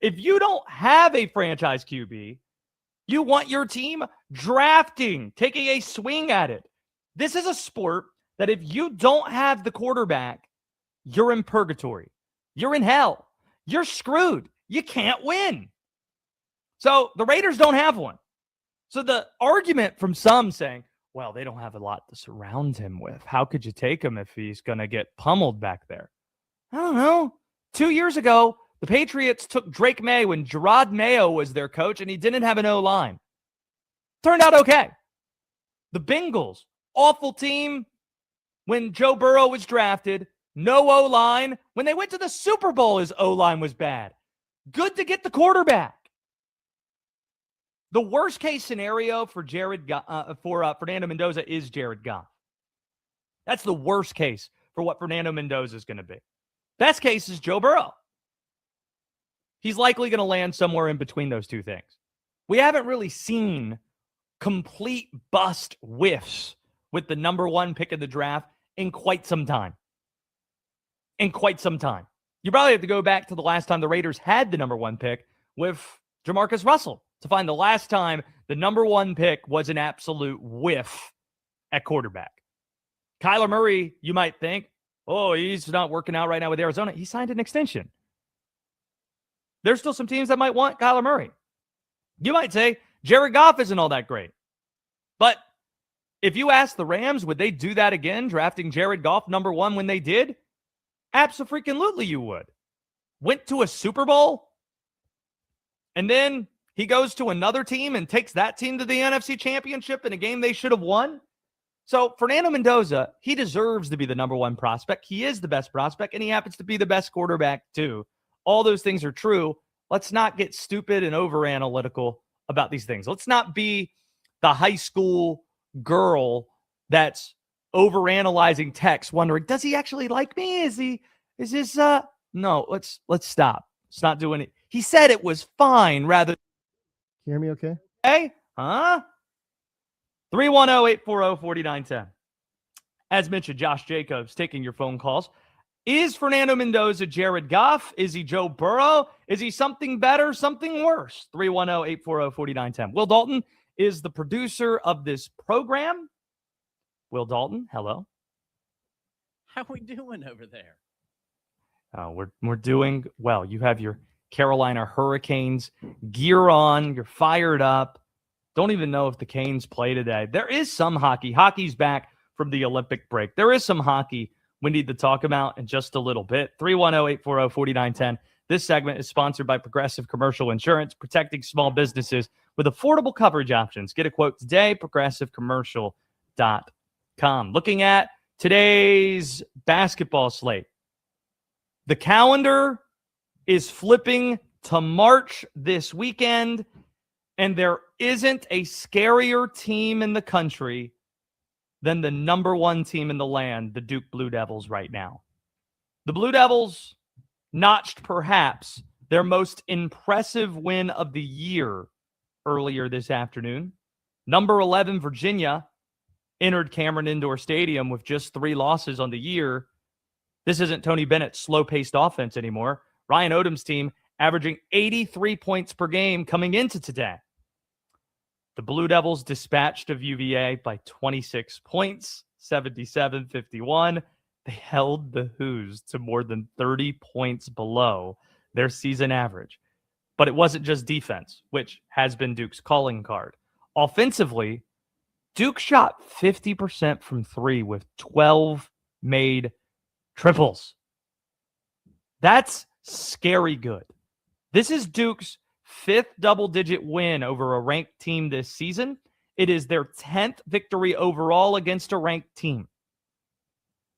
If you don't have a franchise QB, you want your team drafting, taking a swing at it. This is a sport that if you don't have the quarterback, you're in purgatory. You're in hell. You're screwed. You can't win. So the Raiders don't have one. So the argument from some saying, well, they don't have a lot to surround him with. How could you take him if he's going to get pummeled back there? I don't know. 2 years ago, the Patriots took Drake May when Gerard Mayo was their coach and he didn't have an O-line. Turned out okay. The Bengals, awful team when Joe Burrow was drafted. No O-line. When they went to the Super Bowl, his O-line was bad. Good to get the quarterback. The worst case scenario for Fernando Mendoza is Jared Goff. That's the worst case for what Fernando Mendoza is going to be. Best case is Joe Burrow. He's likely going to land somewhere in between those two things. We haven't really seen complete bust whiffs with the number one pick of the draft in quite some time. You probably have to go back to the last time the Raiders had the number one pick with Jamarcus Russell to find the last time the number one pick was an absolute whiff at quarterback. Kyler Murray, you might think, oh, he's not working out right now with Arizona. He signed an extension. There's still some teams that might want Kyler Murray. You might say Jared Goff isn't all that great. But if you ask the Rams, would they do that again, drafting Jared Goff number one when they did? Abso-freaking-lutely you would. Went to a Super Bowl, and then he goes to another team and takes that team to the NFC Championship in a game they should have won. So Fernando Mendoza, he deserves to be the number one prospect. He is the best prospect, and he happens to be the best quarterback too. All those things are true. Let's not get stupid and over-analytical about these things. Let's not be the high school girl that's over-analyzing text, wondering, does he actually like me? No, let's stop. Let's not do any. He said it was fine rather. Can you hear me okay? Hey, huh? 310-840-4910. As mentioned, Josh Jacobs taking your phone calls. Is Fernando Mendoza Jared Goff? Is he Joe Burrow? Is he something better, something worse? 310-840-4910. Will Dalton is the producer of this program. Will Dalton, hello. How are we doing over there? We're doing well. You have your Carolina Hurricanes gear on. You're fired up. Don't even know if the Canes play today. There is some hockey. Hockey's back from the Olympic break. There is some hockey we need to talk about in just a little bit. 310-840-4910. This segment is sponsored by Progressive Commercial Insurance, protecting small businesses with affordable coverage options. Get a quote today, progressivecommercial.com. Looking at today's basketball slate. The calendar is flipping to March this weekend, and there isn't a scarier team in the country than the number one team in the land, the Duke Blue Devils, right now. The Blue Devils notched perhaps their most impressive win of the year earlier this afternoon. Number 11, Virginia, entered Cameron Indoor Stadium with just 3 losses on the year. This isn't Tony Bennett's slow-paced offense anymore. Ryan Odom's team averaging 83 points per game coming into today. The Blue Devils dispatched of UVA by 26 points, 77-51. They held the Hoos to more than 30 points below their season average. But it wasn't just defense, which has been Duke's calling card. Offensively, Duke shot 50% from 3 with 12 made triples. That's scary good. This is Duke's 5th double-digit win over a ranked team this season. It is their 10th victory overall against a ranked team.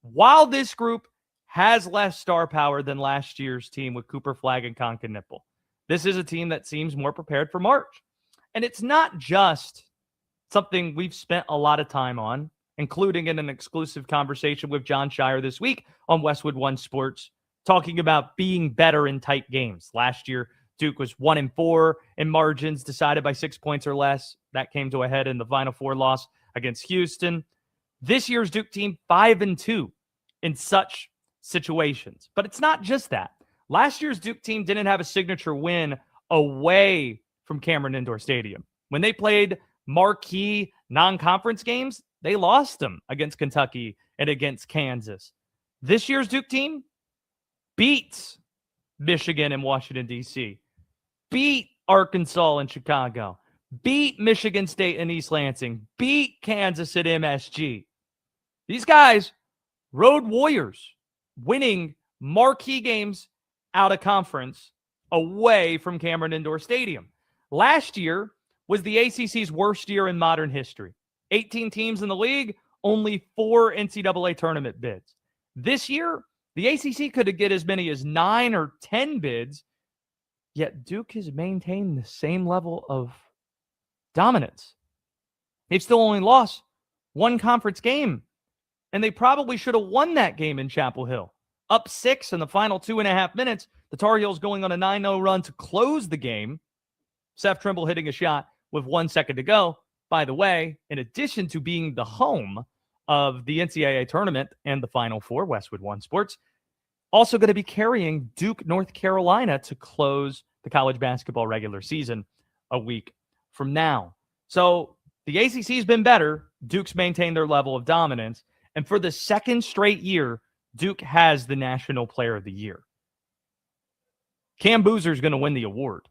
While this group has less star power than last year's team with Cooper Flagg and Konka Nipple, this is a team that seems more prepared for March. And it's not just something we've spent a lot of time on, including in an exclusive conversation with John Shire this week on Westwood One Sports, talking about being better in tight games. Last year, Duke was 1-4 in margins decided by 6 points or less. That came to a head in the Final Four loss against Houston. This year's Duke team, 5-2 in such situations. But it's not just that. Last year's Duke team didn't have a signature win away from Cameron Indoor Stadium. When they played marquee non-conference games, they lost them against Kentucky and against Kansas. This year's Duke team beats Michigan and Washington, D.C., beat Arkansas and Chicago, beat Michigan State and East Lansing, beat Kansas at MSG. These guys, road warriors, winning marquee games out of conference away from Cameron Indoor Stadium. Last year was the ACC's worst year in modern history. 18 teams in the league, only 4 NCAA tournament bids. This year, the ACC could get as many as 9 or 10 bids, yet Duke has maintained the same level of dominance. They've still only lost 1 conference game, and they probably should have won that game in Chapel Hill. Up 6 in the final 2.5 minutes, the Tar Heels going on a 9-0 run to close the game. Seth Trimble hitting a shot with 1 second to go. By the way, in addition to being the home of the NCAA tournament and the Final Four, Westwood One Sports, also going to be carrying Duke, North Carolina to close the college basketball regular season a week from now. So the ACC's been better. Duke's maintained their level of dominance. And for the second straight year, Duke has the National Player of the Year. Cam Boozer is going to win the award.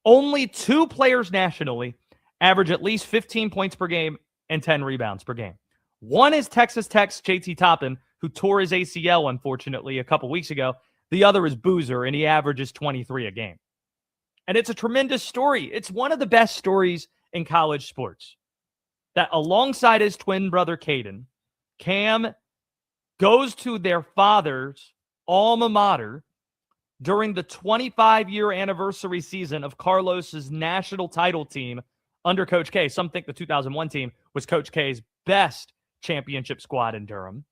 Only 2 players nationally average at least 15 points per game and 10 rebounds per game. One is Texas Tech's JT Toppin, who tore his ACL, unfortunately, a couple weeks ago. The other is Boozer, and he averages 23 a game. And it's a tremendous story. It's one of the best stories in college sports. That alongside his twin brother, Caden, Cam goes to their father's alma mater during the 25-year anniversary season of Carlos's national title team under Coach K. Some think the 2001 team was Coach K's best championship squad in Durham.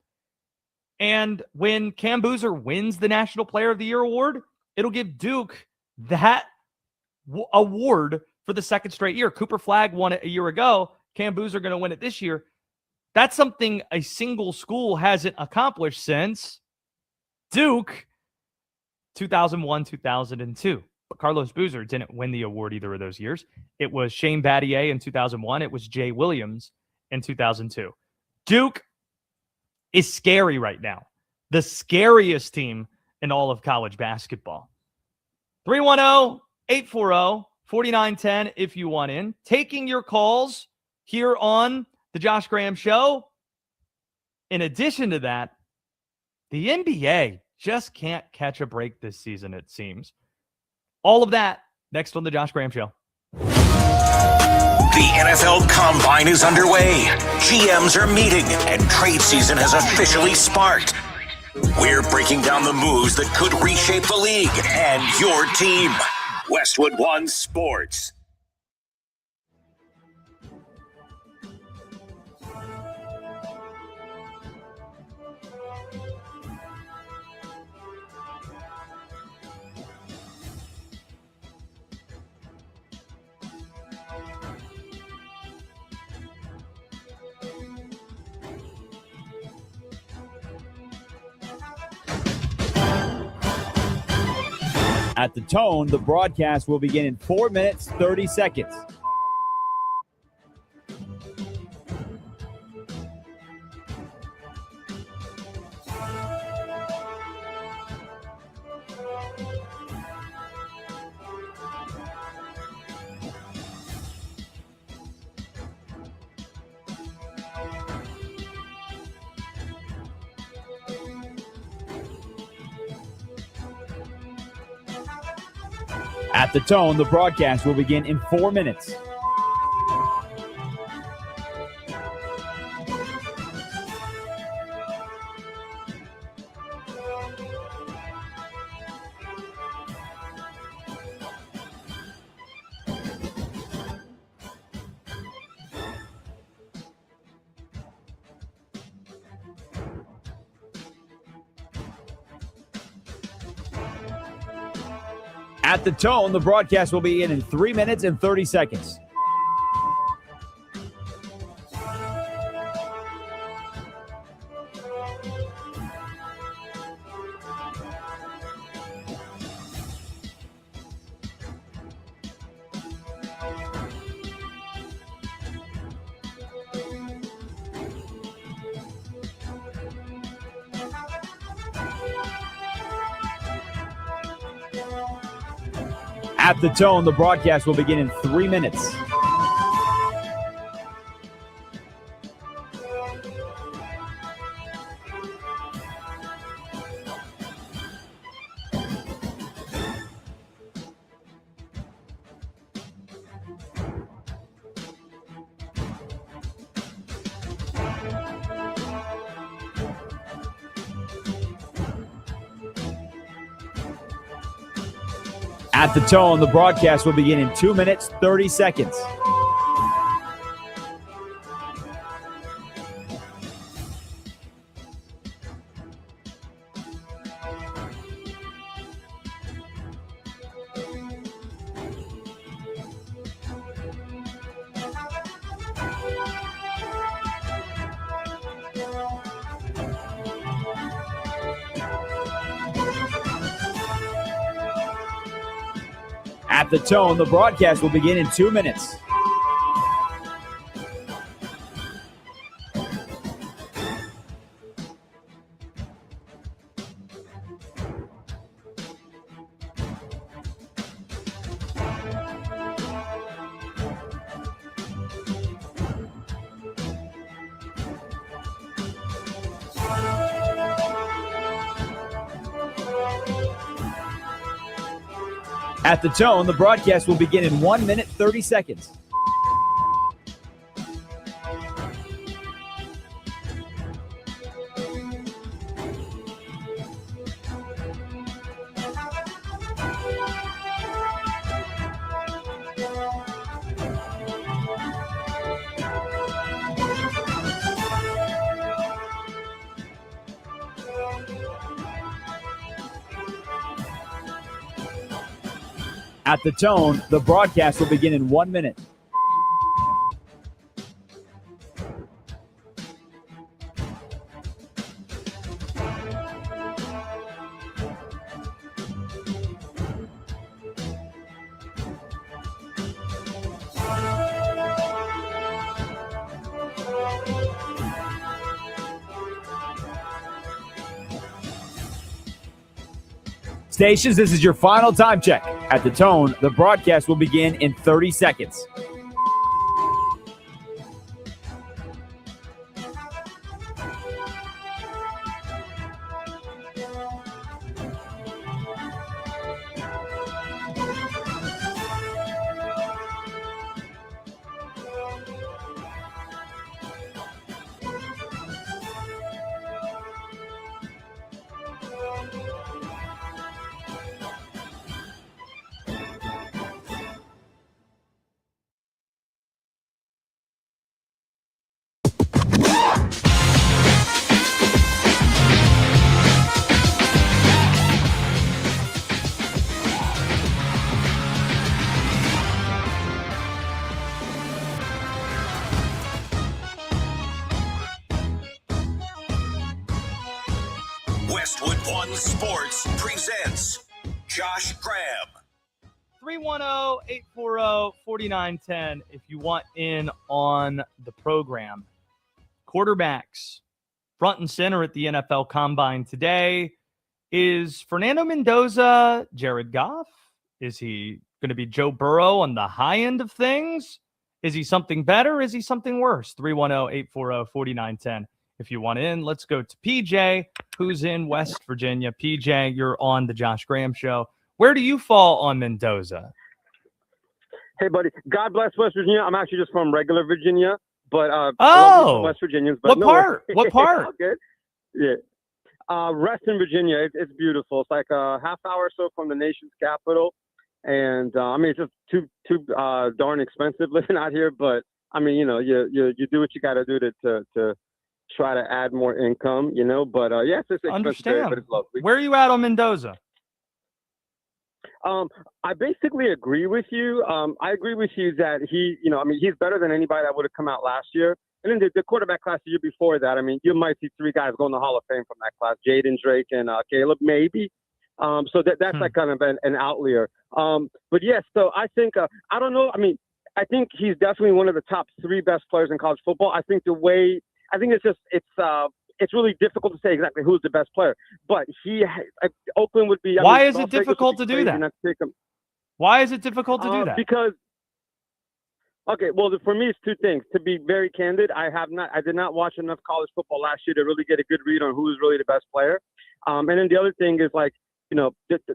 And when Cam Boozer wins the National Player of the Year award, it'll give Duke that award for the second straight year. Cooper Flagg won it a year ago. Cam Boozer going to win it this year. That's something a single school hasn't accomplished since Duke 2001, 2002. But Carlos Boozer didn't win the award either of those years. It was Shane Battier in 2001. It was Jay Williams in 2002. Duke is scary right now. The scariest team in all of college basketball. 310-840-4910 if you want in. Taking your calls here on the Josh Graham Show. In addition to that, the NBA just can't catch a break this season, it seems. All of that next on the Josh Graham Show. The NFL Combine is underway. GMs are meeting, and trade season has officially sparked. We're breaking down the moves that could reshape the league and your team. Westwood One Sports. At the tone, the broadcast will begin in 4 minutes, 30 seconds. At the tone, the broadcast will begin in 4 minutes. At the tone, the broadcast will begin in 3 minutes and 30 seconds. At the tone, the broadcast will begin in 3 minutes. At the tone, the broadcast will begin in 2 minutes, 30 seconds. At the tone, the broadcast will begin in 2 minutes. At the tone, the broadcast will begin in 1 minute, 30 seconds. At the tone, the broadcast will begin in 1 minute. Stations, this is your final time check. At the tone, the broadcast will begin in 30 seconds. Westwood One Sports presents Josh Graham. 310-840-4910 if you want in on the program. Quarterbacks front and center at the NFL Combine today. Is Fernando Mendoza Jared Goff? Is he going to be Joe Burrow on the high end of things? Is he something better? Is he something worse? 310-840-4910 if you want in. Let's go to PJ, who's in West Virginia. PJ, you're on the Josh Graham Show. Where do you fall on Mendoza? Hey, buddy. God bless West Virginia. I'm actually just from regular Virginia, but West Virginians. But what part? What part? Good. Yeah. Reston, Virginia. It's beautiful. It's like a half hour or so from the nation's capital, and I mean it's just too darn expensive living out here. But I mean, you know, you do what you got to do to try to add more income, you know. But yes, it's expensive, there, but it's lovely. Where are you at on Mendoza? I basically agree with you. I agree with you that he's better than anybody that would have come out last year. And then the quarterback class the year before that, I mean, you might see three guys go in the Hall of Fame from that class: Jaden, Drake, and Caleb, maybe. So that's like kind of an outlier. But yes, so I think I don't know. I mean, I think he's definitely one of the top three best players in college football. I think it's really difficult to say exactly who's the best player, but Oakland would be. Why is it difficult to do that? Why is it difficult to do that? Because okay, well, for me, it's two things. To be very candid, I did not watch enough college football last year to really get a good read on who is really the best player. And then the other thing is like,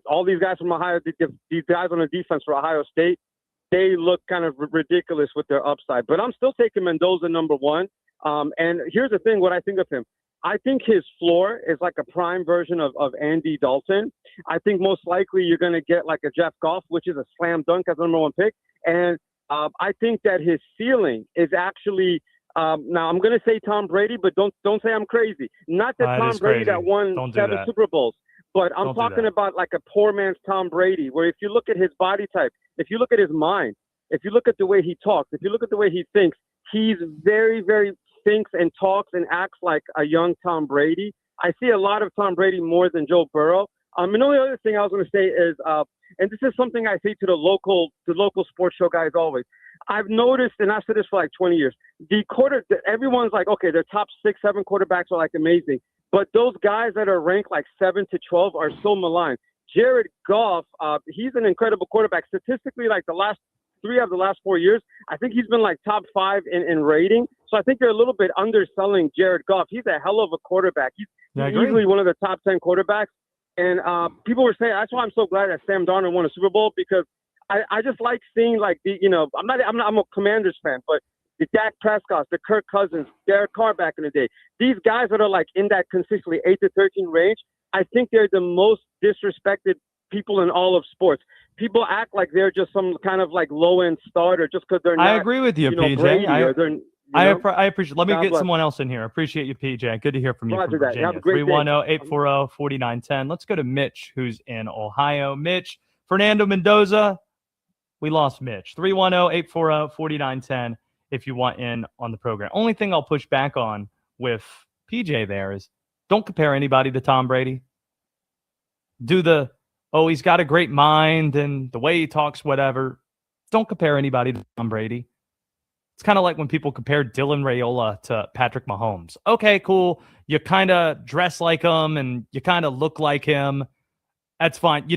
all these guys from Ohio, these guys on the defense for Ohio State, they look kind of ridiculous with their upside. But I'm still taking Mendoza number one. And here's the thing, what I think of him. I think his floor is like a prime version of Andy Dalton. I think most likely you're going to get like a Jeff Goff, which is a slam dunk as the number one pick. And I think that his ceiling is actually now I'm going to say Tom Brady, but don't say I'm crazy. Not that Tom Brady that won 7 Super Bowls, but I'm talking about like a poor man's Tom Brady, where if you look at his body type, if you look at his mind, if you look at the way he talks, if you look at the way he thinks, he's very, very thinks and talks and acts like a young Tom Brady. I see a lot of Tom Brady more than Joe Burrow. And the only other thing I was going to say is, and this is something I say to the local sports show guys always. I've noticed, and I've said this for like 20 years, everyone's like, okay, their top 6, 7 quarterbacks are like amazing. But those guys that are ranked like 7 to 12 are so maligned. Jared Goff, he's an incredible quarterback. Statistically, like the last 3 of the last 4 years, I think he's been like top 5 in rating. So I think they're a little bit underselling Jared Goff. He's a hell of a quarterback. He's easily one of the top 10 quarterbacks. And people were saying, that's why I'm so glad that Sam Darnold won a Super Bowl, because I just like seeing like I'm a Commanders fan, but the Dak Prescott, the Kirk Cousins, Derek Carr back in the day, these guys that are like in that consistently 8 to 13 range, I think they're the most disrespected people in all of sports. People act like they're just some kind of like low end starter just because they're not. I agree with you, PJ. Brady I appreciate. Let me get someone else in here. I appreciate you, PJ. Good to hear from you. From Virginia. 310-840-4910. Let's go to Mitch, who's in Ohio. Mitch, Fernando Mendoza. We lost Mitch. 310-840-4910 if you want in on the program. Only thing I'll push back on with PJ there is don't compare anybody to Tom Brady. He's got a great mind and the way he talks, whatever. Don't compare anybody to Tom Brady. It's kind of like when people compare Dylan Raiola to Patrick Mahomes. Okay, cool. You kind of dress like him and you kind of look like him. That's fine.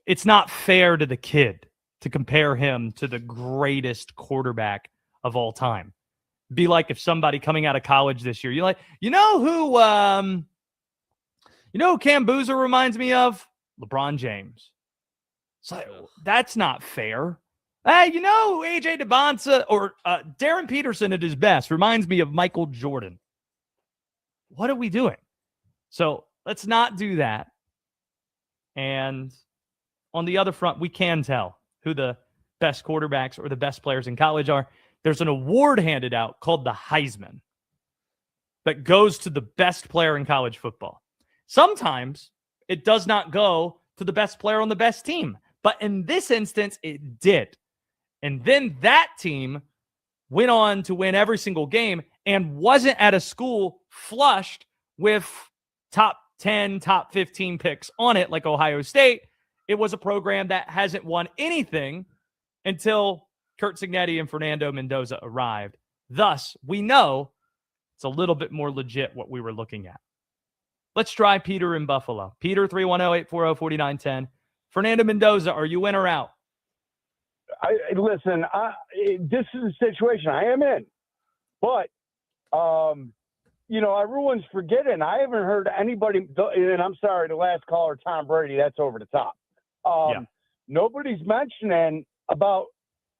It's not fair to the kid to compare him to the greatest quarterback of all time. Be like if somebody coming out of college this year, you're like, you know who Cam Boozer reminds me of? LeBron James. So that's not fair. Hey, AJ DeBonsa or Darren Peterson at his best reminds me of Michael Jordan. What are we doing? So let's not do that. And on the other front, we can tell who the best quarterbacks or the best players in college are. There's an award handed out called the Heisman that goes to the best player in college football. Sometimes it does not go to the best player on the best team. But in this instance, it did. And then that team went on to win every single game and wasn't at a school flushed with top 10, top 15 picks on it like Ohio State. It was a program that hasn't won anything until Curt Cignetti and Fernando Mendoza arrived. Thus, we know it's a little bit more legit what we were looking at. Let's try Peter in Buffalo. Peter, 310-840-4910. Fernando Mendoza, are you in or out? Listen, this is a situation I am in. But, everyone's forgetting. I haven't heard anybody, and I'm sorry, the last caller, Tom Brady, that's over the top. Nobody's mentioning about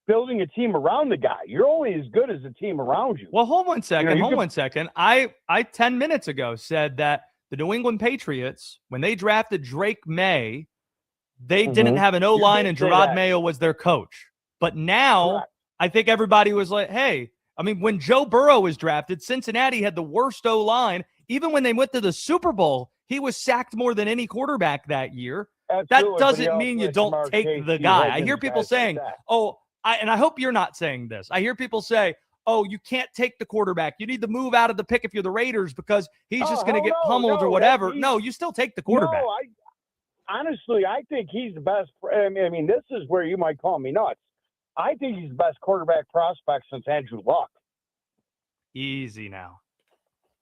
building a team around the guy. You're only as good as the team around you. Well, hold one second. One second. I 10 minutes ago said that the New England Patriots, when they drafted Drake May, they didn't have an O-line and Gerard Mayo was their coach. But now I think everybody was like, hey, when Joe Burrow was drafted, Cincinnati had the worst O-line. Even when they went to the Super Bowl, he was sacked more than any quarterback that year. Absolutely, that doesn't mean you don't take the guy. I hear people saying, and I hope you're not saying this. I hear people say, you can't take the quarterback. You need to move out of the pick if you're the Raiders because he's just going to get pummeled or whatever. No, you still take the quarterback. No, honestly, I think he's the best. This is where you might call me nuts. I think he's the best quarterback prospect since Andrew Luck. Easy now.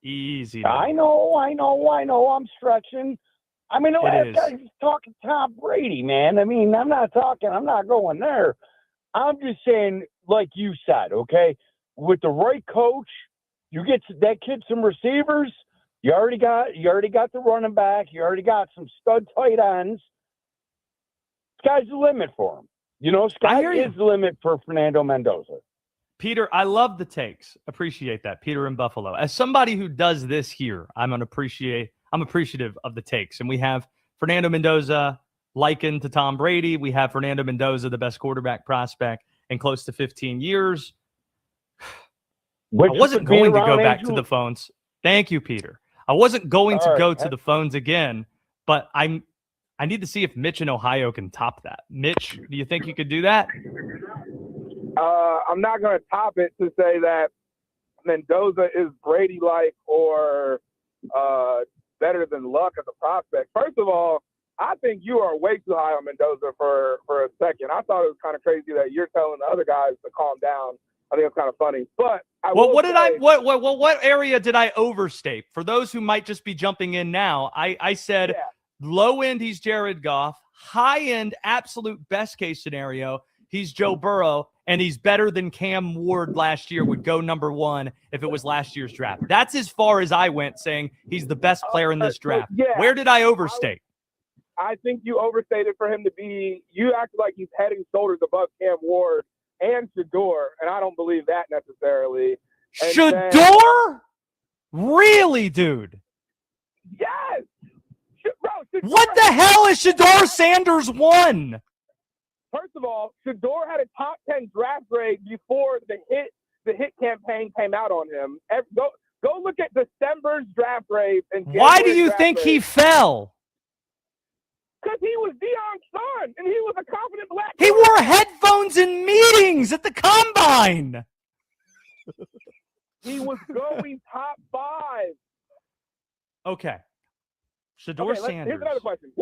I know. I'm stretching. I mean, It is. I'm talking Tom Brady, man. I mean, I'm not going there. I'm just saying, like you said, okay, with the right coach, you get that kid some receivers. You already got the running back. You already got some stud tight ends. Sky's the limit for him. You know, sky is the limit for Fernando Mendoza. Peter, I love the takes. Appreciate that. Peter in Buffalo. As somebody who does this here, I'm appreciative of the takes. And we have Fernando Mendoza likened to Tom Brady. We have Fernando Mendoza, the best quarterback prospect in close to 15 years. I wasn't going to go back to the phones. Thank you, Peter. I wasn't going to go to the phones again, but I need to see if Mitch in Ohio can top that. Mitch, do you think you could do that? I'm not going to top it to say that Mendoza is Brady-like or better than Luck as a prospect. First of all, I think you are way too high on Mendoza for a second. I thought it was kind of crazy that you're telling the other guys to calm down. I think it's kind of funny. But what area did I overstate? For those who might just be jumping in now, I said low end he's Jared Goff, high end absolute best case scenario he's Joe Burrow, and he's better than Cam Ward last year, would go number one if it was last year's draft. That's as far as I went, saying he's the best player in this draft. Where did I overstate? I think you overstated for him to be – you acted like he's head and shoulders above Cam Ward and Shedeur, and I don't believe that necessarily. And Shedeur? Really, dude? Yes! Bro, what the hell is Shedeur Sanders won? First of all, Shedeur had a top 10 draft grade before the hit campaign came out on him. Go look at December's draft grade. And why do you think he fell? Because he was Deion's son, and he was a confident black He guy. wore headphones in meetings at the combine. He was going top 5. Okay. Shedeur Sanders. Here's another question.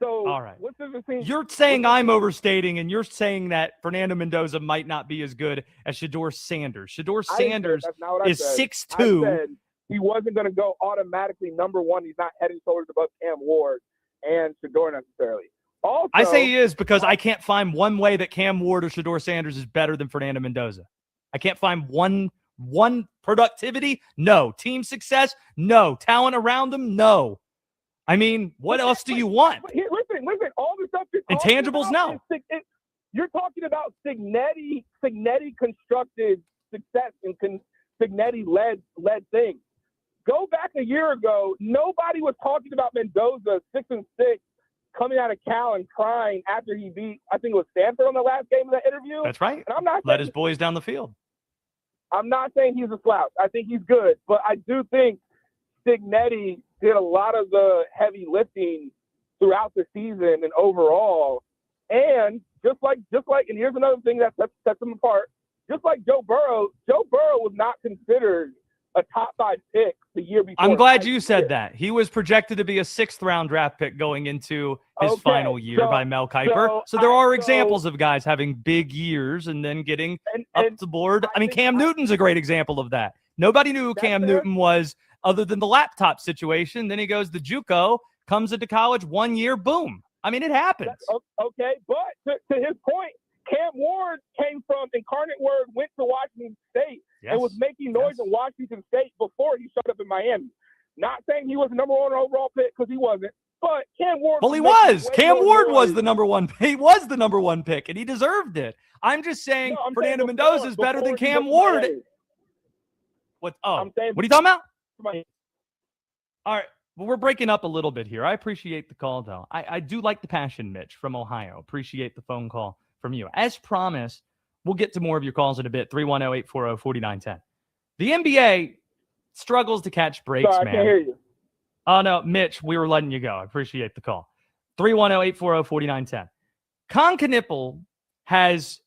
All right. What's the thing? You're saying I'm overstating, and you're saying that Fernando Mendoza might not be as good as Shedeur Sanders. Shedeur Sanders is 6'2". He wasn't going to go automatically number one. He's not head and shoulders above Cam Ward and Shedeur necessarily. Also, I say he is because I can't find one way that Cam Ward or Shedeur Sanders is better than Fernando Mendoza. I can't find one productivity. No. Team success. No. Talent around them. No. I mean, what else do you want? Listen. All the stuff. Intangibles, no. You're talking about Cignetti constructed success and Cignetti led things. Go back a year ago. Nobody was talking about Mendoza 6-6 coming out of Cal and crying after he beat, I think it was Stanford on the last game of that interview. That's right. And I'm not led his boys down the field. I'm not saying he's a slouch. I think he's good, but I do think Cignetti did a lot of the heavy lifting throughout the season and overall. And just like, and here's another thing that sets them apart. Just like Joe Burrow was not considered a top 5 pick the year before. I'm glad you said that. He was projected to be a 6th round draft pick going into his final year by Mel Kiper. So there are examples of guys having big years and then getting up the board. I mean, Cam Newton's a great example of that. Nobody knew who Cam Newton was other than the laptop situation. Then he goes to JUCO, comes into college 1 year, boom. I mean, it happens. Okay, but to his point, Cam Ward came from Incarnate Word, went to Washington State, and was making noise in Washington State before he showed up in Miami. Not saying he was the number 1 overall pick because he wasn't, but Cam Ward. Well, he was. Cam Ward was the number 1. He was the number 1 pick, and he deserved it. I'm just saying Fernando Mendoza is better than Cam Ward. What? Oh, what are you talking about? All right. Well, we're breaking up a little bit here. I appreciate the call, though. I do like the passion, Mitch, from Ohio. Appreciate the phone call from you. As promised, we'll get to more of your calls in a bit. 310-840-4910. The NBA struggles to catch breaks, man. I can't hear you. Oh, no, Mitch, we were letting you go. I appreciate the call. 310-840-4910. Con Knippel has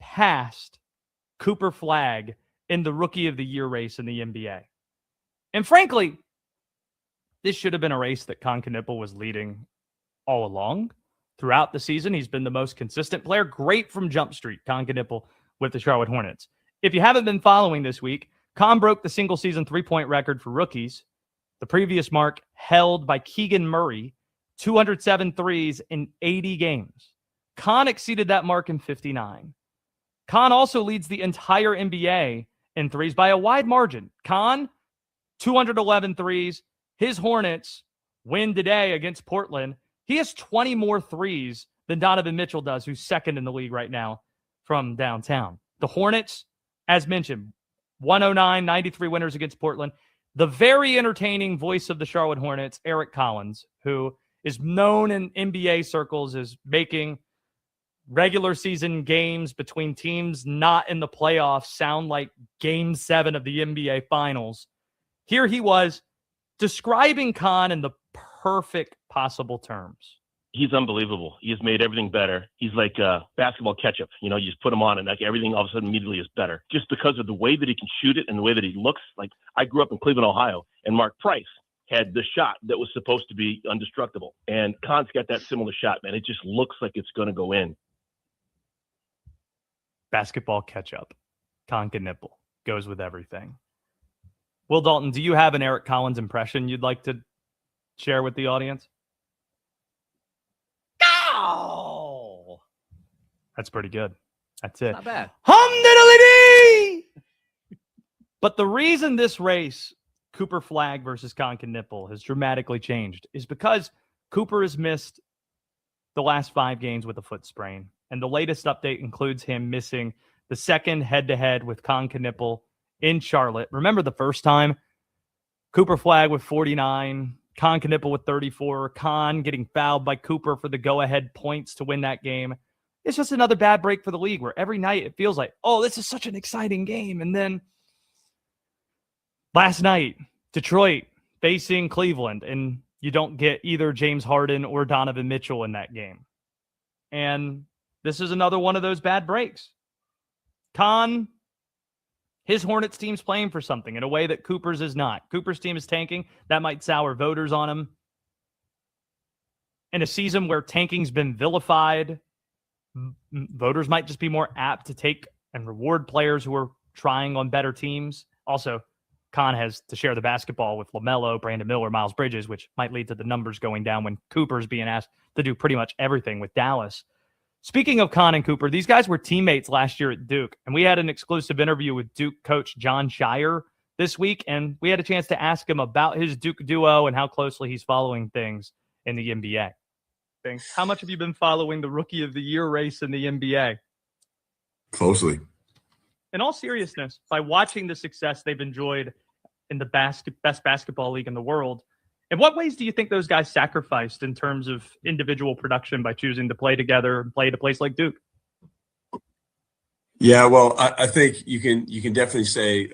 passed Cooper Flagg in the Rookie of the Year race in the NBA. And frankly, this should have been a race that Con Knippel was leading all along. Throughout the season, he's been the most consistent player. Great from Jump Street, Con Knippel with the Charlotte Hornets. If you haven't been following this week, Con broke the single-season three-point record for rookies, the previous mark held by Keegan Murray 207 threes in 80 games. Khan exceeded that mark in 59. Khan also leads the entire NBA in threes by a wide margin. Khan, 211 threes. His Hornets win today against Portland. He has 20 more threes than Donovan Mitchell does, who's second in the league right now from downtown. The Hornets, as mentioned, 109-93 winners against Portland. The very entertaining voice of the Charlotte Hornets, Eric Collins, who is known in NBA circles as making regular season games between teams not in the playoffs sound like Game 7 of the NBA Finals. Here he was describing Khan in the perfect possible terms. He's unbelievable. He has made everything better. He's like basketball ketchup. You just put him on and like everything all of a sudden immediately is better. Just because of the way that he can shoot it and the way that he looks. Like I grew up in Cleveland, Ohio, and Mark Price had the shot that was supposed to be indestructible. And Khan's got that similar shot, man. It just looks like it's going to go in. Basketball ketchup. Khan Knueppel goes with everything. Will Dalton, do you have an Eric Collins impression you'd like to share with the audience? Oh, That's pretty good. That's it. not bad. Hum-diddly-dee! But the reason this race, Cooper Flagg versus Khan Knueppel, has dramatically changed is because Cooper has missed the last 5 games with a foot sprain. And the latest update includes him missing the second head-to-head with Khan Knueppel in Charlotte. Remember the first time? Cooper Flagg with 49, Khan Knueppel with 34, Khan getting fouled by Cooper for the go-ahead points to win that game. It's just another bad break for the league where every night it feels like, oh, this is such an exciting game. And then last night, Detroit facing Cleveland, and you don't get either James Harden or Donovan Mitchell in that game. And this is another one of those bad breaks. Khan, his Hornets team's playing for something in a way that Cooper's is not. Cooper's team is tanking. That might sour voters on him. In a season where tanking's been vilified, voters might just be more apt to take and reward players who are trying on better teams. Also, Khan has to share the basketball with LaMelo, Brandon Miller, Miles Bridges, which might lead to the numbers going down when Cooper's being asked to do pretty much everything with Dallas. Speaking of Khan and Cooper, these guys were teammates last year at Duke, and we had an exclusive interview with Duke coach Jon Scheyer this week, and we had a chance to ask him about his Duke duo and how closely he's following things in the NBA. How much have you been following the Rookie of the Year race in the NBA? Closely. In all seriousness, by watching the success they've enjoyed in the best basketball league in the world, in what ways do you think those guys sacrificed in terms of individual production by choosing to play together and play at a place like Duke? Yeah, well, I think you can definitely say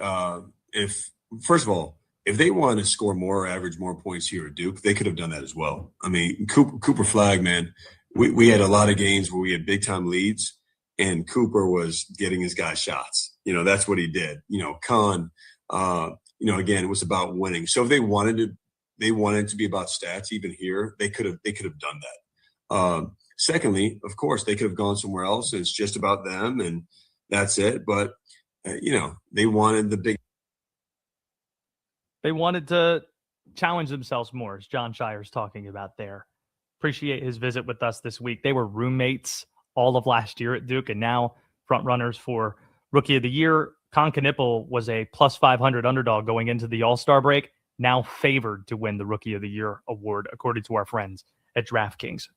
if first of all, if they wanted to score more, average more points here at Duke, they could have done that as well. I mean, Cooper Flagg, man, we had a lot of games where we had big time leads, and Cooper was getting his guys shots. That's what he did. Khan, again, it was about winning. So if they wanted to be about stats, even here, they could have done that. Secondly, of course, they could have gone somewhere else, and it's just about them, and that's it. But they wanted the big. They wanted to challenge themselves more, as Jon Scheyer's talking about there. Appreciate his visit with us this week. They were roommates all of last year at Duke, and now front runners for Rookie of the Year. Khan Knueppel was a plus 500 underdog going into the All-Star break, now favored to win the Rookie of the Year award, according to our friends at DraftKings.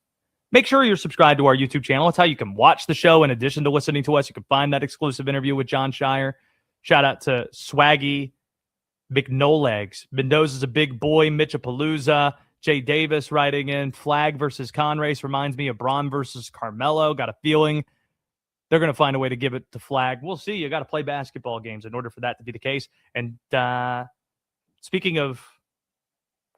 Make sure you're subscribed to our YouTube channel. That's how you can watch the show in addition to listening to us. You can find that exclusive interview with Jon Scheyer. Shout out to Swaggy McNolegs. Mendoza's a big boy. Mitchapalooza. Jay Davis writing in. Flagg versus Khan race reminds me of Braun versus Carmelo. Got a feeling they're going to find a way to give it to Flagg. We'll see. You got to play basketball games in order for that to be the case. And speaking of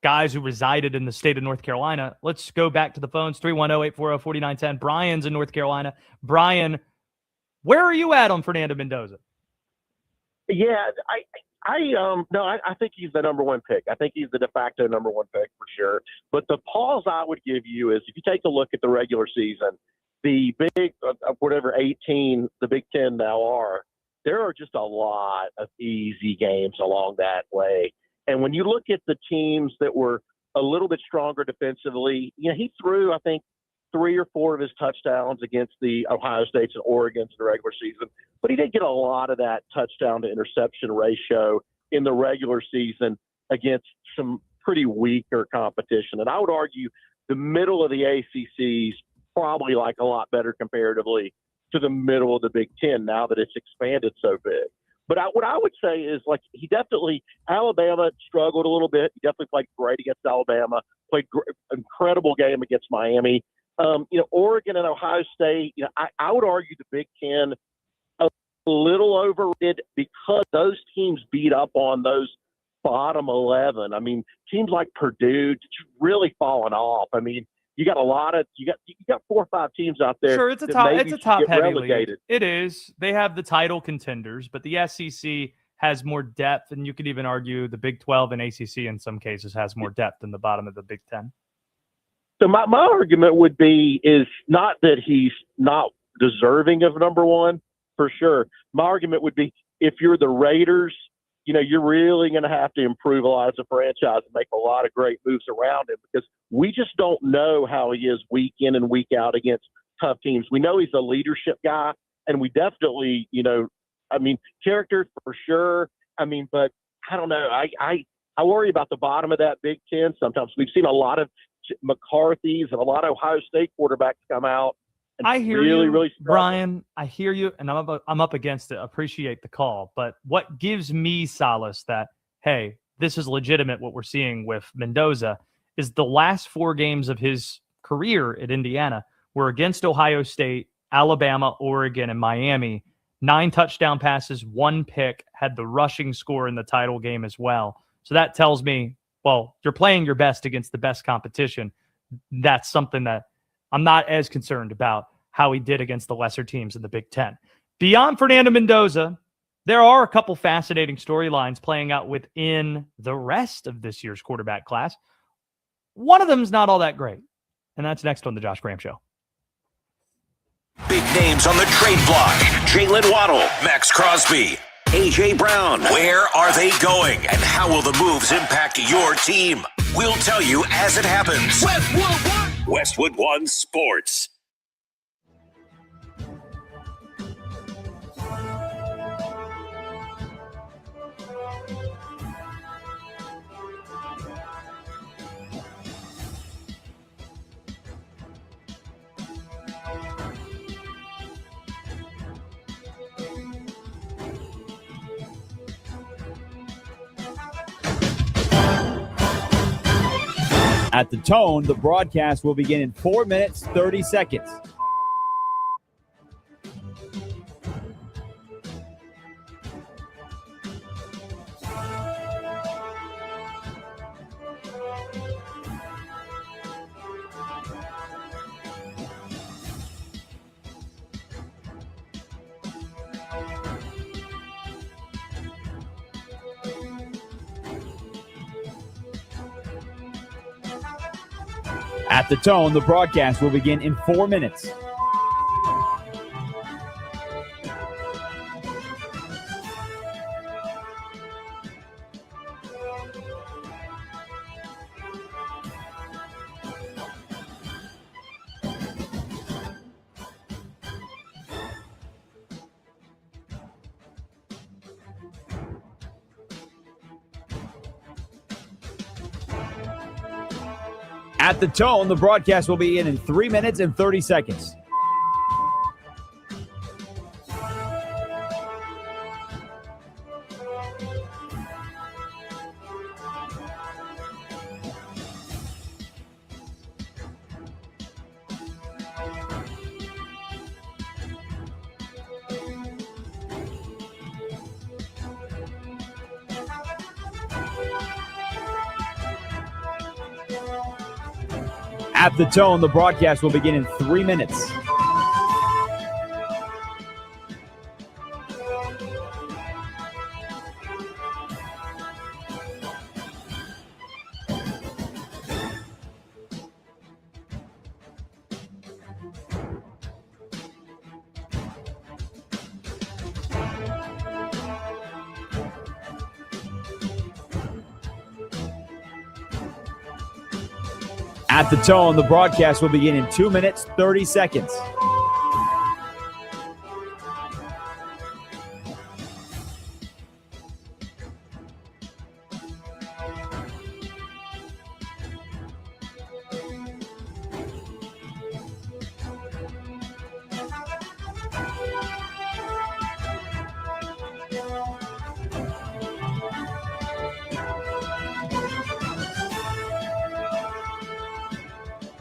guys who resided in the state of North Carolina, let's go back to the phones. 310-840-4910. Brian's in North Carolina. Brian, where are you at on Fernando Mendoza? Yeah, I think he's the number one pick. I think he's the de facto number one pick for sure. But the pause I would give you is if you take a look at the regular season, the big, whatever 18, the Big Ten now are, there are just a lot of easy games along that way. And when you look at the teams that were a little bit stronger defensively. You know, he threw, I think, 3 or 4 of his touchdowns against the Ohio States and Oregons in the regular season, but he didn't get a lot of that touchdown to interception ratio in the regular season against some pretty weaker competition. And I would argue the middle of the ACC is probably like a lot better comparatively to the middle of the Big Ten now that it's expanded so big. But what I would say is, like, Alabama struggled a little bit. He definitely played great against Alabama, played incredible game against Miami. Oregon and Ohio State, I would argue the Big Ten a little overrated because those teams beat up on those bottom 11. I mean, teams like Purdue just really fallen off. I mean, you got 4 or 5 teams out there. Sure, it's a top heavy league. It is. They have the title contenders, but the SEC has more depth, and you could even argue the Big 12 and ACC in some cases has more depth than the bottom of the Big 10. So my argument would be is not that he's not deserving of number one, for sure. My argument would be if you're the Raiders, you're really going to have to improve a lot as a franchise and make a lot of great moves around him because we just don't know how he is week in and week out against tough teams. We know he's a leadership guy, and we definitely, character for sure. But I don't know. I worry about the bottom of that Big Ten sometimes. We've seen a lot of McCarthy's and a lot of Ohio State quarterbacks come out. And I hear really, you, really Brian. I hear you, and I'm up against it. Appreciate the call, but what gives me solace that hey, this is legitimate. What we're seeing with Mendoza is the last 4 games of his career at Indiana were against Ohio State, Alabama, Oregon, and Miami. 9 touchdown passes, 1 pick, had the rushing score in the title game as well. So that tells me, well, you're playing your best against the best competition. That's something that I'm not as concerned about how he did against the lesser teams in the Big Ten. Beyond Fernando Mendoza, there are a couple fascinating storylines playing out within the rest of this year's quarterback class. One of them is not all that great, and that's next on The Josh Graham Show. Big names on the trade block. Jalen Waddle, Max Crosby, A.J. Brown. Where are they going, and how will the moves impact your team? We'll tell you as it happens. Westwood One Sports. At the tone, the broadcast will begin in 4 minutes, 30 seconds. At the tone, the broadcast will begin in 4 minutes. At the tone, the broadcast will begin in 3 minutes and 30 seconds. At the tone, the broadcast will begin in 3 minutes. At the tone, the broadcast will begin in 2 minutes, 30 seconds.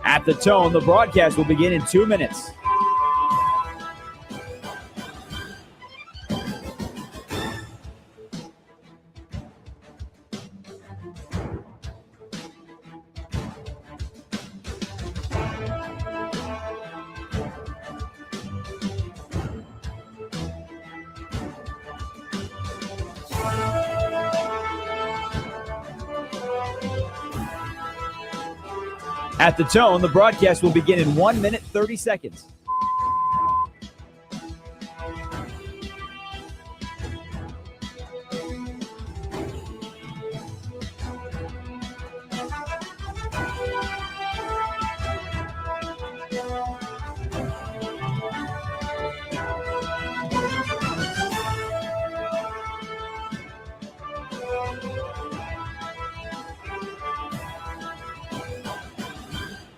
At the tone, the broadcast will begin in 2 minutes. At the tone, the broadcast will begin in 1 minute, 30 seconds.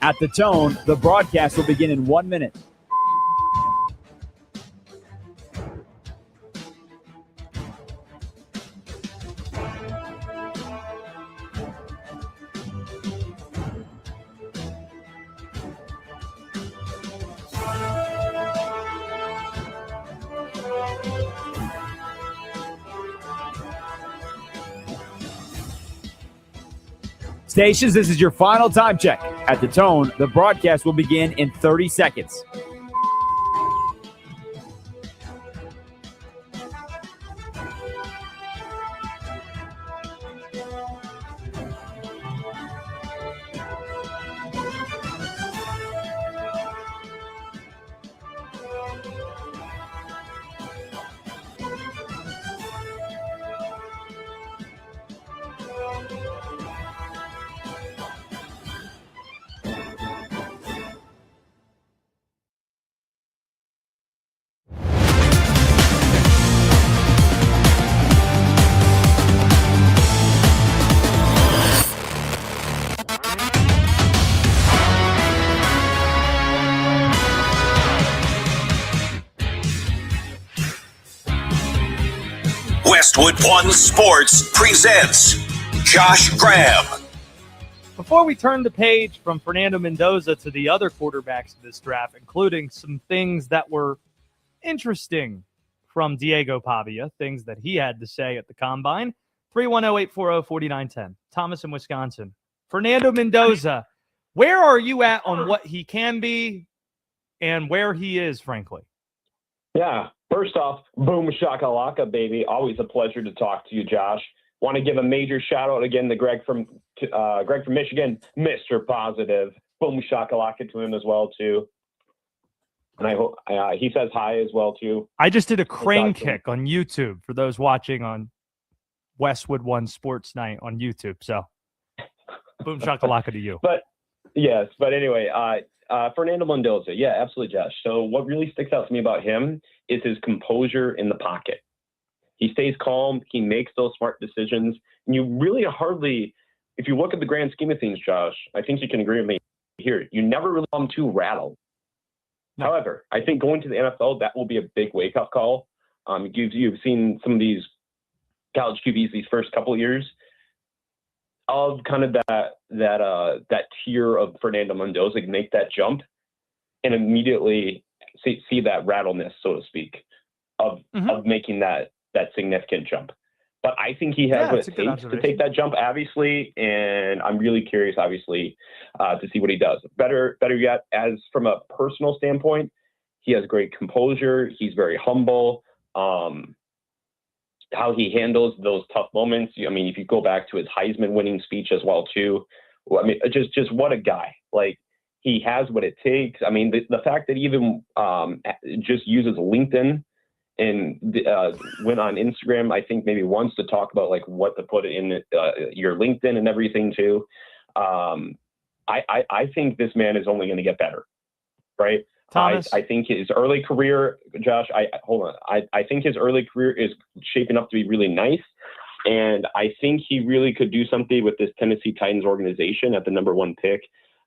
At the tone, the broadcast will begin in 1 minute. Stations, this is your final time check. At the tone, the broadcast will begin in 30 seconds. Westwood One Sports presents Josh Graham. Before we turn the page from Fernando Mendoza to the other quarterbacks of this draft, including some things that were interesting from Diego Pavia, things that he had to say at the Combine, 310-840-4910. Thomas in Wisconsin. Fernando Mendoza, where are you at on what he can be and where he is, frankly? Yeah, first off, boom shakalaka, baby. Always a pleasure to talk to you, Josh. Want to give a major shout out again to Greg from Michigan, Mr. Positive. Boom shakalaka to him as well too. And I hope he says hi as well too. I just did a crane kick on YouTube for those watching on Westwood One Sports Night on YouTube. So, boom shakalaka to you. But anyway, Fernando Mendoza, yeah, absolutely, Josh. So what really sticks out to me about him is his composure in the pocket. He stays calm. He makes those smart decisions. And you really hardly, if you look at the grand scheme of things, Josh, I think you can agree with me here. You never really come too rattled. No. However, I think going to the NFL, that will be a big wake-up call. You've seen some of these college QBs these first couple of years of kind of that tier of Fernando Mendoza make that jump and immediately see that rattleness, so to speak, of making that significant jump. But I think he has what it takes to take that jump, obviously, and I'm really curious, obviously, to see what he does. Better yet, as from a personal standpoint, he has great composure. He's very humble. How he handles those tough moments. I mean, if you go back to his Heisman winning speech as well, too. I mean, just what a guy. Like, he has what it takes. I mean, the fact that he even just uses LinkedIn and went on Instagram, I think maybe once to talk about like what to put in your LinkedIn and everything too. I think this man is only going to get better, right? Thomas? I think his early career, Josh, I think his early career is shaping up to be really nice. And I think he really could do something with this Tennessee Titans organization at the number 1 pick.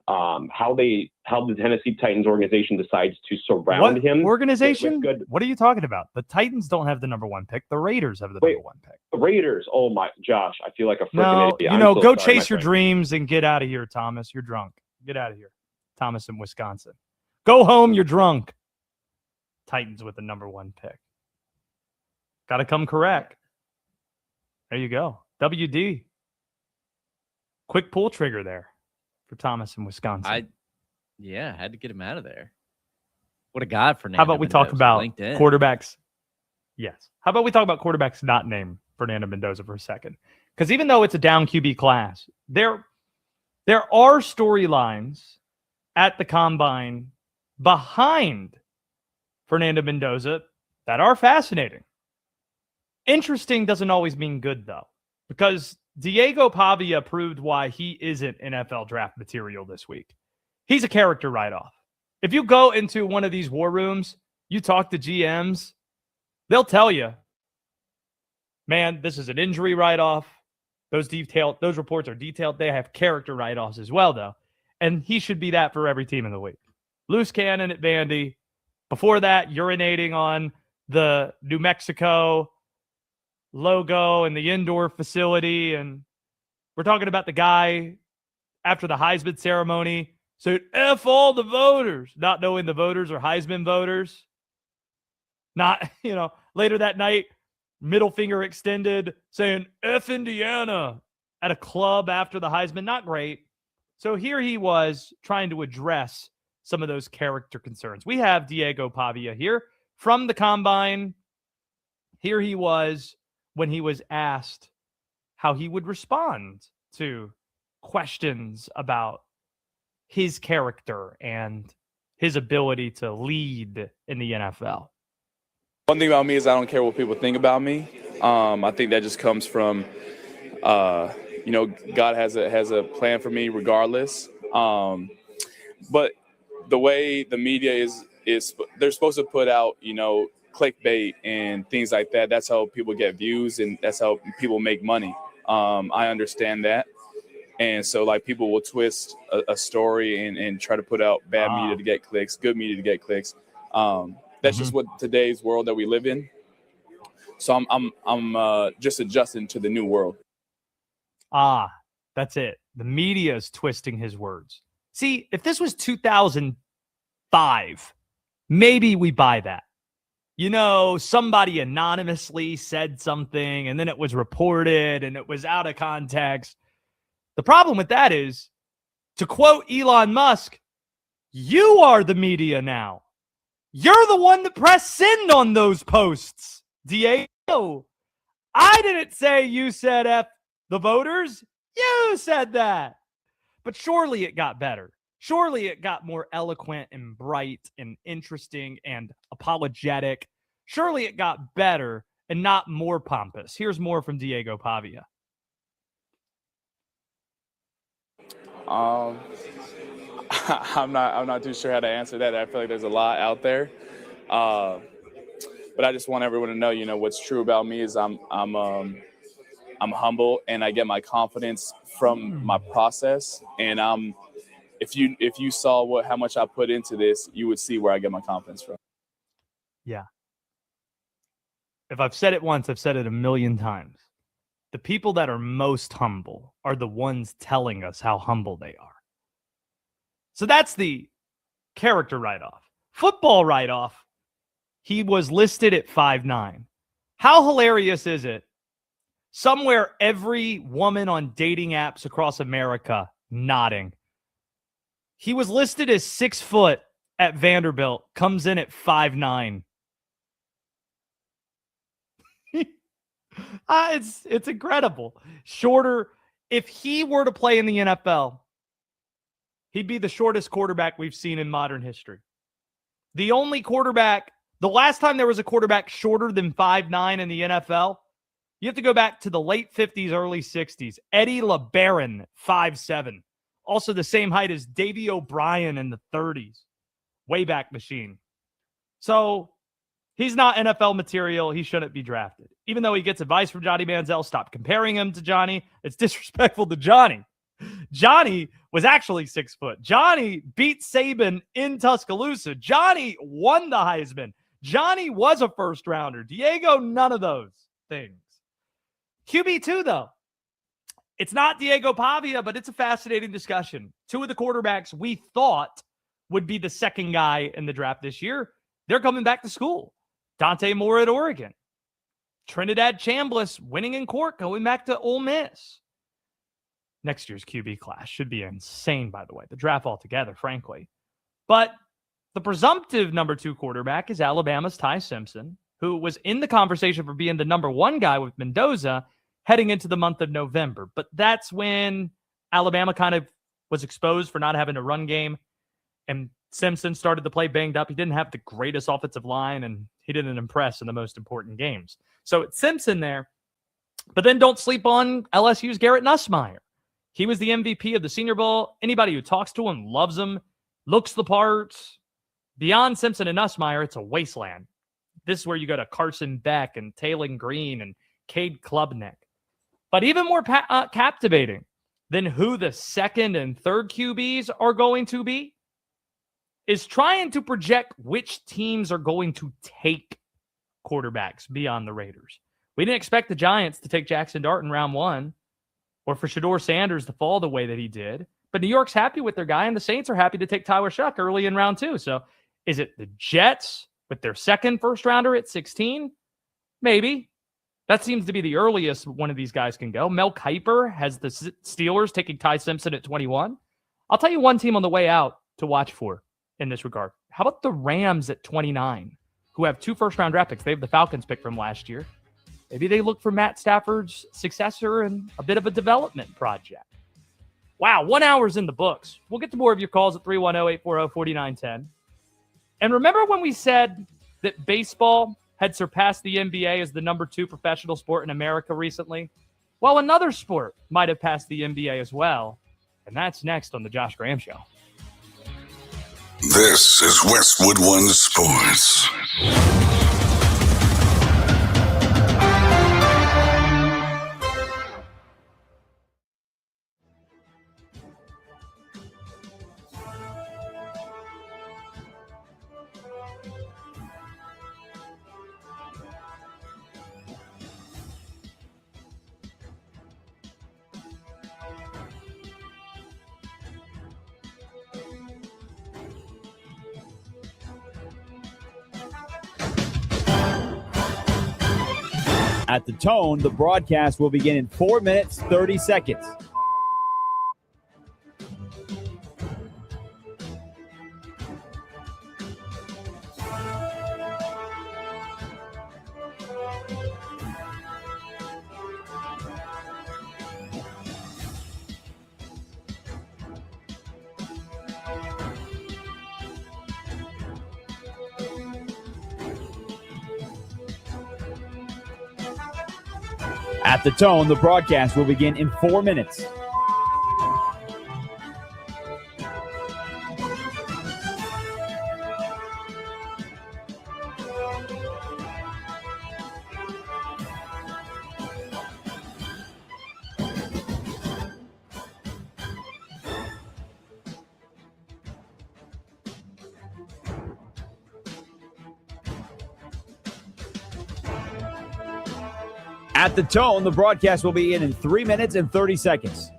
How the Tennessee Titans organization decides to surround him. Organization? With good, what are you talking about? The Titans don't have the number 1 pick. The Raiders have the number 1 pick. The Raiders. Oh my, Josh, I feel like a freaking idiot. Go chase your dreams and get out of here, Thomas. You're drunk. Get out of here. Thomas in Wisconsin. Go home. You're drunk. Titans with the number 1 pick. Got to come correct. There you go. WD. Quick pull trigger there for Thomas in Wisconsin. I had to get him out of there. What a god for How about we talk about LinkedIn. quarterbacks? Yes. How about we talk about quarterbacks not named Fernando Mendoza for a second? Because even though it's a down QB class, there are storylines at the combine behind Fernando Mendoza that are fascinating. Interesting doesn't always mean good, though, because Diego Pavia proved why he isn't NFL draft material this week. He's a character write-off. If you go into one of these war rooms, you talk to GMs, they'll tell you, man, this is an injury write-off. Those reports are detailed. They have character write-offs as well, though. And he should be that for every team in the league. Loose cannon at Vandy. Before that, urinating on the New Mexico logo and the indoor facility. And we're talking about the guy after the Heisman ceremony said, F all the voters, not knowing the voters are Heisman voters. Not, later that night, middle finger extended, saying F Indiana at a club after the Heisman. Not great. So here he was trying to address some of those character concerns. We have Diego Pavia here from the combine. Here he was when he was asked how he would respond to questions about his character and his ability to lead in the NFL. One thing about me is I don't care what people think about me. I think that just comes from, God has a plan for me regardless. But the way the media is they're supposed to put out, clickbait and things like that. That's how people get views and that's how people make money. I understand that. And so people will twist a story and try to put out bad media to get clicks, good media to get clicks. That's just what today's world that we live in. So I'm just adjusting to the new world. That's it. The media is twisting his words. See, if this was 2005, maybe we buy that. Somebody anonymously said something and then it was reported and it was out of context. The problem with that is, to quote Elon Musk, you are the media now. You're the one that pressed send on those posts, Diego. I didn't say you said F the voters. You said that. But surely it got better. Surely it got more eloquent and bright and interesting and apologetic. Surely it got better and not more pompous. Here's more from Diego Pavia. I'm not too sure how to answer that. I feel like there's a lot out there. But I just want everyone to know, what's true about me is I'm humble and I get my confidence from my process. And if you saw how much I put into this, you would see where I get my confidence from. Yeah. If I've said it once, I've said it a million times. The people that are most humble are the ones telling us how humble they are. So that's the character write-off. Football write-off, he was listed at 5'9". How hilarious is it? Somewhere every woman on dating apps across America nodding. He was listed as 6 foot at Vanderbilt, comes in at 5'9". It's incredible. Shorter. If he were to play in the NFL, he'd be the shortest quarterback we've seen in modern history. The last time there was a quarterback shorter than 5'9" in the NFL, you have to go back to the late 50s, early 60s. Eddie LeBaron, 5'7". Also the same height as Davey O'Brien in the 30s. Wayback Machine. So he's not NFL material. He shouldn't be drafted. Even though he gets advice from Johnny Manziel, stop comparing him to Johnny. It's disrespectful to Johnny. Johnny was actually 6 foot. Johnny beat Saban in Tuscaloosa. Johnny won the Heisman. Johnny was a first rounder. Diego, none of those things. QB2, though. It's not Diego Pavia, but it's a fascinating discussion. 2 of the quarterbacks we thought would be the second guy in the draft this year, they're coming back to school. Dante Moore at Oregon. Trinidad Chambliss winning in court, going back to Ole Miss. Next year's QB class should be insane, by the way. The draft altogether, frankly. But the presumptive number 2 quarterback is Alabama's Ty Simpson, who was in the conversation for being the number 1 guy with Mendoza heading into the month of November. But that's when Alabama kind of was exposed for not having a run game. And Simpson started to play banged up. He didn't have the greatest offensive line, and he didn't impress in the most important games. So it's Simpson there. But then don't sleep on LSU's Garrett Nussmeier. He was the MVP of the Senior Bowl. Anybody who talks to him loves him, looks the part. Beyond Simpson and Nussmeier, it's a wasteland. This is where you go to Carson Beck and Taylon Green and Cade Klubnik. But even more captivating than who the second and third QBs are going to be is trying to project which teams are going to take quarterbacks beyond the Raiders. We didn't expect the Giants to take Jackson Dart in round 1 or for Shedeur Sanders to fall the way that he did. But New York's happy with their guy, and the Saints are happy to take Tyler Shuck early in round 2. So is it the Jets with their second first-rounder at 16? Maybe. That seems to be the earliest one of these guys can go. Mel Kiper has the Steelers taking Ty Simpson at 21. I'll tell you one team on the way out to watch for in this regard. How about the Rams at 29, who have 2 first-round draft picks? They have the Falcons pick from last year. Maybe they look for Matt Stafford's successor and a bit of a development project. Wow, 1 hour's in the books. We'll get to more of your calls at 310-840-4910. And remember when we said that baseball had surpassed the NBA as the number 2 professional sport in America recently? Well, another sport might have passed the NBA as well. And that's next on The Josh Graham Show. This is Westwood One Sports. At the tone, the broadcast will begin in 4 minutes, 30 seconds. At the tone, the broadcast will begin in 4 minutes. At the tone, the broadcast will be in 3 minutes and 30 seconds.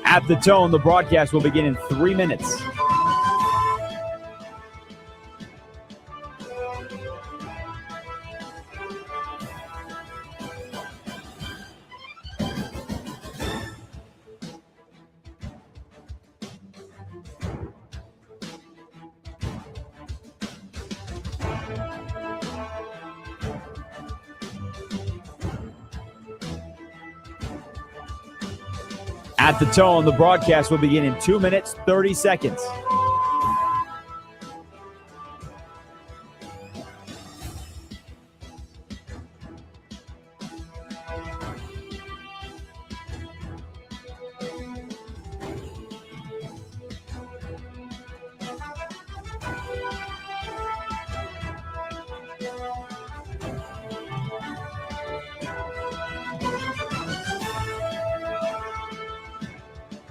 At the tone, the broadcast will begin in 3 minutes. At the tone, the broadcast will begin in 2 minutes, 30 seconds.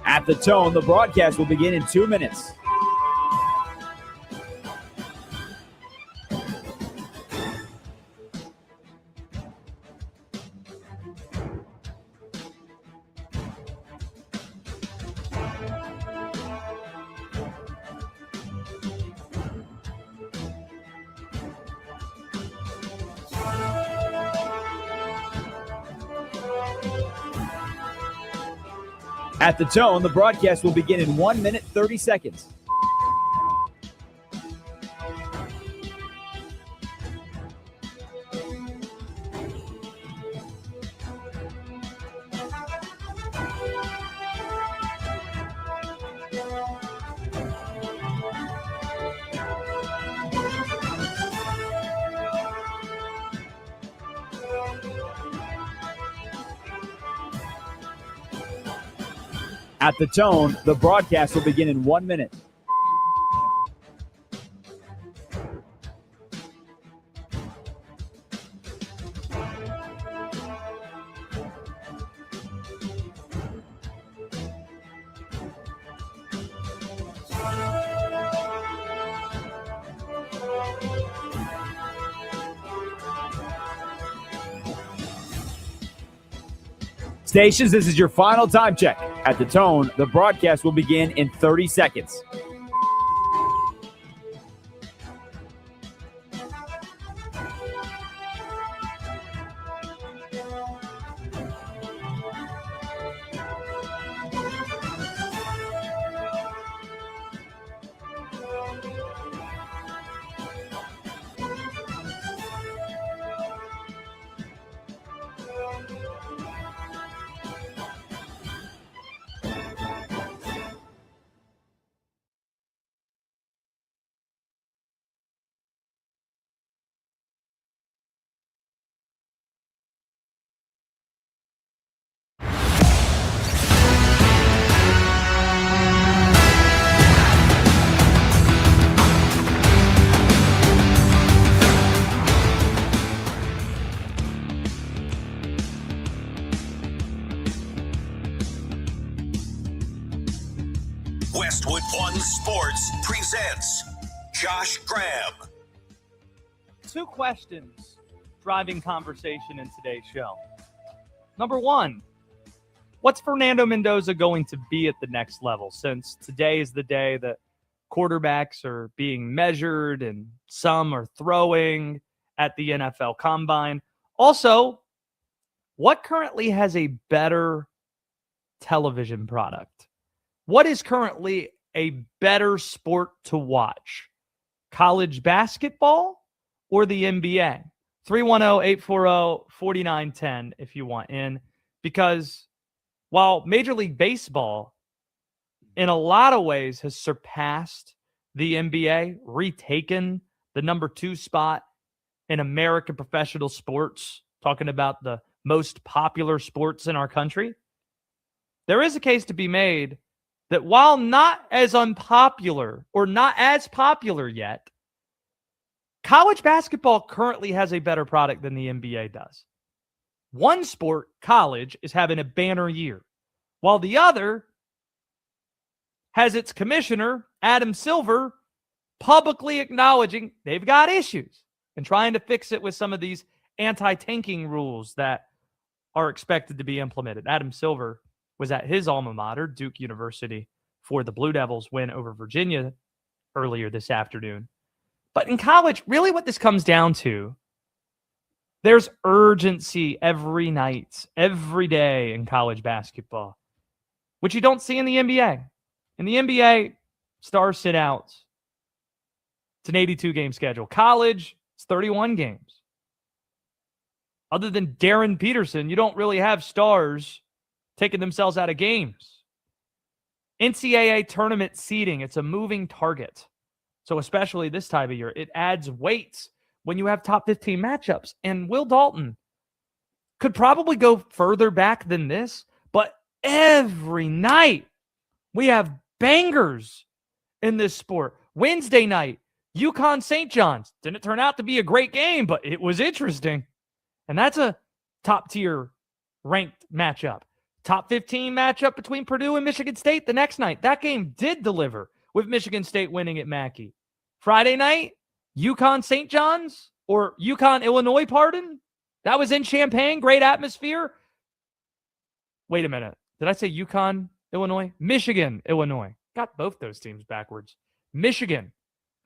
At the tone, the broadcast will begin in 2 minutes. At the tone, the broadcast will begin in 1 minute, 30 seconds. At the tone, the broadcast will begin in 1 minute. Stations, this is your final time check. At the tone, the broadcast will begin in 30 seconds. Westwood One Sports presents Josh Graham. 2 questions driving conversation in today's show. Number 1, what's Fernando Mendoza going to be at the next level, since today is the day that quarterbacks are being measured and some are throwing at the NFL Combine? Also, what currently has a better television product? What is currently a better sport to watch? College basketball or the NBA? 310-840-4910 if you want in. Because while Major League Baseball in a lot of ways has surpassed the NBA, retaken the number 2 spot in American professional sports, talking about the most popular sports in our country, there is a case to be made that while not as unpopular or not as popular yet, college basketball currently has a better product than the NBA does. One sport, college, is having a banner year, while the other has its commissioner, Adam Silver, publicly acknowledging they've got issues and trying to fix it with some of these anti-tanking rules that are expected to be implemented. Adam Silver was at his alma mater, Duke University, for the Blue Devils win over Virginia earlier this afternoon. But in college, really what this comes down to, there's urgency every night, every day in college basketball, which you don't see in the NBA. In the NBA, stars sit out. It's an 82-game schedule. College, it's 31 games. Other than Darren Peterson, you don't really have stars taking themselves out of games NCAA tournament seeding, it's a moving target. So especially this time of year, it adds weight when you have top 15 matchups. And Will Dalton could probably go further back than this, but every night we have bangers in this sport. Wednesday night, UConn St. John's. Didn't turn out to be a great game, but it was interesting. And that's a top-tier ranked matchup. Top 15 matchup between Purdue and Michigan State the next night. That game did deliver with Michigan State winning at Mackey. Friday night, UConn St. John's, or UConn Illinois, pardon. That was in Champaign. Great atmosphere. Wait a minute. Did I say UConn Illinois? Michigan Illinois. Got both those teams backwards. Michigan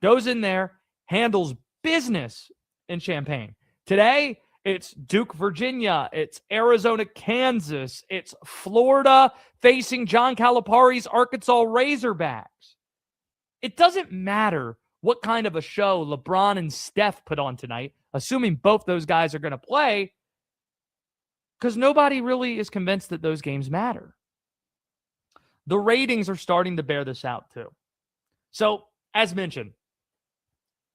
goes in there, handles business in Champaign. Today, it's Duke, Virginia. It's Arizona, Kansas. It's Florida facing John Calipari's Arkansas Razorbacks. It doesn't matter what kind of a show LeBron and Steph put on tonight, assuming both those guys are going to play, because nobody really is convinced that those games matter. The ratings are starting to bear this out too. So, as mentioned,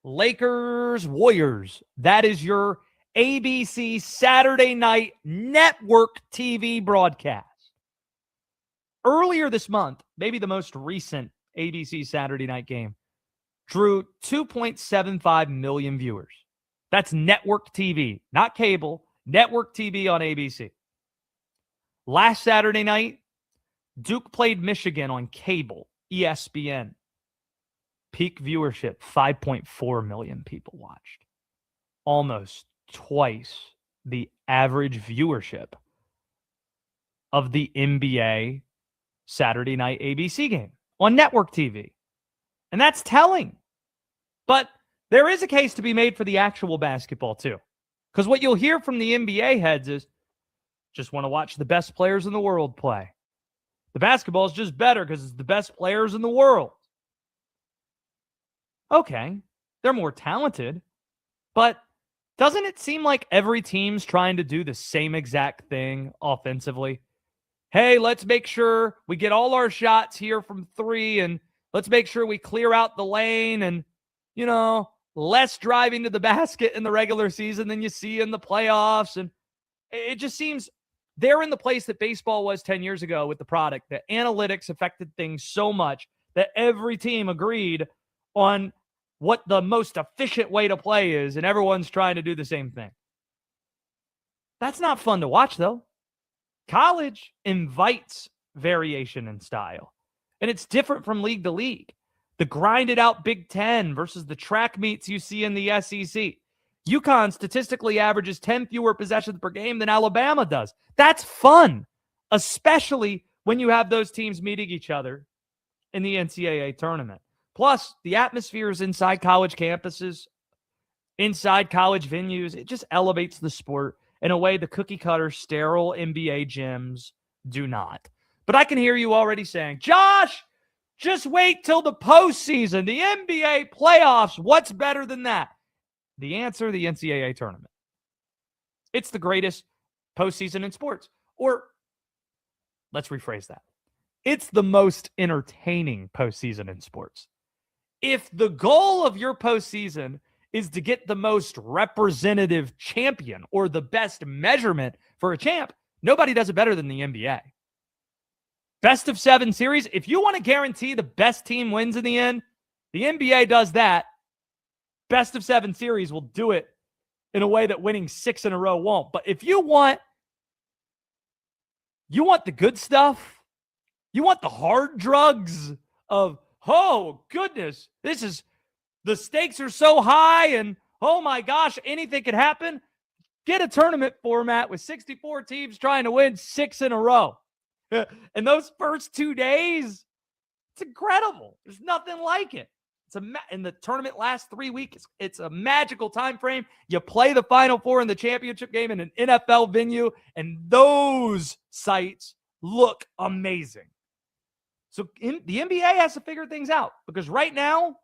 Lakers, Warriors. That is your ABC Saturday night network TV broadcast. Earlier this month, maybe the most recent ABC Saturday night game, drew 2.75 million viewers. That's network TV, not cable, network TV on ABC. Last Saturday night, Duke played Michigan on cable, ESPN. Peak viewership, 5.4 million people watched. Almost twice the average viewership of the NBA Saturday night ABC game on network TV. And that's telling. But there is a case to be made for the actual basketball too. Because what you'll hear from the NBA heads is, just want to watch the best players in the world play. The basketball is just better because it's the best players in the world. Okay, they're more talented, but doesn't it seem like every team's trying to do the same exact thing offensively? Hey, let's make sure we get all our shots here from three, and let's make sure we clear out the lane, and, you know, less driving to the basket in the regular season than you see in the playoffs. And it just seems they're in the place that baseball was 10 years ago with the product, that analytics affected things so much that every team agreed on what the most efficient way to play is, and everyone's trying to do the same thing. That's not fun to watch, though. College invites variation in style, and it's different from league to league. The grinded out Big Ten versus the track meets you see in the SEC. UConn statistically averages 10 fewer possessions per game than Alabama does. That's fun, especially when you have those teams meeting each other in the NCAA tournament. Plus, the atmospheres inside college campuses, inside college venues, it just elevates the sport in a way the cookie-cutter, sterile NBA gyms do not. But I can hear you already saying, Josh, just wait till the postseason, the NBA playoffs. What's better than that? The answer, the NCAA tournament. It's the greatest postseason in sports. Or let's rephrase that. It's the most entertaining postseason in sports. If the goal of your postseason is to get the most representative champion or the best measurement for a champ, nobody does it better than the NBA. Best of 7 series, if you want to guarantee the best team wins in the end, the NBA does that. Best of 7 series will do it in a way that winning 6 in a row won't. But if you want the good stuff, you want the hard drugs of, oh, goodness, the stakes are so high and, oh my gosh, anything could happen. Get a tournament format with 64 teams trying to win 6 in a row. And those first 2 days, it's incredible. There's nothing like it. And the tournament lasts 3 weeks. It's a magical time frame. You play the Final Four in the championship game in an NFL venue, and those sites look amazing. So the NBA has to figure things out, because right now,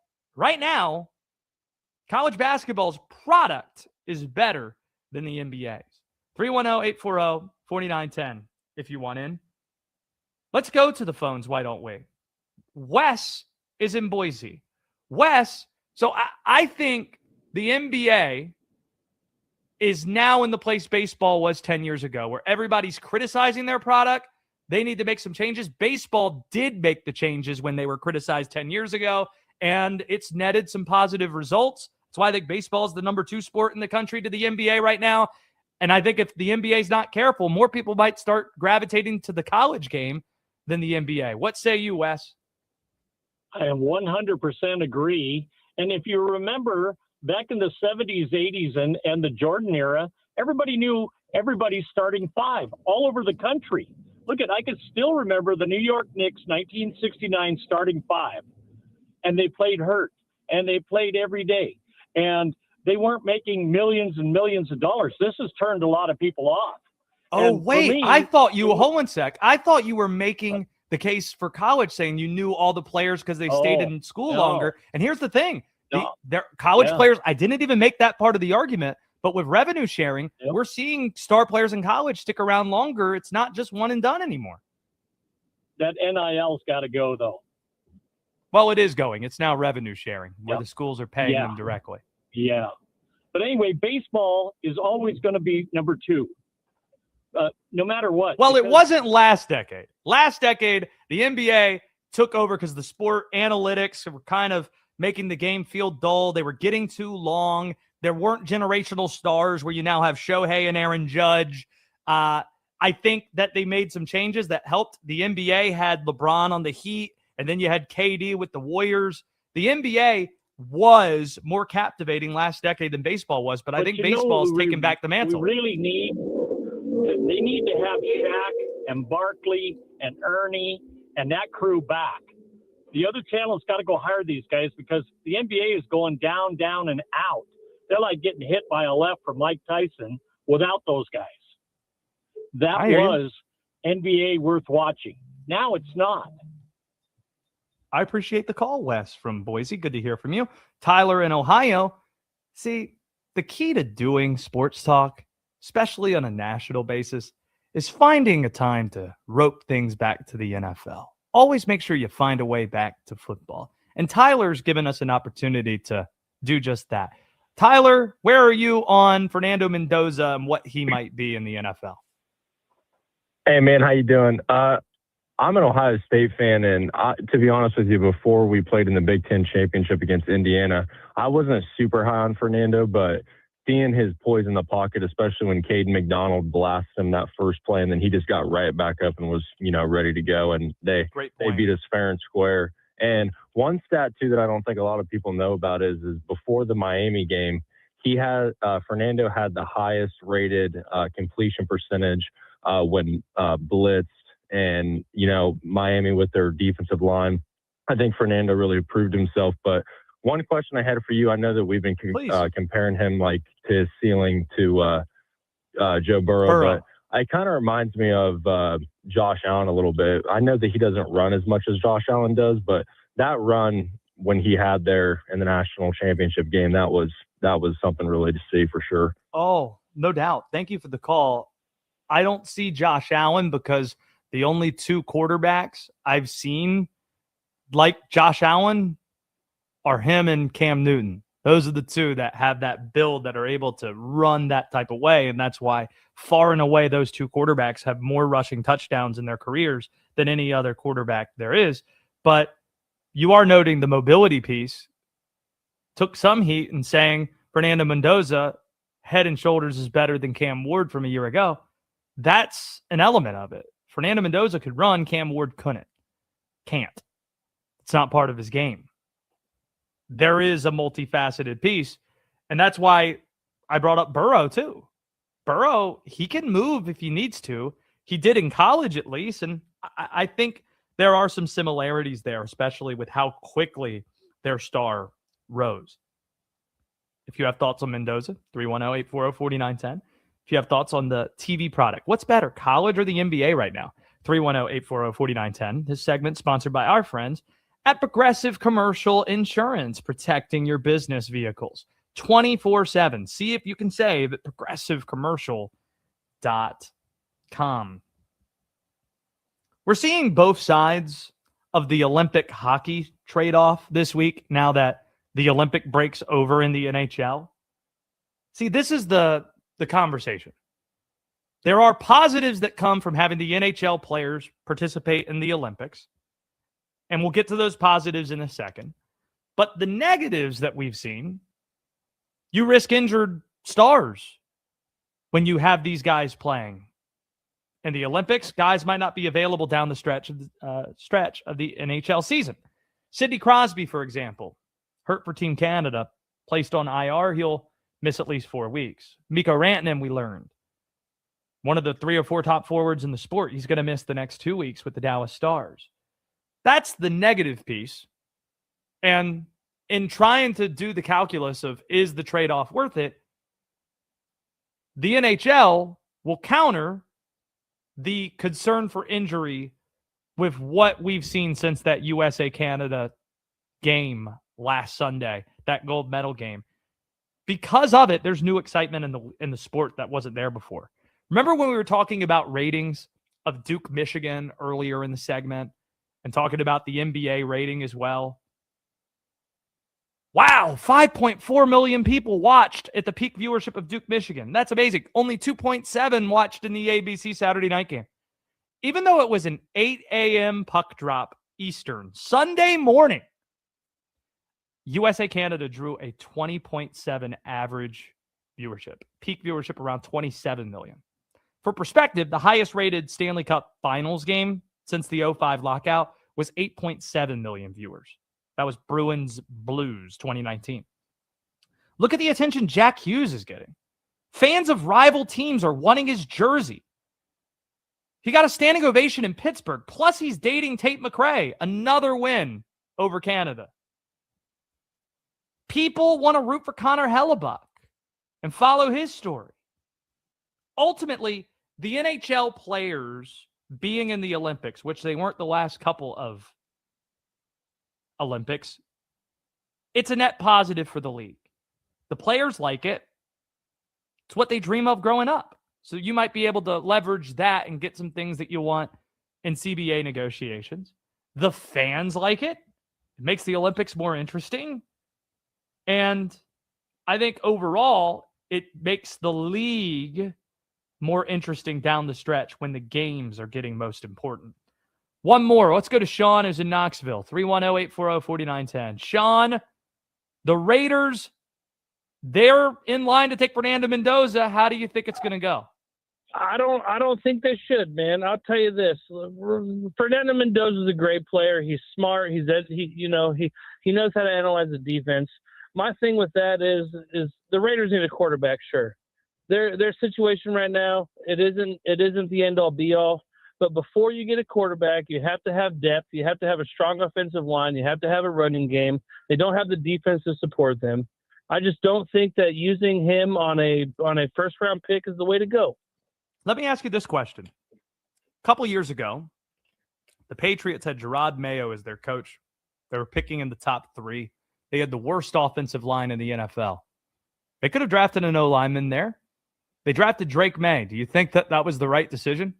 college basketball's product is better than the NBA's. 310-840-4910 if you want in. Let's go to the phones, why don't we? Wes is in Boise. Wes, so I think the NBA is now in the place baseball was 10 years ago, where everybody's criticizing their product. They need to make some changes. Baseball did make the changes when they were criticized 10 years ago, and it's netted some positive results. That's why I think baseball is the number 2 sport in the country to the NBA right now. And I think if the NBA is not careful, more people might start gravitating to the college game than the NBA. What say you, Wes? I 100% agree. And if you remember back in the 70s, 80s, and the Jordan era, everybody knew everybody's starting 5 all over the country. I can still remember the New York Knicks 1969 starting 5. And they played hurt, and they played every day. And they weren't making millions and millions of dollars. This has turned a lot of people off. Oh, wait. I thought you, hold one sec. I thought you were making the case for college, saying you knew all the players because they stayed in school longer. And here's the thing. They're college players, I didn't even make that part of the argument, but with revenue sharing, we're seeing star players in college stick around longer. It's not just one and done anymore. That NIL's got to go, though. Well, it is going. It's now revenue sharing, where the schools are paying them directly. Yeah. But anyway, baseball is always going to be number 2, no matter what. Well, it wasn't last decade. Last decade, the NBA took over because the sport analytics were kind of making the game feel dull. They were getting too long. There weren't generational stars where you now have Shohei and Aaron Judge. I think that they made some changes that helped. The NBA had LeBron on the Heat, and then you had KD with the Warriors. The NBA was more captivating last decade than baseball was, but I think baseball is taking back the mantle. They need to have Shaq and Barkley and Ernie and that crew back. The other channel's got to go hire these guys because the NBA is going down, down, and out. They're like getting hit by a left from Mike Tyson without those guys. That was NBA worth watching. Now it's not. I appreciate the call, Wes from Boise. Good to hear from you. Tyler in Ohio. See, the key to doing sports talk, especially on a national basis, is finding a time to rope things back to the NFL. Always make sure you find a way back to football. And Tyler's given us an opportunity to do just that. Tyler, where are you on Fernando Mendoza and what he might be in the NFL? Hey, man, how you doing? I'm an Ohio State fan, and to be honest with you, before we played in the Big Ten Championship against Indiana, I wasn't super high on Fernando, but seeing his poise in the pocket, especially when Caden McDonald blasted him that first play, and then he just got right back up and was, ready to go, and they beat us fair and square. And one stat, too, that I don't think a lot of people know about is before the Miami game, Fernando had the highest rated completion percentage when blitzed. And, Miami with their defensive line, I think Fernando really proved himself. But one question I had for you, I know that we've been comparing him like to his ceiling to Joe Burrow, but it kind of reminds me of Josh Allen a little bit. I know that he doesn't run as much as Josh Allen does, but that run when he had there in the national championship game, that was something really to see for sure. Oh, no doubt. Thank you for the call. I don't see Josh Allen because the only 2 quarterbacks I've seen like Josh Allen are him and Cam Newton. Those are the 2 that have that build that are able to run that type of way. And that's why far and away those 2 quarterbacks have more rushing touchdowns in their careers than any other quarterback there is. But you are noting the mobility piece. Took some heat in saying Fernando Mendoza head and shoulders is better than Cam Ward from a year ago. That's an element of it. Fernando Mendoza could run, Cam Ward couldn't. Can't. It's not part of his game. There is a multifaceted piece, and that's why I brought up Burrow too. Burrow, he can move if he needs to. He did in college at least, and I think there are some similarities there, especially with how quickly their star rose. If you have thoughts on Mendoza, 310-840-4910. If you have thoughts on the TV product, what's better, college or the NBA right now? 310-840-4910. This segment sponsored by our friends at Progressive Commercial Insurance, protecting your business vehicles 24/7. See if you can save at progressivecommercial.com. We're seeing both sides of the Olympic hockey trade-off this week now that the Olympic break's over in the NHL? See, this is the conversation. There are positives that come from having the NHL players participate in the Olympics, and we'll get to those positives in a second. But the negatives that we've seen, you risk injured stars when you have these guys playing. In the Olympics, guys might not be available down the stretch of the NHL season. Sidney Crosby, for example, hurt for Team Canada, placed on IR. He'll miss at least 4 weeks. Mikko Rantanen, we learned, one of the 3 or 4 top forwards in the sport. He's going to miss the next 2 weeks with the Dallas Stars. That's the negative piece. And in trying to do the calculus of is the trade-off worth it, the NHL will counter the concern for injury with what we've seen since that USA-Canada game last Sunday, that gold medal game. Because of it, there's new excitement in the sport that wasn't there before. Remember when we were talking about ratings of Duke, Michigan earlier in the segment and talking about the NBA rating as well? Wow, 5.4 million people watched at the peak viewership of Duke, Michigan. That's amazing. Only 2.7 watched in the ABC Saturday night game. Even though it was an 8 a.m. puck drop Eastern, Sunday morning, USA-Canada drew a 20.7 average viewership. Peak viewership around 27 million. For perspective, the highest rated Stanley Cup Finals game since the 2005 lockout was 8.7 million viewers. That was Bruins Blues 2019. Look at the attention Jack Hughes is getting. Fans of rival teams are wanting his jersey. He got a standing ovation in Pittsburgh. Plus, he's dating Tate McRae. Another win over Canada. People want to root for Connor Hellebuck and follow his story. Ultimately, the NHL players being in the Olympics, which they weren't the last couple of Olympics, it's a net positive for the league. The players like it. It's what they dream of growing up. So you might be able to leverage that and get some things that you want in CBA negotiations. The fans like it. It makes the Olympics more interesting. And I think overall, it makes the league more interesting down the stretch when the games are getting most important. One more. Let's go to Sean, who's in Knoxville. 310-840-4910. Sean, the Raiders, they're in line to take Fernando Mendoza. How do you think it's going to go? I don't think they should, man. I'll tell you this. Fernando Mendoza is a great player. He's smart. He knows how to analyze the defense. My thing with that is the Raiders need a quarterback, sure. Their situation right now, it isn't the end all be all. But before you get a quarterback, you have to have depth. You have to have a strong offensive line. You have to have a running game. They don't have the defense to support them. I just don't think that using him on a first-round pick is the way to go. Let me ask you this question. A couple years ago, the Patriots had Gerard Mayo as their coach. They were picking in the top 3. They had the worst offensive line in the NFL. They could have drafted an O-lineman there. They drafted Drake May. Do you think that was the right decision?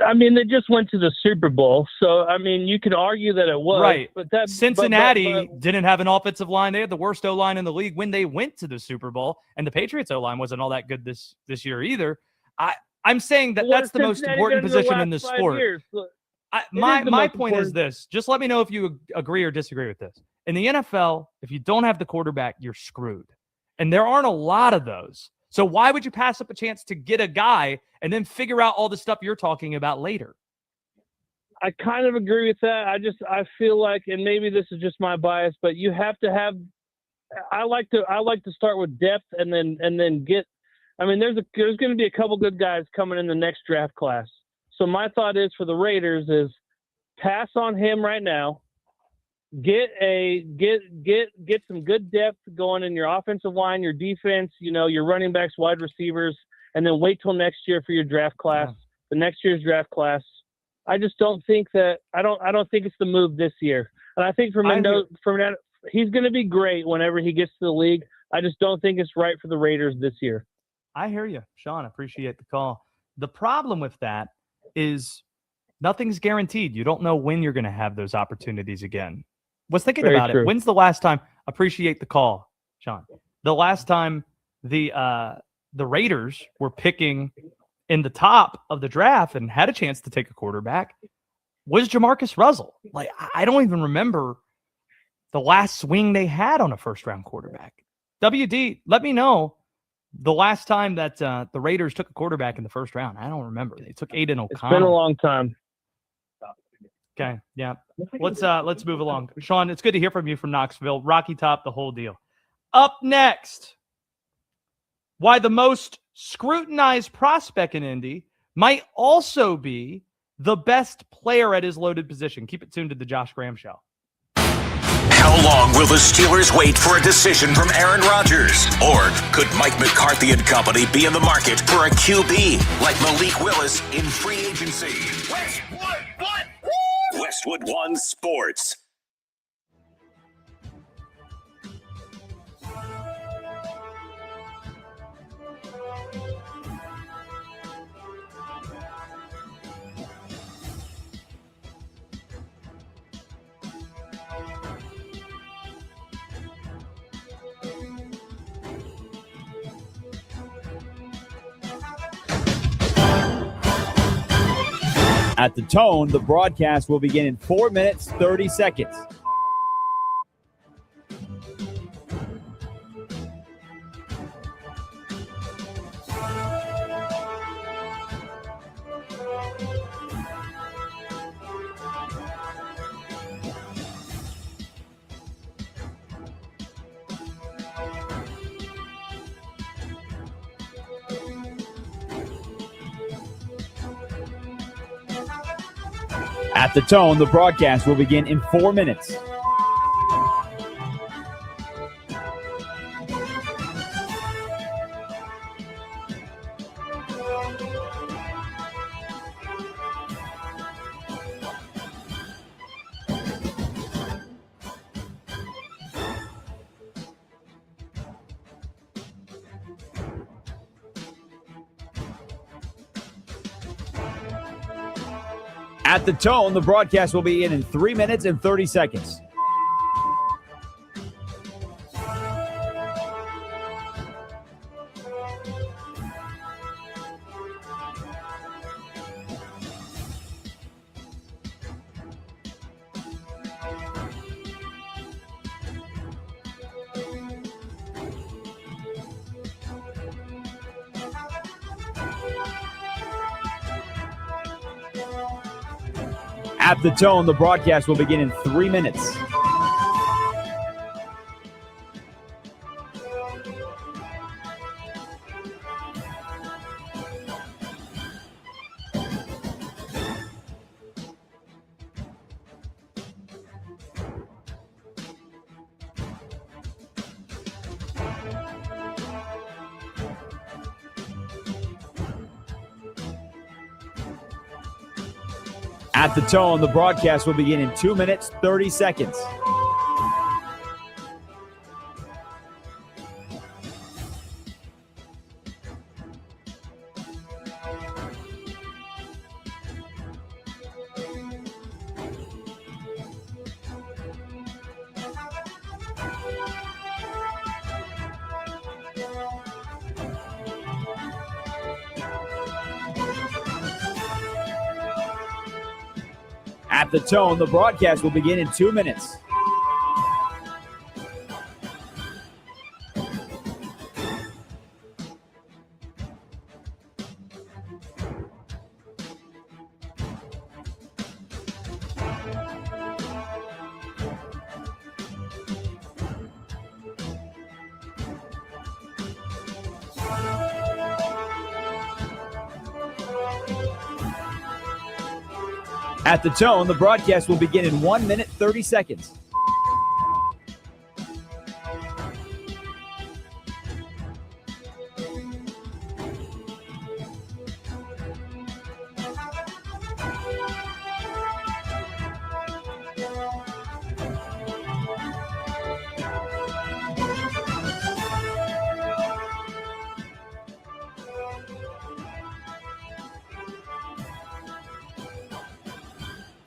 I mean, they just went to the Super Bowl, so I mean, you could argue that it was. Right. But that Cincinnati didn't have an offensive line. They had the worst O-line in the league when they went to the Super Bowl, and the Patriots O-line wasn't all that good this year either. I'm saying that's the most important position in the sport. My point is this. Just let me know if you agree or disagree with this. In the NFL, if you don't have the quarterback, you're screwed. And there aren't a lot of those. So why would you pass up a chance to get a guy and then figure out all the stuff you're talking about later? I kind of agree with that. I feel like, and maybe this is just my bias, but you have to have. I like to start with depth and then get. I mean, there's going to be a couple good guys coming in the next draft class. So my thought is for the Raiders is pass on him right now. Get some good depth going in your offensive line, your defense, your running backs, wide receivers, and then wait till next year for your draft class, the next year's draft class. I just don't think that I don't think it's the move this year. And I think for Mendoza, he's going to be great whenever he gets to the league. I just don't think it's right for the Raiders this year. I hear you, Sean. I appreciate the call. The problem with that is nothing's guaranteed. You don't know when you're going to have those opportunities again. Was thinking Very about true. it. When's the last time? Appreciate the call, Sean. The last time the Raiders were picking in the top of the draft and had a chance to take a quarterback was Jamarcus Russell. Like, I don't even remember the last swing they had on a first-round quarterback. WD, let me know the last time that the Raiders took a quarterback in the first round. I don't remember. They took Aiden O'Connell. It's been a long time. Okay, yeah. Let's move along. Sean, it's good to hear from you from Knoxville. Rocky Top, the whole deal. Up next, why the most scrutinized prospect in Indy might also be the best player at his loaded position. Keep it tuned to the Josh Graham Show. How long will the Steelers wait for a decision from Aaron Rodgers? Or could Mike McCarthy and company be in the market for a QB like Malik Willis in free agency? Westwood One Sports. At the tone, the broadcast will begin in 4 minutes, 30 seconds. At the tone, the broadcast will begin in 4 minutes. At the tone, the broadcast will begin in 3 minutes and 30 seconds. At the tone, the broadcast will begin in 3 minutes. At the tone, the broadcast will begin in 2 minutes, 30 seconds. At the tone, the broadcast will begin in 2 minutes. At the tone, the broadcast will begin in 1 minute, 30 seconds.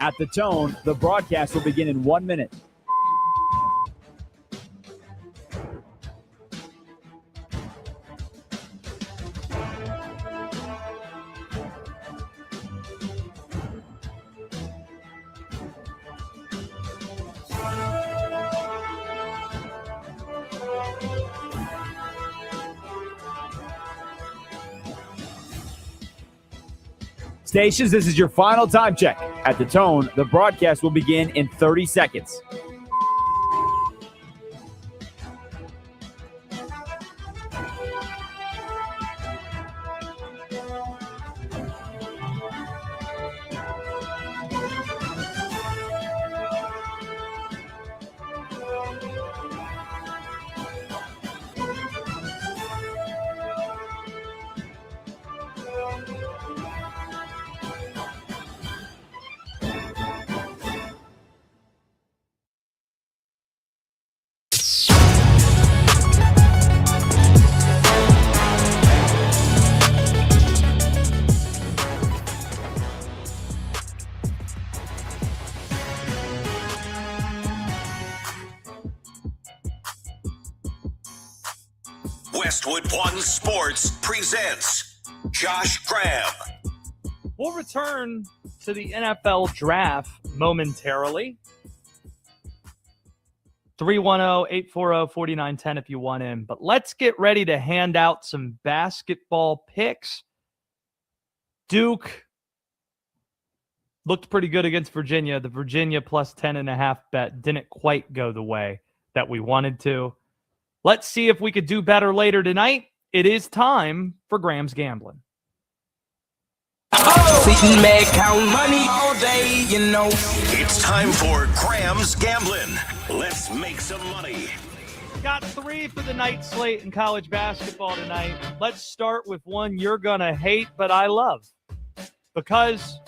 At the tone, the broadcast will begin in 1 minute. Stations, this is your final time check. At the tone, the broadcast will begin in 30 seconds. Westwood One Sports presents Josh Graham. We'll return to the NFL draft momentarily. 310-840-4910 if you want in. But let's get ready to hand out some basketball picks. Duke looked pretty good against Virginia. The Virginia plus 10.5 bet didn't quite go the way that we wanted to. Let's see if we could do better later tonight. It is time for Graham's Gambling. Sitting back, count money all day, you know. It's time for Graham's Gambling. Let's make some money. Got 3 for the night slate in college basketball tonight. Let's start with one you're going to hate, but I love. Because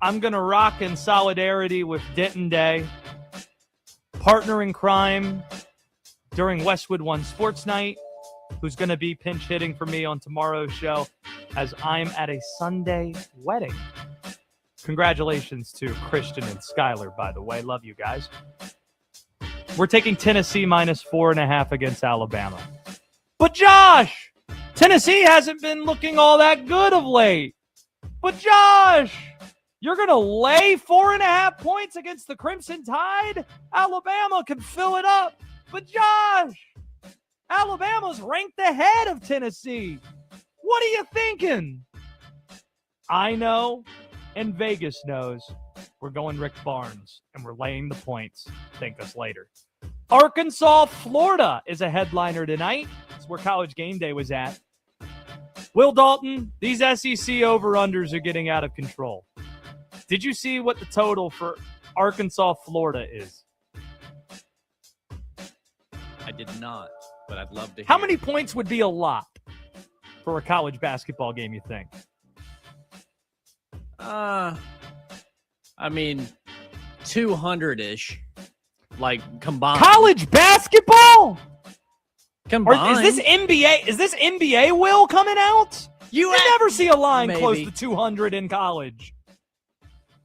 I'm going to rock in solidarity with Denton Day, partner in crime during Westwood One Sports Night, who's going to be pinch hitting for me on tomorrow's show as I'm at a Sunday wedding. Congratulations to Christian and Skylar, by the way. Love you guys. We're taking Tennessee minus 4.5 against Alabama. But Josh, Tennessee hasn't been looking all that good of late. But Josh, you're going to lay 4.5 points against the Crimson Tide? Alabama can fill it up. But Josh, Alabama's ranked ahead of Tennessee. What are you thinking? I know, and Vegas knows. We're going Rick Barnes, and we're laying the points. Thank us later. Arkansas, Florida is a headliner tonight. It's where College Game Day was at. Will Dalton, these SEC over-unders are getting out of control. Did you see what the total for Arkansas, Florida is? I did not, but I'd love to hear. How many points would be a lot for a college basketball game, you think? I mean, 200-ish, like combined. College basketball? Combined. Or is this NBA? Is this NBA will coming out? You never see a line maybe close to 200 in college.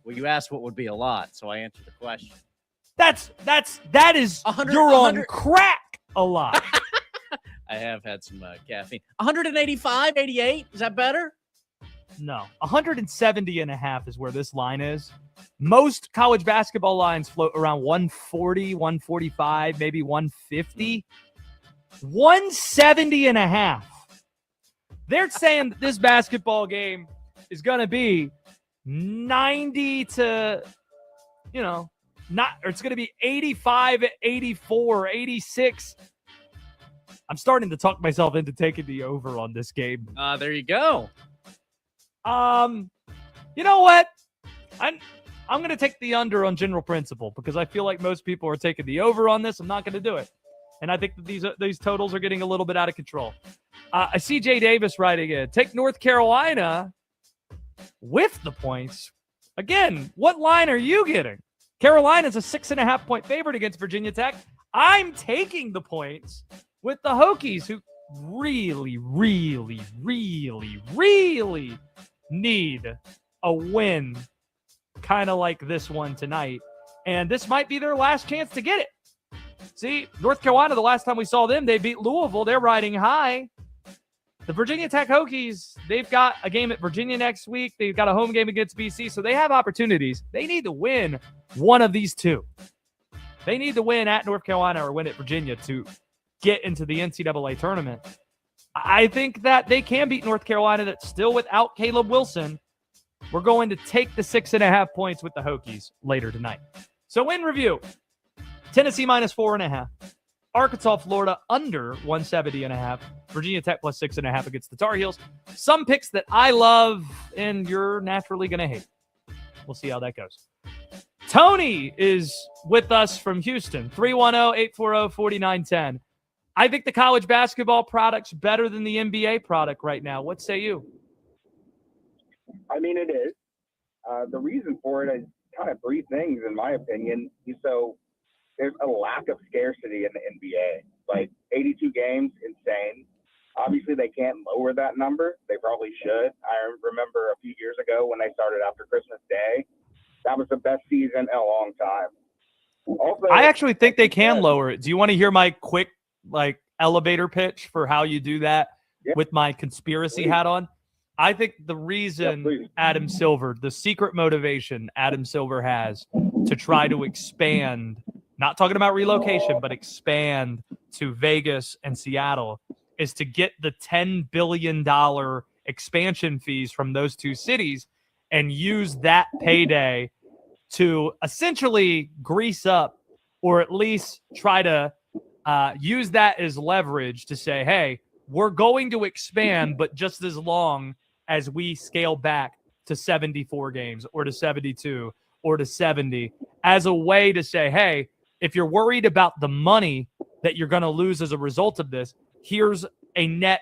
Well, you asked what would be a lot, so I answered the question. That is 100, you're 100. on crack a lot. I have had some caffeine. 185, 88. Is that better? No, 170.5 is where this line is. Most college basketball lines float around 140, 145, maybe 150. 170.5. They're saying that this basketball game is going to be 90 to, it's going to be 85, 84, 86. I'm starting to talk myself into taking the over on this game. There you go. You know what? I'm going to take the under on general principle because I feel like most people are taking the over on this. I'm not going to do it. And I think that these totals are getting a little bit out of control. I see Jay Davis writing in. Take North Carolina with the points. Again, what line are you getting? Carolina's a 6.5 point favorite against Virginia Tech. I'm taking the points with the Hokies, who really, really, really, really need a win kind of like this one tonight. And this might be their last chance to get it. See, North Carolina, the last time we saw them, they beat Louisville. They're riding high. The Virginia Tech Hokies, they've got a game at Virginia next week. They've got a home game against BC, so they have opportunities. They need to win one of these two. They need to win at North Carolina or win at Virginia to get into the NCAA tournament. I think that they can beat North Carolina. That's still without Caleb Wilson. We're going to take the 6.5 points with the Hokies later tonight. So in review, Tennessee minus 4.5. Arkansas, Florida under 170.5. Virginia Tech plus 6.5 against the Tar Heels. Some picks that I love and you're naturally going to hate. We'll see how that goes. Tony is with us from Houston. 310-840-4910. I think the college basketball product's better than the NBA product right now. What say you? I mean, it is. The reason for it is kind of three things, in my opinion. So there's a lack of scarcity in the NBA. Like 82 games, insane. Obviously, they can't lower that number. They probably should. I remember a few years ago when they started after Christmas Day. That was the best season in a long time. Also, I actually think they can lower it. Do you want to hear my quick elevator pitch for how you do that with my conspiracy hat on? I think the reason Adam Silver, the secret motivation Adam Silver has to try to expand, not talking about relocation, but expand to Vegas and Seattle, is to get the $10 billion expansion fees from those two cities and use that payday to essentially grease up or at least try to use that as leverage to say, hey, we're going to expand, but just as long as we scale back to 74 games or to 72 or to 70 as a way to say, hey, if you're worried about the money that you're going to lose as a result of this, here's a net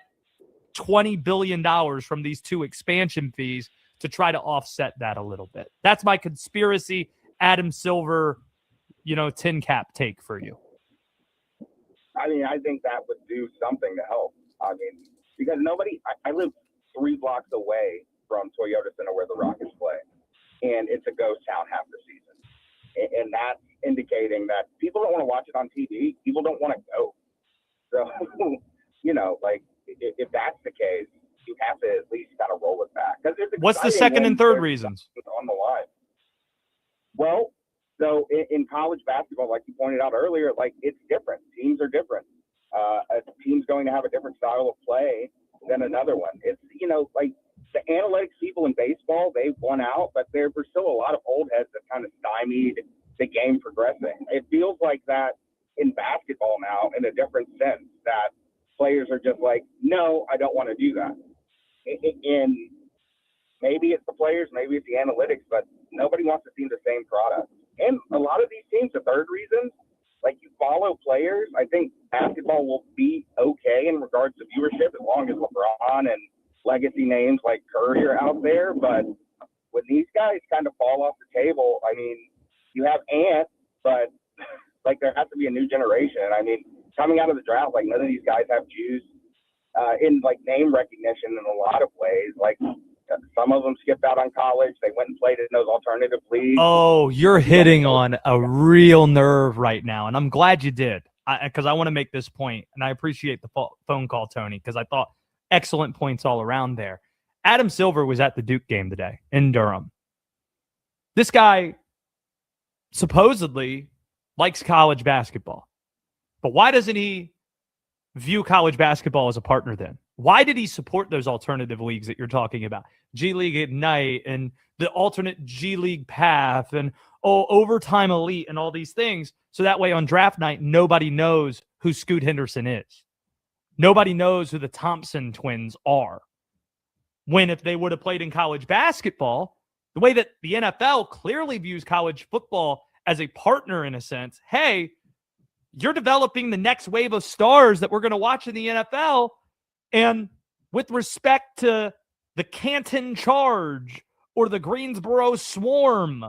$20 billion from these two expansion fees to try to offset that a little bit. That's my conspiracy Adam Silver, tin cap take for you. I mean, I think that would do something to help. I mean, because I live 3 blocks away from Toyota Center where the Rockets play, and it's a ghost town half the season. And that's indicating that people don't want to watch it on TV. People don't want to go. So, if that's the case, you have to at least kind of roll it back. What's the second and third reasons? On the line. Well, so in college basketball, like you pointed out earlier, it's different. Teams are different. A team's going to have a different style of play than another one. It's, the analytics people in baseball, they won out, but there were still a lot of old heads that kind of stymied the game progressing. It feels like that in basketball now in a different sense, that players are just like, no, I don't want to do that. And maybe it's the players, maybe it's the analytics, but nobody wants to see the same product. And a lot of these teams, the third reason, you follow players. I think basketball will be okay in regards to viewership as long as LeBron and legacy names like Curry are out there. But when these guys kind of fall off the table, I mean, you have Ant, but there has to be a new generation. I mean, coming out of the draft, none of these guys have juice in name recognition in a lot of ways. Some of them skipped out on college. They went and played in those alternative leagues. Oh, you're hitting on a real nerve right now, and I'm glad you did, because I want to make this point, and I appreciate the phone call, Tony, because I thought excellent points all around there. Adam Silver was at the Duke game today in Durham. This guy supposedly likes college basketball, but why doesn't he view college basketball as a partner then? Why did he support those alternative leagues that you're talking about? G League Ignite and the alternate G League path and overtime elite and all these things. So that way on draft night, nobody knows who Scoot Henderson is. Nobody knows who the Thompson twins are. When if they would have played in college basketball, the way that the NFL clearly views college football as a partner in a sense, hey, you're developing the next wave of stars that we're going to watch in the NFL. And with respect to the Canton Charge or the Greensboro Swarm,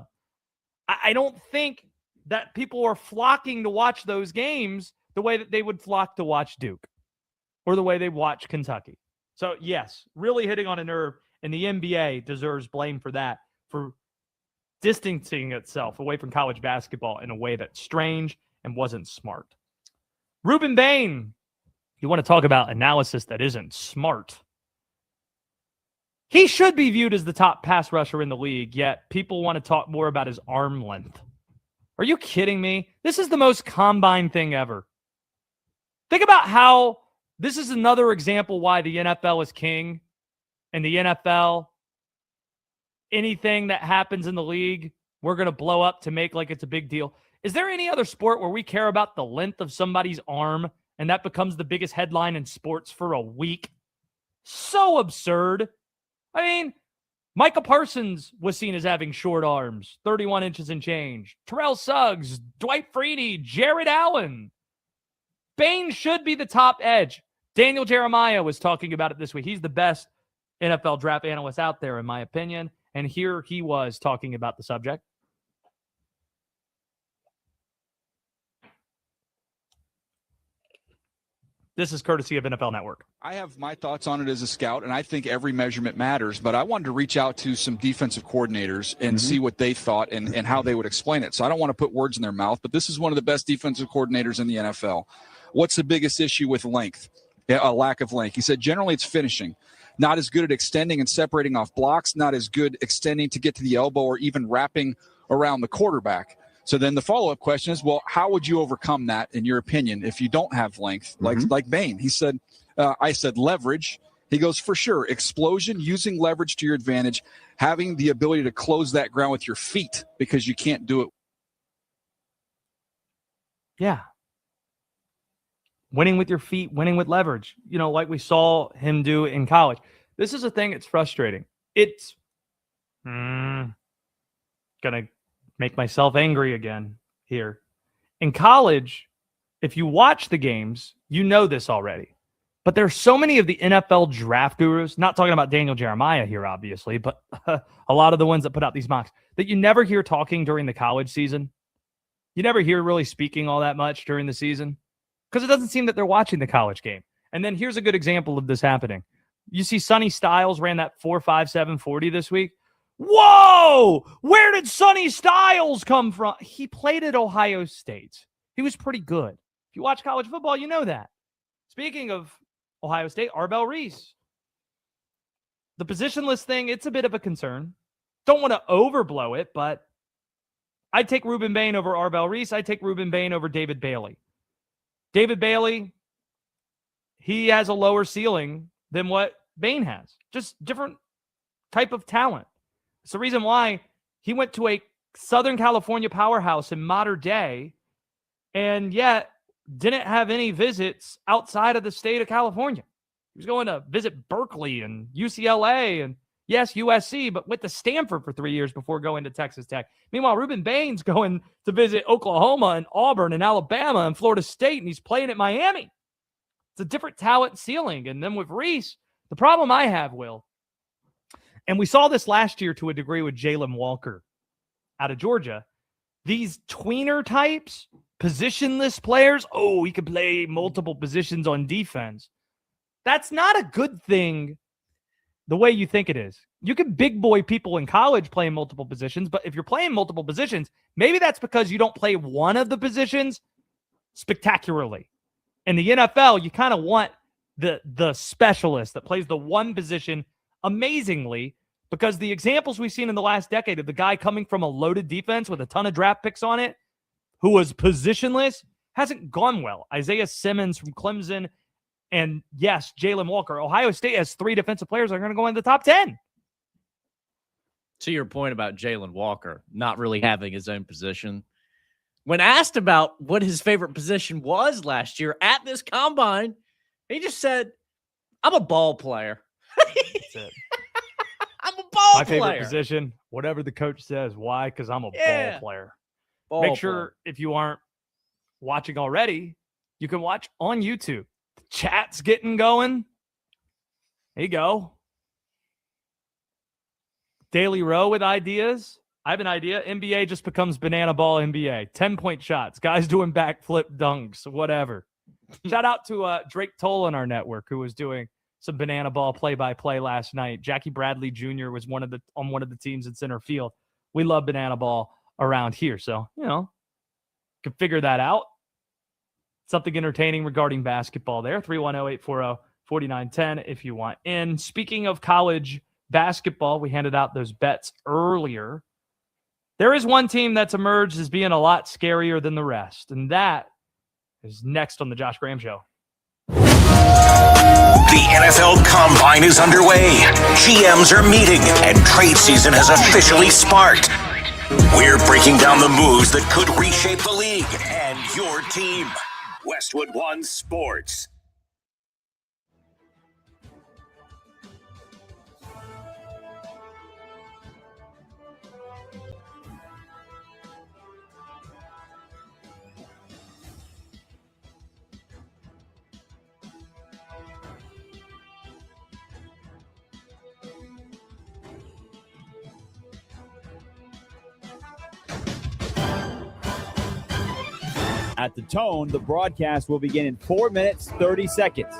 I don't think that people are flocking to watch those games the way that they would flock to watch Duke or the way they watch Kentucky. So, yes, really hitting on a nerve, and the NBA deserves blame for that, for distancing itself away from college basketball in a way that's strange and wasn't smart. Ruben Bain, you want to talk about analysis that isn't smart. He should be viewed as the top pass rusher in the league, yet people want to talk more about his arm length. Are you kidding me? This is the most combine thing ever. Think about how this is another example why the NFL is king, and the NFL, anything that happens in the league, we're going to blow up to make like it's a big deal. Is there any other sport where we care about the length of somebody's arm and that becomes the biggest headline in sports for a week? So absurd. I mean, Micah Parsons was seen as having short arms, 31 inches and change. Terrell Suggs, Dwight Freeney, Jared Allen. Bain should be the top edge. Daniel Jeremiah was talking about it this week. He's the best NFL draft analyst out there, in my opinion. And here he was talking about the subject. This is courtesy of NFL Network. I have my thoughts on it as a scout, and I think every measurement matters, but I wanted to reach out to some defensive coordinators and see what they thought and how they would explain it. So I don't want to put words in their mouth, but this is one of the best defensive coordinators in the NFL. What's the biggest issue with length? A lack of length. He said generally it's finishing. Not as good at extending and separating off blocks, not as good extending to get to the elbow or even wrapping around the quarterback. So then the follow-up question is, well, how would you overcome that, in your opinion, if you don't have length, like Bain? He said, I said leverage. He goes, for sure, explosion, using leverage to your advantage, having the ability to close that ground with your feet because you can't do it. Yeah. Winning with your feet, winning with leverage, like we saw him do in college. This is a thing that's frustrating. It's going to make myself angry again here. In college, if you watch the games, you know this already. But there's so many of the NFL draft gurus, not talking about Daniel Jeremiah here, obviously, but a lot of the ones that put out these mocks, that you never hear talking during the college season. You never hear really speaking all that much during the season because it doesn't seem that they're watching the college game. And then here's a good example of this happening. You see Sonny Styles ran that 4.57 40 this week. Whoa! Where did Sonny Styles come from? He played at Ohio State. He was pretty good. If you watch college football, you know that. Speaking of Ohio State, Arbel Reese. The positionless thing, it's a bit of a concern. Don't want to overblow it, but I'd take Ruben Bain over Arbel Reese. I'd take Ruben Bain over David Bailey. David Bailey, he has a lower ceiling than what Bain has. Just different type of talent. It's the reason why he went to a Southern California powerhouse in modern day and yet didn't have any visits outside of the state of California. He was going to visit Berkeley and UCLA and, yes, USC, but went to Stanford for 3 years before going to Texas Tech. Meanwhile, Ruben Bain's going to visit Oklahoma and Auburn and Alabama and Florida State, and he's playing at Miami. It's a different talent ceiling. And then with Reese, the problem I have, Will, and we saw this last year to a degree with Jalen Walker out of Georgia, these tweener types, positionless players, he could play multiple positions on defense. That's not a good thing the way you think it is. You can big boy people in college playing multiple positions, but if you're playing multiple positions, maybe that's because you don't play one of the positions spectacularly. In the NFL, you kind of want the specialist that plays the one position amazingly, because the examples we've seen in the last decade of the guy coming from a loaded defense with a ton of draft picks on it, who was positionless, hasn't gone well. Isaiah Simmons from Clemson, and yes, Jalen Walker. Ohio State has 3 defensive players that are going to go in the top 10. To your point about Jalen Walker not really having his own position, when asked about what his favorite position was last year at this combine, he just said, I'm a ball player. That's it. I'm a ball My player. favorite position, whatever the coach says. Why? Because I'm a ball player. Make sure if you aren't watching already, you can watch on YouTube. The chat's getting going. There you go. Daily Row with ideas. I have an idea. NBA just becomes banana ball NBA. 10-point shots. Guys doing backflip dunks, whatever. Shout out to Drake Toll on our network, who was doing some banana ball play-by-play last night. Jackie Bradley Jr. was on one of the teams in center field. we love banana ball around here. So, can figure that out. Something entertaining regarding basketball there. 310-840-4910 if you want in. Speaking of college basketball, we handed out those bets earlier. There is one team that's emerged as being a lot scarier than the rest, and that is next on the Josh Graham Show. The NFL Combine is underway. GMs are meeting, and trade season has officially sparked. We're breaking down the moves that could reshape the league and your team. Westwood One Sports. At the tone, the broadcast will begin in 4 minutes, 30 seconds.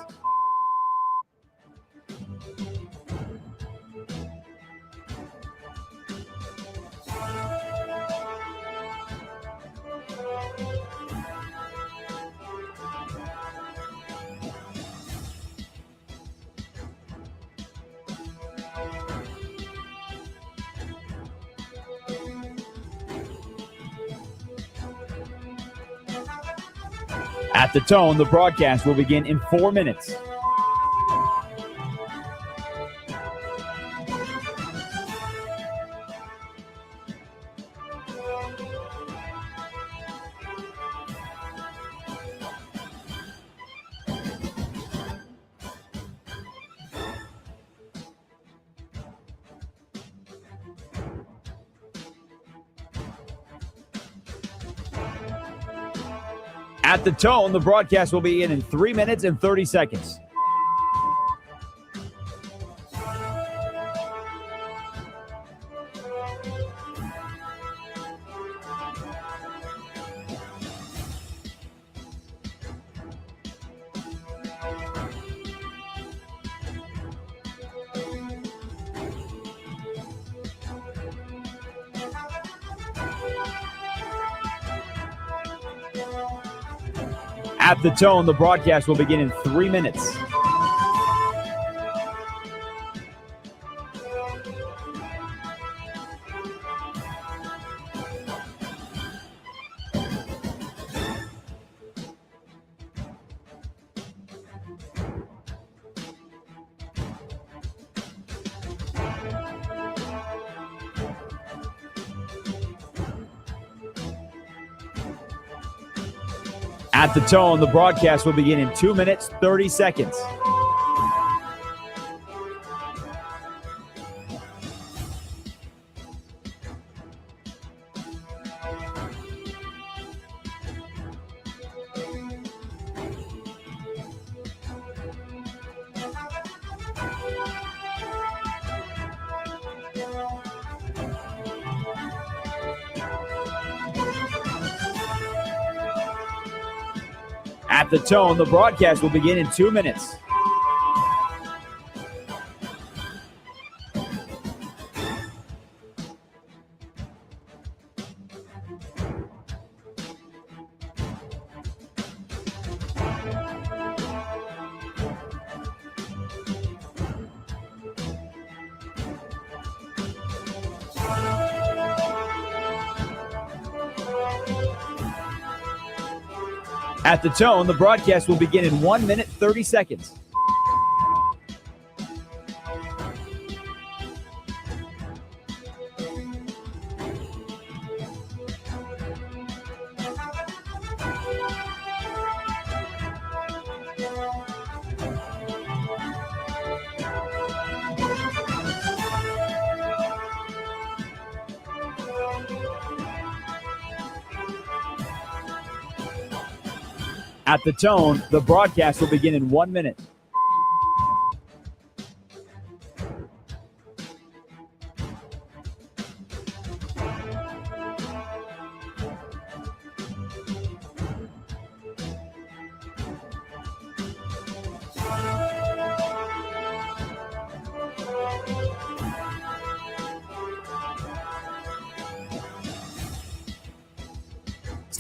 At the tone, the broadcast will begin in 4 minutes. At the tone, the broadcast will begin in 3 minutes and 30 seconds. At the tone, the broadcast will begin in 3 minutes. At the tone, the broadcast will begin in 2 minutes, 30 seconds. At the tone, the broadcast will begin in 2 minutes. At the tone, the broadcast will begin in 1 minute, 30 seconds. At the tone, the broadcast will begin in 1 minute.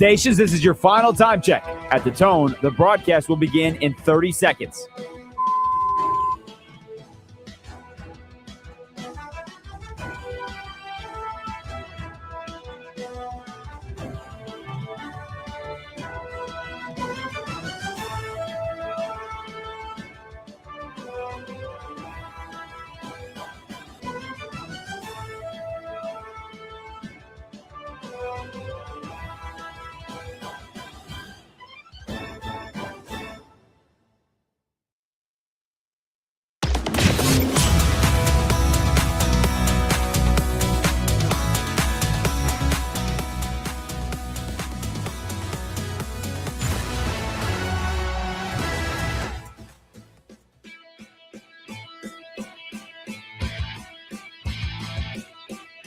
Stations, this is your final time check. At the tone, the broadcast will begin in 30 seconds.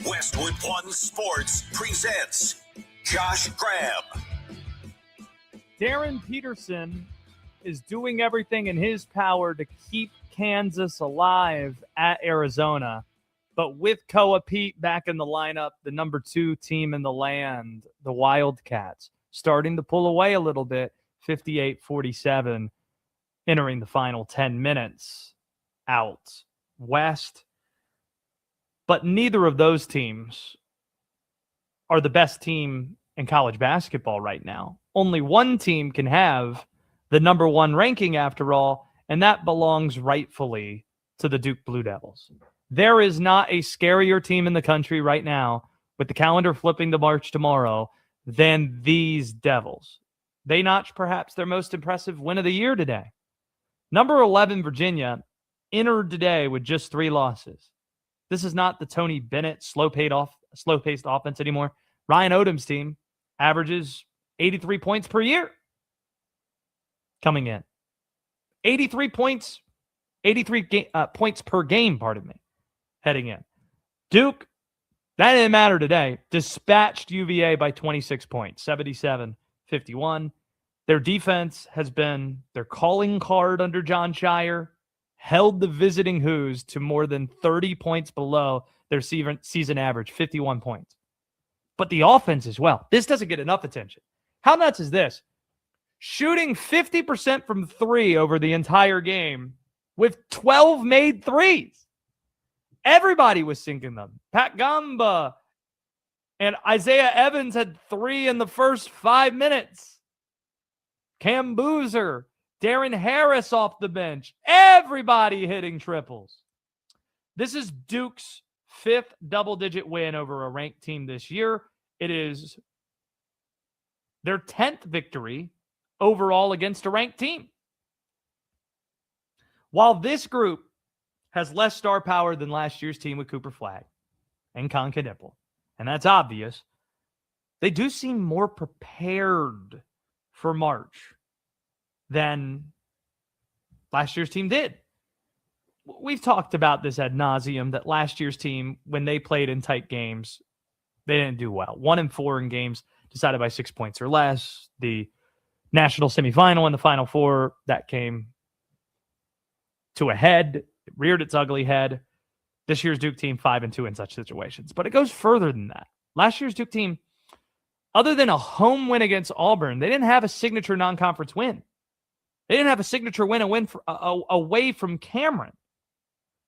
Westwood One Sports presents Josh Graham. Darren Peterson is doing everything in his power to keep Kansas alive at Arizona. But with Koa Pete back in the lineup, the number 2 team in the land, the Wildcats, starting to pull away a little bit, 58-47, entering the final 10 minutes out west. But neither of those teams are the best team in college basketball right now. Only one team can have the number 1 ranking after all, and that belongs rightfully to the Duke Blue Devils. There is not a scarier team in the country right now, with the calendar flipping to March tomorrow, than these Devils. They notched perhaps their most impressive win of the year today. Number 11, Virginia, entered today with just 3 losses. This is not the Tony Bennett slow-paced offense anymore. Ryan Odom's team averages 83 points per year coming in. 83 points, 83 points per game, heading in. Duke, that didn't matter today, dispatched UVA by 26 points, 77-51. Their defense has been their calling card under John Shire, held the visiting Hoos to more than 30 points below their season average, 51 points. But the offense as well. This doesn't get enough attention. How nuts is this? Shooting 50% from 3 over the entire game with 12 made threes. Everybody was sinking them. Pat Gamba and Isaiah Evans had 3 in the first 5 minutes. Cam Boozer, Darren Harris off the bench. Everybody hitting triples. This is Duke's 5th double-digit win over a ranked team this year. It is their 10th victory overall against a ranked team. While this group has less star power than last year's team with Cooper Flagg and Con Knipple, and that's obvious, they do seem more prepared for March than last year's team did. We've talked about this ad nauseum, that last year's team, when they played in tight games, they didn't do well. 1-4 in games decided by 6 points or less. The national semifinal and the Final Four, that came to a head. It reared its ugly head. This year's Duke team, 5-2 in such situations. But it goes further than that. Last year's Duke team, other than a home win against Auburn, they didn't have a signature non-conference win. They didn't have a signature win, away from Cameron.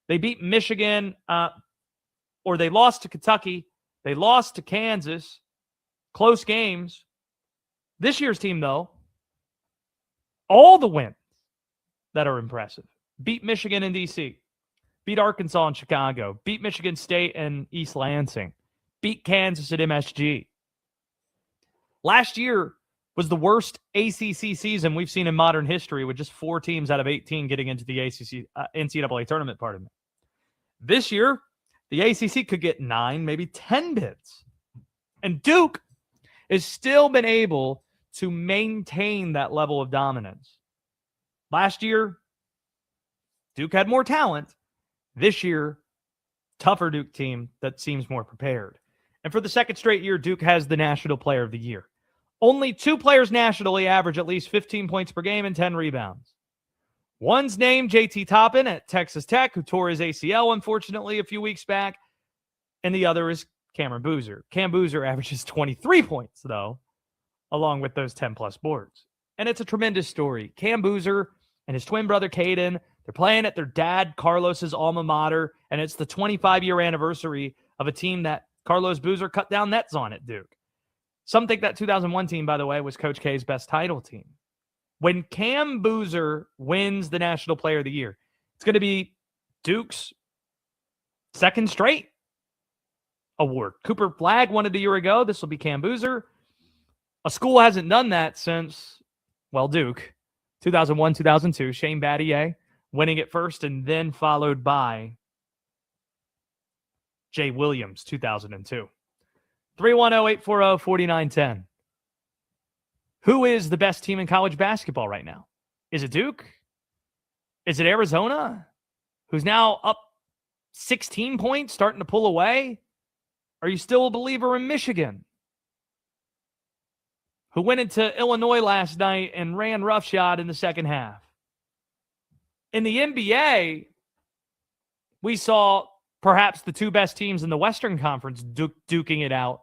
They beat Michigan, or they lost to Kentucky. They lost to Kansas. Close games. This year's team, though, all the wins that are impressive. Beat Michigan in D.C. Beat Arkansas in Chicago. Beat Michigan State in East Lansing. Beat Kansas at MSG. Last year was the worst ACC season we've seen in modern history, with just 4 teams out of 18 getting into the NCAA tournament, This year, the ACC could get 9, maybe 10 bids. And Duke has still been able to maintain that level of dominance. Last year, Duke had more talent. This year, tougher Duke team that seems more prepared. And for the second straight year, Duke has the National Player of the Year. Only 2 players nationally average at least 15 points per game and 10 rebounds. One's named JT Toppin at Texas Tech, who tore his ACL, unfortunately, a few weeks back. And the other is Cameron Boozer. Cam Boozer averages 23 points, though, along with those 10-plus boards. And it's a tremendous story. Cam Boozer and his twin brother, Caden, they're playing at their dad, Carlos's alma mater, and it's the 25-year anniversary of a team that Carlos Boozer cut down nets on at Duke. Some think that 2001 team, by the way, was Coach K's best title team. When Cam Boozer wins the National Player of the Year, it's going to be Duke's second straight award. Cooper Flagg won it a year ago. This will be Cam Boozer. A school hasn't done that since, well, Duke, 2001, 2002. Shane Battier winning it first and then followed by Jay Williams, 2002. 310-840-4910. Who is the best team in college basketball right now? Is it Duke? Is it Arizona, who's now up 16 points, starting to pull away? Are you still a believer in Michigan, who went into Illinois last night and ran roughshod in the second half? In the NBA, we saw perhaps the two best teams in the Western Conference duking it out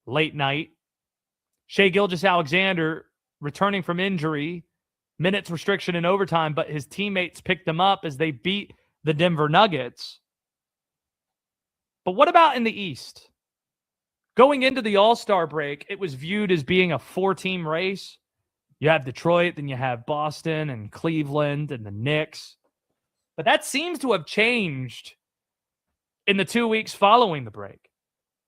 late night. Shai Gilgeous-Alexander returning from injury, minutes restriction in overtime, but his teammates picked him up as they beat the Denver Nuggets. But what about in the East? Going into the All-Star break, it was viewed as being a four-team race. You have Detroit, then you have Boston and Cleveland and the Knicks. But that seems to have changed in the 2 weeks following the break.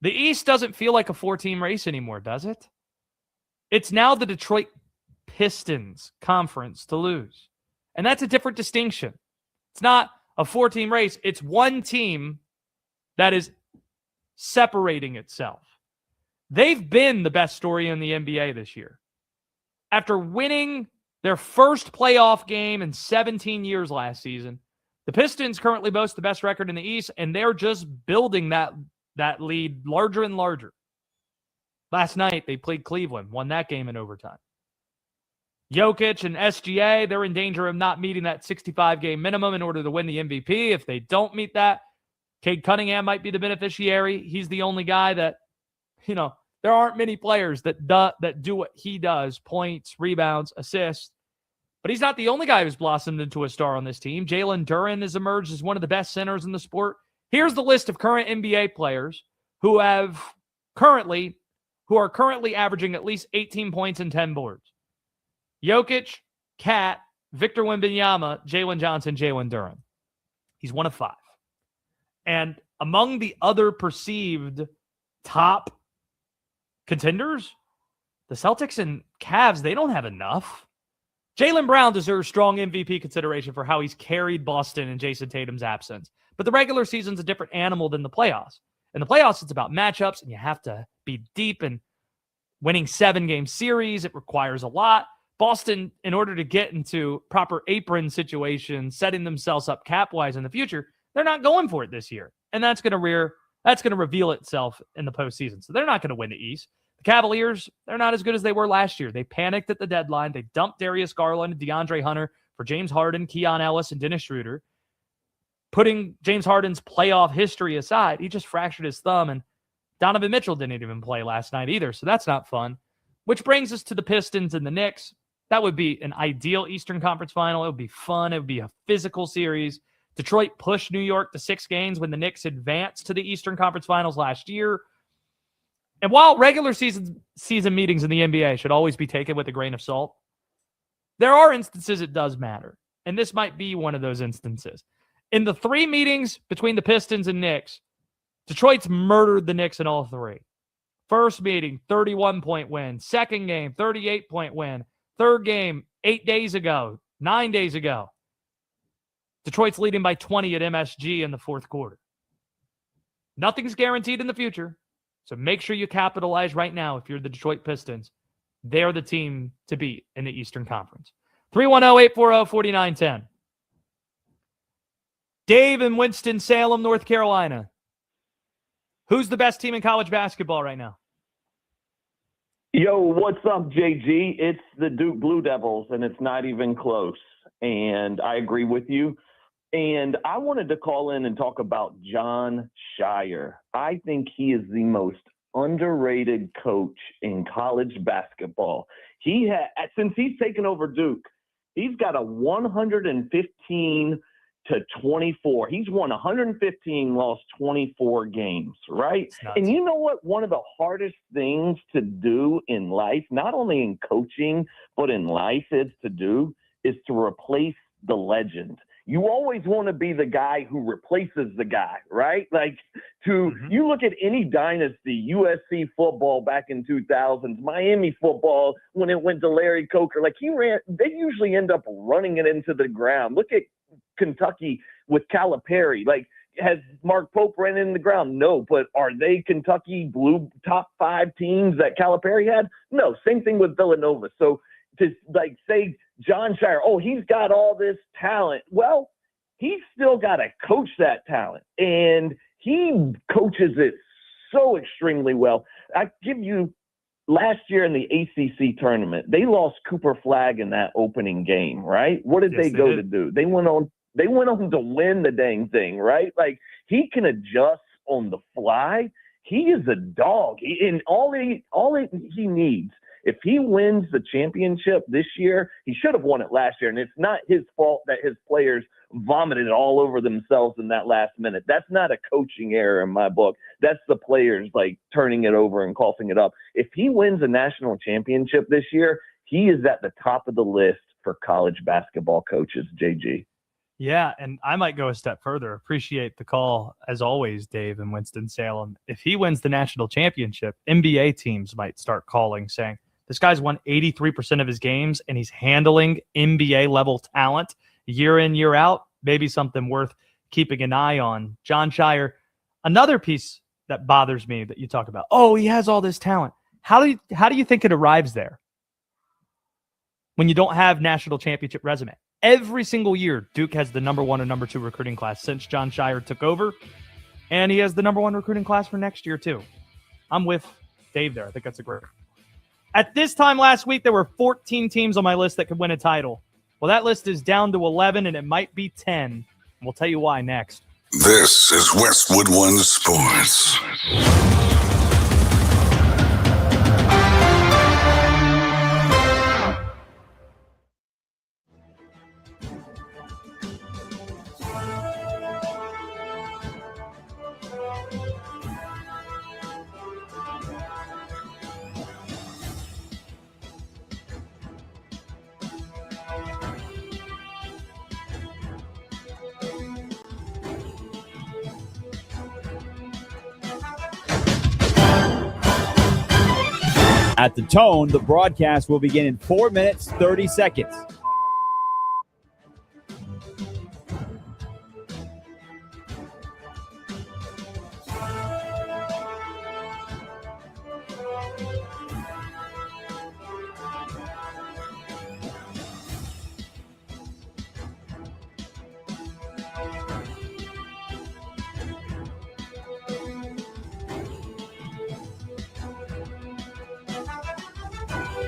The East doesn't feel like a four-team race anymore, does it? It's now the Detroit Pistons conference to lose. And that's a different distinction. It's not a four-team race. It's one team that is separating itself. They've been the best story in the NBA this year. After winning their first playoff game in 17 years last season, the Pistons currently boast the best record in the East, and they're just building that lead larger and larger. Last night, they played Cleveland, won that game in overtime. Jokic and SGA, they're in danger of not meeting that 65-game minimum in order to win the MVP. If they don't meet that, Cade Cunningham might be the beneficiary. He's the only guy that, there aren't many players that do what he does, points, rebounds, assists. But he's not the only guy who's blossomed into a star on this team. Jalen Duren has emerged as one of the best centers in the sport. Here's the list of current NBA players who are currently averaging at least 18 points and 10 boards. Jokic, Cat, Victor Wembanyama, Jalen Johnson, Jalen Duren. He's one of five. And among the other perceived top contenders, the Celtics and Cavs, they don't have enough. Jaylen Brown deserves strong MVP consideration for how he's carried Boston in Jason Tatum's absence. But the regular season's a different animal than the playoffs. In the playoffs, it's about matchups, and you have to be deep in winning 7-game series. It requires a lot. Boston, in order to get into proper apron situations, setting themselves up cap-wise in the future, they're not going for it this year. And that's going to reveal itself in the postseason. So they're not going to win the East. The Cavaliers, they're not as good as they were last year. They panicked at the deadline. They dumped Darius Garland and DeAndre Hunter for James Harden, Keon Ellis, and Dennis Schroeder. Putting James Harden's playoff history aside, he just fractured his thumb, and Donovan Mitchell didn't even play last night either, so that's not fun. Which brings us to the Pistons and the Knicks. That would be an ideal Eastern Conference final. It would be fun. It would be a physical series. Detroit pushed New York to 6 games when the Knicks advanced to the Eastern Conference Finals last year. And while regular season meetings in the NBA should always be taken with a grain of salt, there are instances it does matter. And this might be one of those instances. In the 3 meetings between the Pistons and Knicks, Detroit's murdered the Knicks in all 3. First meeting, 31-point win. Second game, 38-point win. Third game, 9 days ago. Detroit's leading by 20 at MSG in the fourth quarter. Nothing's guaranteed in the future, so make sure you capitalize right now if you're the Detroit Pistons. They're the team to beat in the Eastern Conference. 310-840-4910. Dave in Winston-Salem, North Carolina. Who's the best team in college basketball right now? Yo, what's up, JG? It's the Duke Blue Devils, and it's not even close. And I agree with you. And I wanted to call in and talk about Jon Scheyer. I think he is the most underrated coach in college basketball. Since he's taken over Duke, he's got a 115 to 24. He's won 115, lost 24 games, right? And you know what? One of the hardest things to do in life, not only in coaching, but in life is to replace the legend. You always want to be the guy who replaces the guy, right? Like you look at any dynasty, USC football back in 2000s, Miami football when it went to Larry Coker, they usually end up running it into the ground. Look at Kentucky with Calipari. Has Mark Pope ran in the ground? No, but are they Kentucky blue top 5 teams that Calipari had? No, same thing with Villanova. So to say John Shire, he's got all this talent. Well, he's still got to coach that talent, and he coaches it so extremely well. I give you last year in the ACC tournament, they lost Cooper Flagg in that opening game, right? What did they go to do? They went on to win the dang thing, right? He can adjust on the fly. He is a dog. All he needs, if he wins the championship this year, he should have won it last year. And it's not his fault that his players vomited all over themselves in that last minute. That's not a coaching error in my book. That's the players turning it over and coughing it up. If he wins a national championship this year, he is at the top of the list for college basketball coaches, JG. Yeah, and I might go a step further. Appreciate the call, as always, Dave and Winston-Salem. If he wins the national championship, NBA teams might start calling, saying, this guy's won 83% of his games, and he's handling NBA-level talent year in, year out. Maybe something worth keeping an eye on. John Shire, another piece that bothers me that you talk about. He has all this talent. How do you think it arrives there when you don't have national championship resume? Every single year, Duke has the number 1 and number 2 recruiting class since John Shire took over, and he has the number 1 recruiting class for next year, too. I'm with Dave there. I think that's a great. At this time last week, there were 14 teams on my list that could win a title. Well, that list is down to 11, and it might be 10. We'll tell you why next. This is Westwood One Sports. At the tone, the broadcast will begin in 4 minutes, 30 seconds.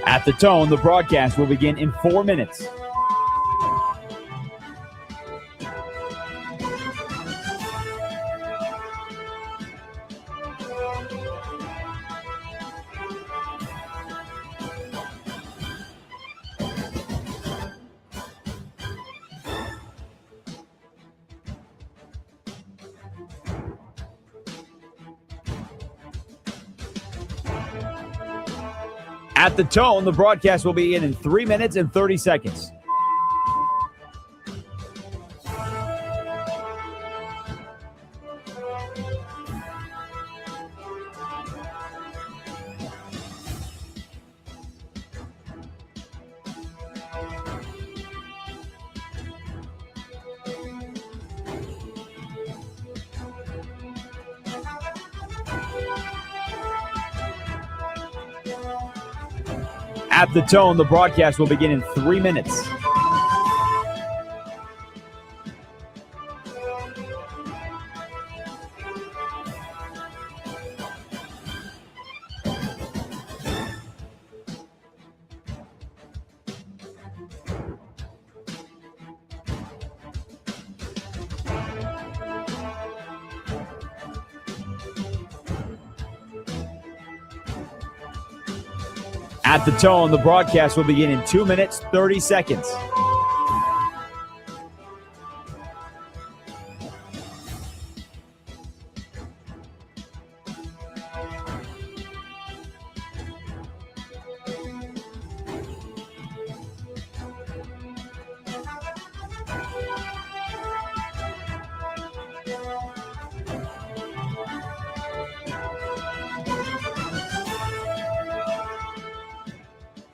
At the tone, the broadcast will begin in 4 minutes. At the tone, the broadcast will begin in 3 minutes and 30 seconds. At the tone, the broadcast will begin in 3 minutes. At the tone, the broadcast will begin in 2 minutes, 30 seconds.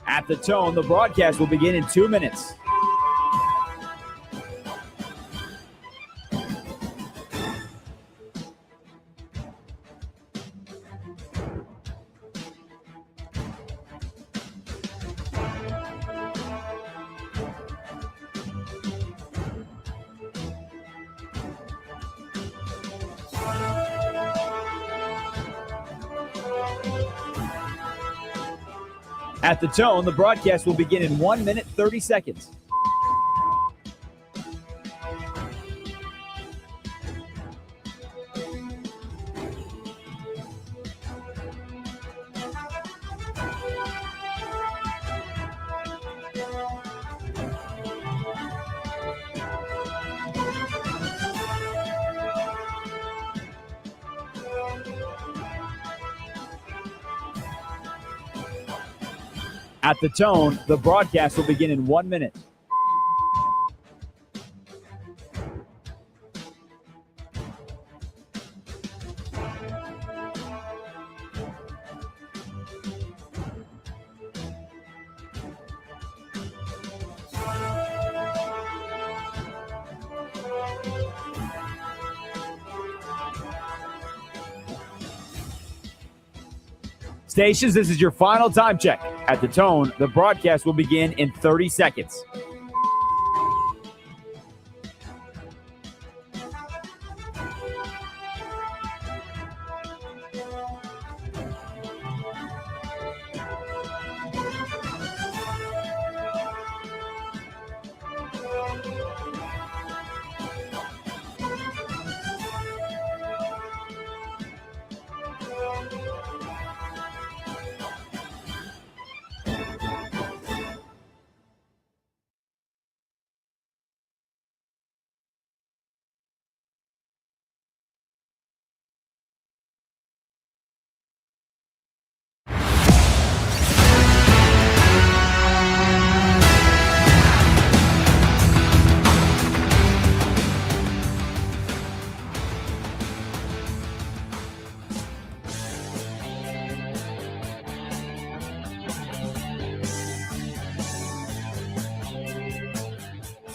At the tone, the broadcast will begin in 2 minutes. At the tone, the broadcast will begin in 1 minute, 30 seconds. At the tone, the broadcast will begin in 1 minute. Stations, this is your final time check. At the tone, the broadcast will begin in 30 seconds.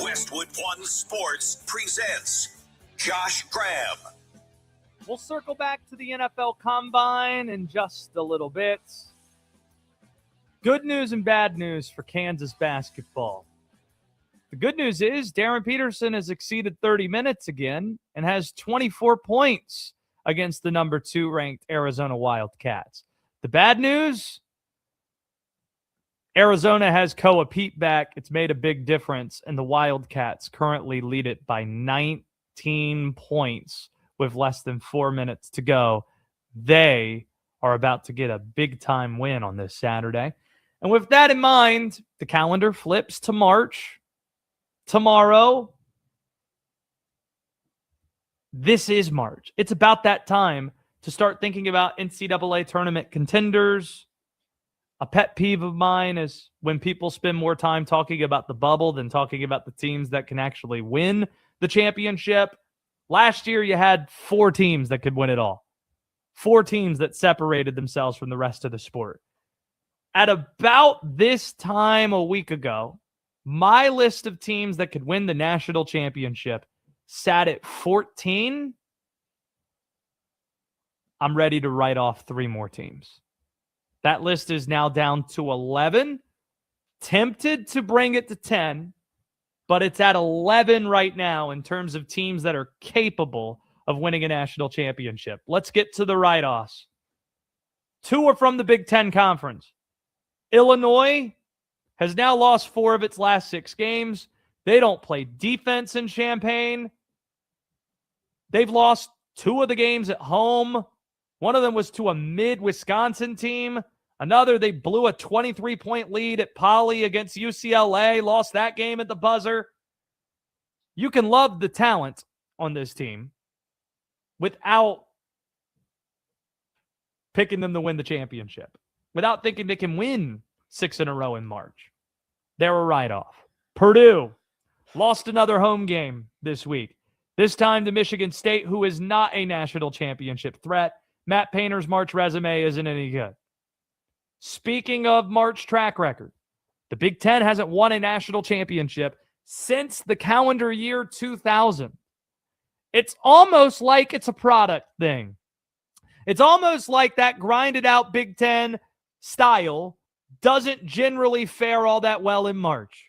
Westwood One Sports presents Josh Graham. We'll circle back to the NFL Combine in just a little bit. Good news and bad news for Kansas basketball. The good news is Darren Peterson has exceeded 30 minutes again and has 24 points against the number 2 ranked Arizona Wildcats. The bad news, Arizona has Koa Pete back. It's made a big difference, and the Wildcats currently lead it by 19 points with less than 4 minutes to go. They are about to get a big-time win on this Saturday. And with that in mind, the calendar flips to March. Tomorrow, this is March. It's about that time to start thinking about NCAA tournament contenders. A pet peeve of mine is when people spend more time talking about the bubble than talking about the teams that can actually win the championship. Last year, you had 4 teams that could win it all. 4 teams that separated themselves from the rest of the sport. At about this time a week ago, my list of teams that could win the national championship sat at 14. I'm ready to write off 3 more teams. That list is now down to 11. Tempted to bring it to 10, but it's at 11 right now in terms of teams that are capable of winning a national championship. Let's get to the write-offs. 2 are from the Big Ten Conference. Illinois has now lost 4 of its last 6 games. They don't play defense in Champaign. They've lost 2 of the games at home. One of them was to a mid-Wisconsin team. They blew a 23-point lead at Poly against UCLA, lost that game at the buzzer. You can love the talent on this team without picking them to win the championship, without thinking they can win 6 in a row in March. They're a write-off. Purdue lost another home game this week, this time to Michigan State, who is not a national championship threat. Matt Painter's March resume isn't any good. Speaking of March track record, the Big Ten hasn't won a national championship since the calendar year 2000. It's almost like it's a product thing. It's almost like that grinded out Big Ten style doesn't generally fare all that well in March.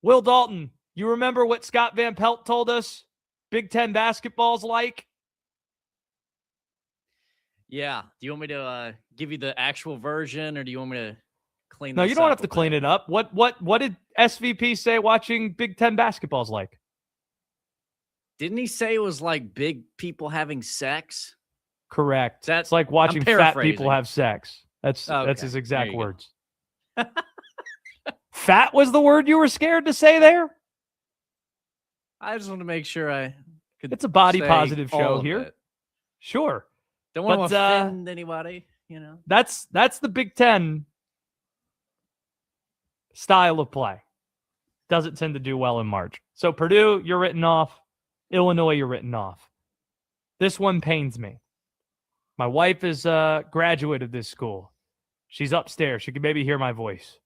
Will Dalton, you remember what Scott Van Pelt told us Big Ten basketball's like? Yeah. Do you want me to give you the actual version, or do you want me to clean No, this you don't up have to clean it up. What did SVP say watching Big Ten basketball's like? Didn't he say it was like big people having sex? Correct. That's like watching fat paraphrasing. people have sex. That's Okay, his exact there you go. words. Fat was the word you were scared to say there? I just want to make sure I could. It's a body say positive all show of here. it. Sure. Don't want But, to offend anybody, you know. That's the Big Ten style of play. Doesn't tend to do well in March. So Purdue, you're written off. Illinois, you're written off. This one pains me. My wife is a graduate of this school. She's upstairs. She can maybe hear my voice.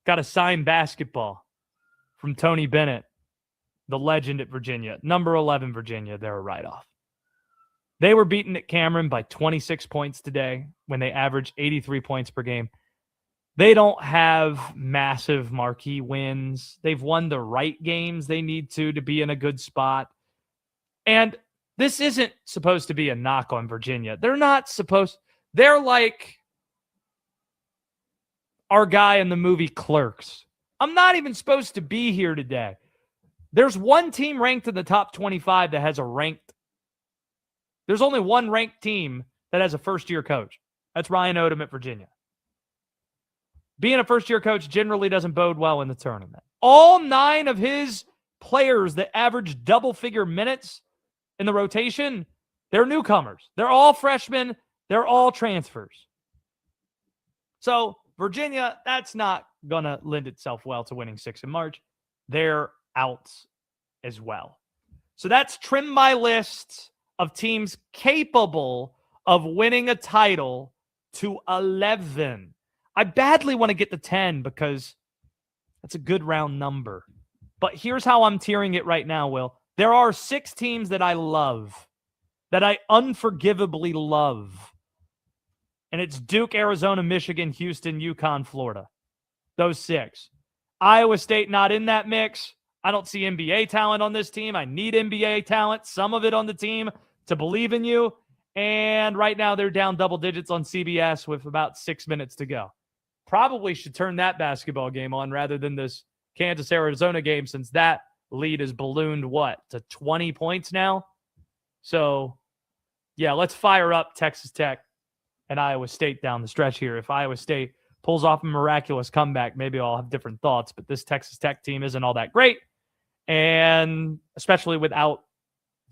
Got a signed basketball from Tony Bennett, the legend at Virginia. Number 11 Virginia, they're a write-off. They were beaten at Cameron by 26 points today when they averaged 83 points per game. They don't have massive marquee wins. They've won the right games they need to be in a good spot. And this isn't supposed to be a knock on Virginia. They're like our guy in the movie Clerks. I'm not even supposed to be here today. There's one team ranked in the top 25 that has there's only one ranked team that has a first-year coach. That's Ryan Odom at Virginia. Being a first-year coach generally doesn't bode well in the tournament. All 9 of his players that average double-figure minutes in the rotation, they're newcomers. They're all freshmen. They're all transfers. So Virginia, that's not going to lend itself well to winning 6 in March. They're out as well. So that's trim my list of teams capable of winning a title to 11. I badly want to get to 10 because that's a good round number. But here's how I'm tiering it right now, Will. There are 6 teams that I love, that I unforgivably love. And it's Duke, Arizona, Michigan, Houston, UConn, Florida. Those 6. Iowa State not in that mix. I don't see NBA talent on this team. I need NBA talent, some of it on the team, to believe in you. And right now they're down double digits on CBS with about 6 minutes to go. Probably should turn that basketball game on rather than this Kansas-Arizona game, since that lead is ballooned, to 20 points now? So, yeah, let's fire up Texas Tech and Iowa State down the stretch here. If Iowa State pulls off a miraculous comeback, maybe I'll have different thoughts, but this Texas Tech team isn't all that great, and especially without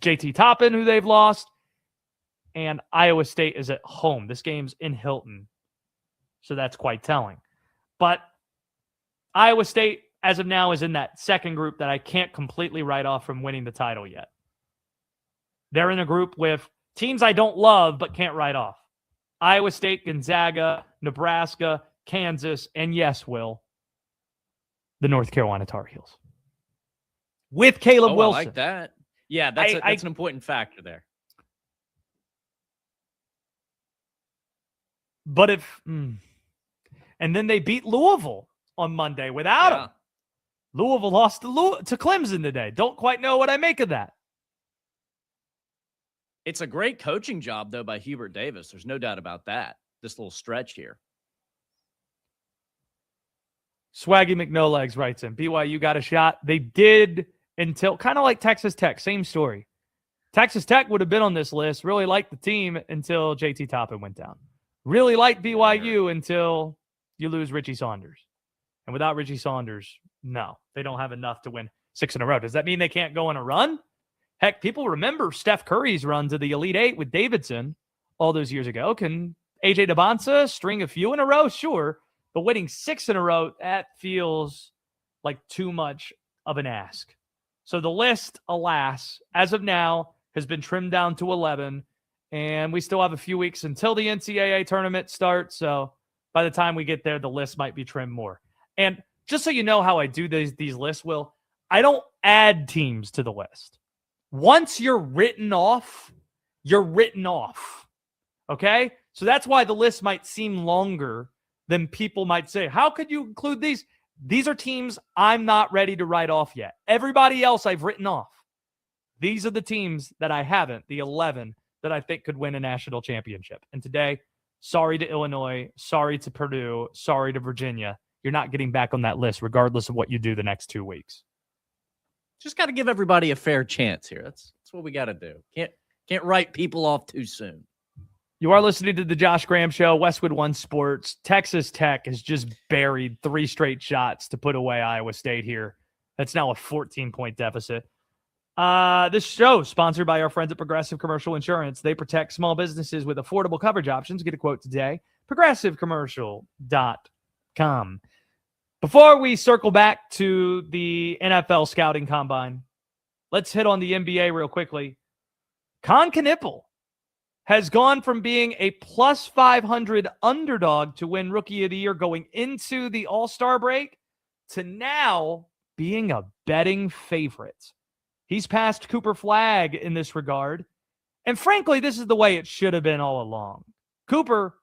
JT Toppin, who they've lost, and Iowa State is at home. This game's in Hilton, so that's quite telling. But Iowa State, as of now, is in that second group that I can't completely write off from winning the title yet. They're in a group with teams I don't love but can't write off. Iowa State, Gonzaga, Nebraska, Kansas, and yes, Will, the North Carolina Tar Heels. With Caleb Wilson. I like that. Yeah, that's an important factor there. But and then they beat Louisville on Monday without him. Louisville lost to Clemson today. Don't quite know what I make of that. It's a great coaching job, though, by Hubert Davis. There's no doubt about that. This little stretch here. Swaggy McNolegs writes in, BYU got a shot. They did until, kind of like Texas Tech, same story. Texas Tech would have been on this list, really liked the team until JT Toppin went down. really like BYU until you lose Richie Saunders. And without Richie Saunders, no, they don't have enough to win 6 in a row. Does that mean they can't go on a run? Heck, people remember Steph Curry's run to the Elite Eight with Davidson all those years ago. Can AJ Debonsa string a few in a row? Sure. But winning 6 in a row, that feels like too much of an ask. So the list, alas, as of now, has been trimmed down to 11. And we still have a few weeks until the NCAA tournament starts. So by the time we get there, the list might be trimmed more. And just so you know how I do these lists, Will, I don't add teams to the list. Once you're written off, you're written off. Okay? So that's why the list might seem longer than people might say. How could you include these? These are teams I'm not ready to write off yet. Everybody else I've written off. These are the teams that I haven't, the 11 that I think could win a national championship. And today, sorry to Illinois, sorry to Purdue, sorry to Virginia. You're not getting back on that list regardless of what you do the next 2 weeks. Just got to give everybody a fair chance here. That's what we got to do. Can't write people off too soon. You are listening to the Josh Graham Show, Westwood One Sports. Texas Tech has just buried 3 straight shots to put away Iowa State here. That's now a 14-point deficit. This show is sponsored by our friends at Progressive Commercial Insurance. They protect small businesses with affordable coverage options. Get a quote today. ProgressiveCommercial.com. Before we circle back to the NFL scouting combine, let's hit on the NBA real quickly. Con Knippel has gone from being a plus 500 underdog to win Rookie of the Year going into the All-Star break to now being a betting favorite. He's passed Cooper Flagg in this regard. And frankly, this is the way it should have been all along. Cooper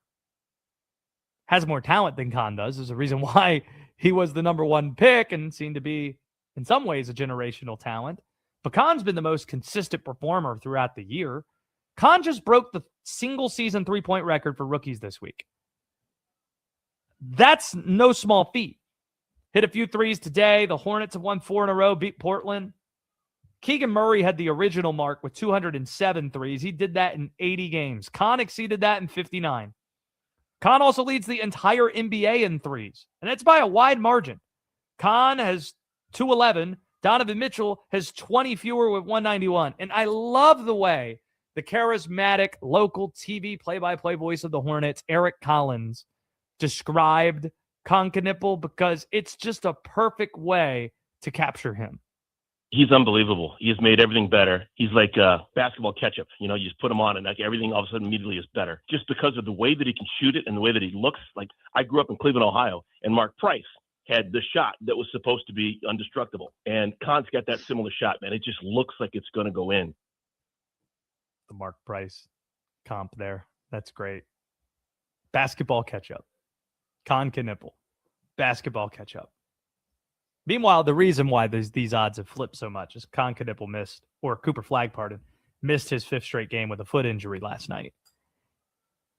has more talent than Con does. There's a reason why he was the number 1 pick and seemed to be, in some ways, a generational talent. But Con's been the most consistent performer throughout the year. Con just broke the single-season three-point record for rookies this week. That's no small feat. Hit a few threes today. The Hornets have won 4 in a row, beat Portland. Keegan Murray had the original mark with 207 threes. He did that in 80 games. Con exceeded that in 59. Con also leads the entire NBA in threes, and that's by a wide margin. Con has 211. Donovan Mitchell has 20 fewer with 191. And I love the way the charismatic local TV play-by-play voice of the Hornets, Eric Collins, described Con Knippel because it's just a perfect way to capture him. He's unbelievable. He's made everything better. He's like basketball ketchup. You just put him on and like everything all of a sudden immediately is better just because of the way that he can shoot it and the way that he looks. Like I grew up in Cleveland, Ohio, and Mark Price had the shot that was supposed to be indestructible. And Con's got that similar shot, man. It just looks like it's going to go in. The Mark Price comp there. That's great. Basketball catch-up. Con Knippel. Basketball catch-up. Meanwhile, the reason why these odds have flipped so much is Con Knippel Cooper Flagg, missed his 5th straight game with a foot injury last night.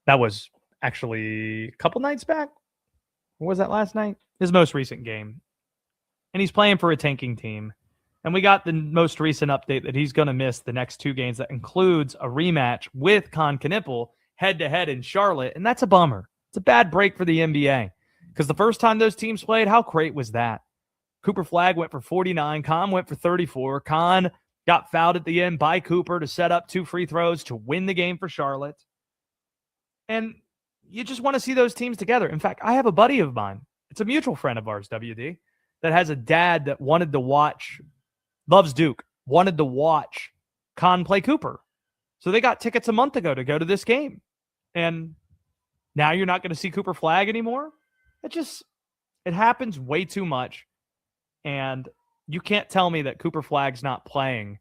That was actually a couple nights back. Or was that last night? His most recent game. And he's playing for a tanking team. And we got the most recent update that he's going to miss the next 2 games. That includes a rematch with Con Knippel head-to-head in Charlotte. And that's a bummer. It's a bad break for the NBA. Because the first time those teams played, how great was that? Cooper Flagg went for 49. Con went for 34. Con got fouled at the end by Cooper to set up 2 free throws to win the game for Charlotte. And you just want to see those teams together. In fact, I have a buddy of mine. It's a mutual friend of ours, WD, that has a dad that wanted to watch, loves Duke, wanted to watch Con play Cooper. So they got tickets a month ago to go to this game. And now you're not going to see Cooper Flagg anymore? It happens way too much. And you can't tell me that Cooper Flagg's not playing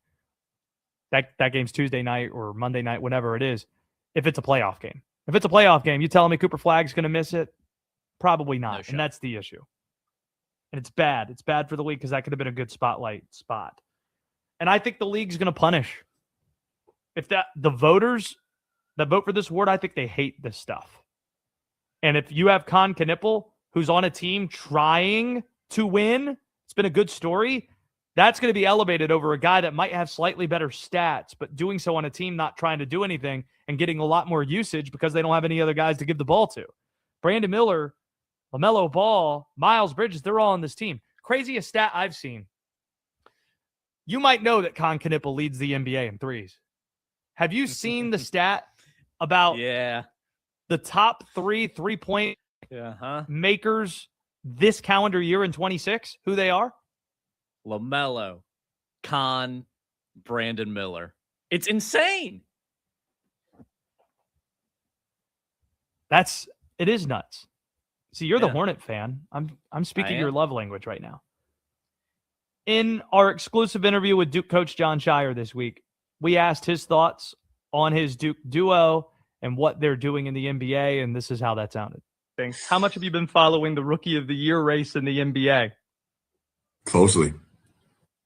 that game's Tuesday night or Monday night, whatever it is, if it's a playoff game. If it's a playoff game, you telling me Cooper Flagg's going to miss it? Probably not. And that's the issue. And it's bad. It's bad for the league because that could have been a good spotlight spot. And I think the league's going to punish. If the voters that vote for this award, I think they hate this stuff. And if you have Con Knippel, who's on a team trying to win, it's been a good story. That's going to be elevated over a guy that might have slightly better stats, but doing so on a team not trying to do anything and getting a lot more usage because they don't have any other guys to give the ball to. Brandon Miller, LaMelo Ball, Miles Bridges, they're all on this team. Craziest stat I've seen. You might know that Con Knipple leads the NBA in threes. Have you seen the stat about the top 3 3-point makers this calendar year in 26? Who they are? LaMelo, Con, Brandon Miller. It's insane. It is nuts. See, you're the Yeah. Hornet fan. I'm speaking I your am. love language right now. In our exclusive interview with Duke coach John Shire this week, we asked his thoughts on his Duke duo and what they're doing in the NBA, and this is how that sounded. How much have you been following the Rookie of the Year race in the NBA? Closely.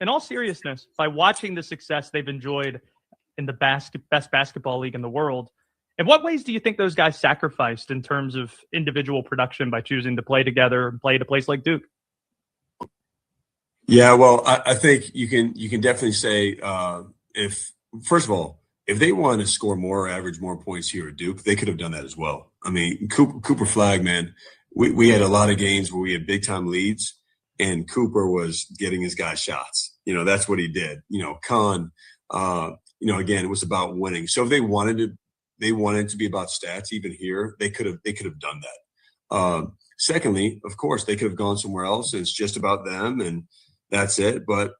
In all seriousness, by watching the success they've enjoyed in the best basketball league in the world, in what ways do you think those guys sacrificed in terms of individual production by choosing to play together and play at a place like Duke? Yeah, well, I think you can definitely say if first of all, if they wanted to score more, average more points here at Duke, they could have done that as well. I mean, Cooper Flag, man, we had a lot of games where we had big time leads, and Cooper was getting his guys shots. You know, that's what he did. You know, Con, again, it was about winning. So if they wanted it to be about stats, even here, they could have done that. Secondly, of course, they could have gone somewhere else, and it's just about them, and that's it. But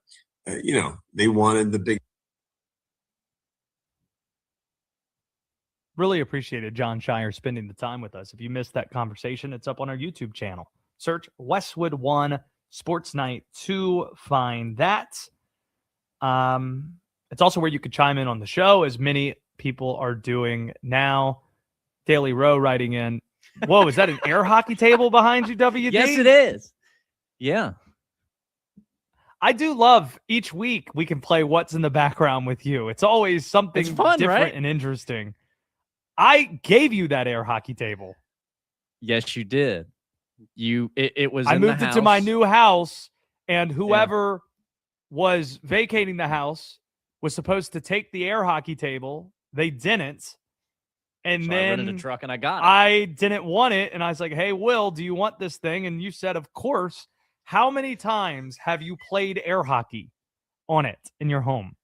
they wanted the big. Really appreciated John Shire spending the time with us. If you missed that conversation, it's up on our YouTube channel. Search Westwood One Sports Night to find that. It's also where you could chime in on the show, as many people are doing now. Daily Row writing in, whoa, is that an air hockey table behind you, WD? Yes, it is. Yeah. I do love each week we can play What's in the Background with you. It's always something It's fun, different right? and interesting. I gave you that air hockey table. Yes, you did. It was. I in the moved it to my house. new house, and whoever was vacating the house was supposed to take the air hockey table. They didn't. And So I then rented a truck and I got it. I didn't want it. And I was like, hey, Will, do you want this thing? And you said, of course. How many times have you played air hockey on it in your home?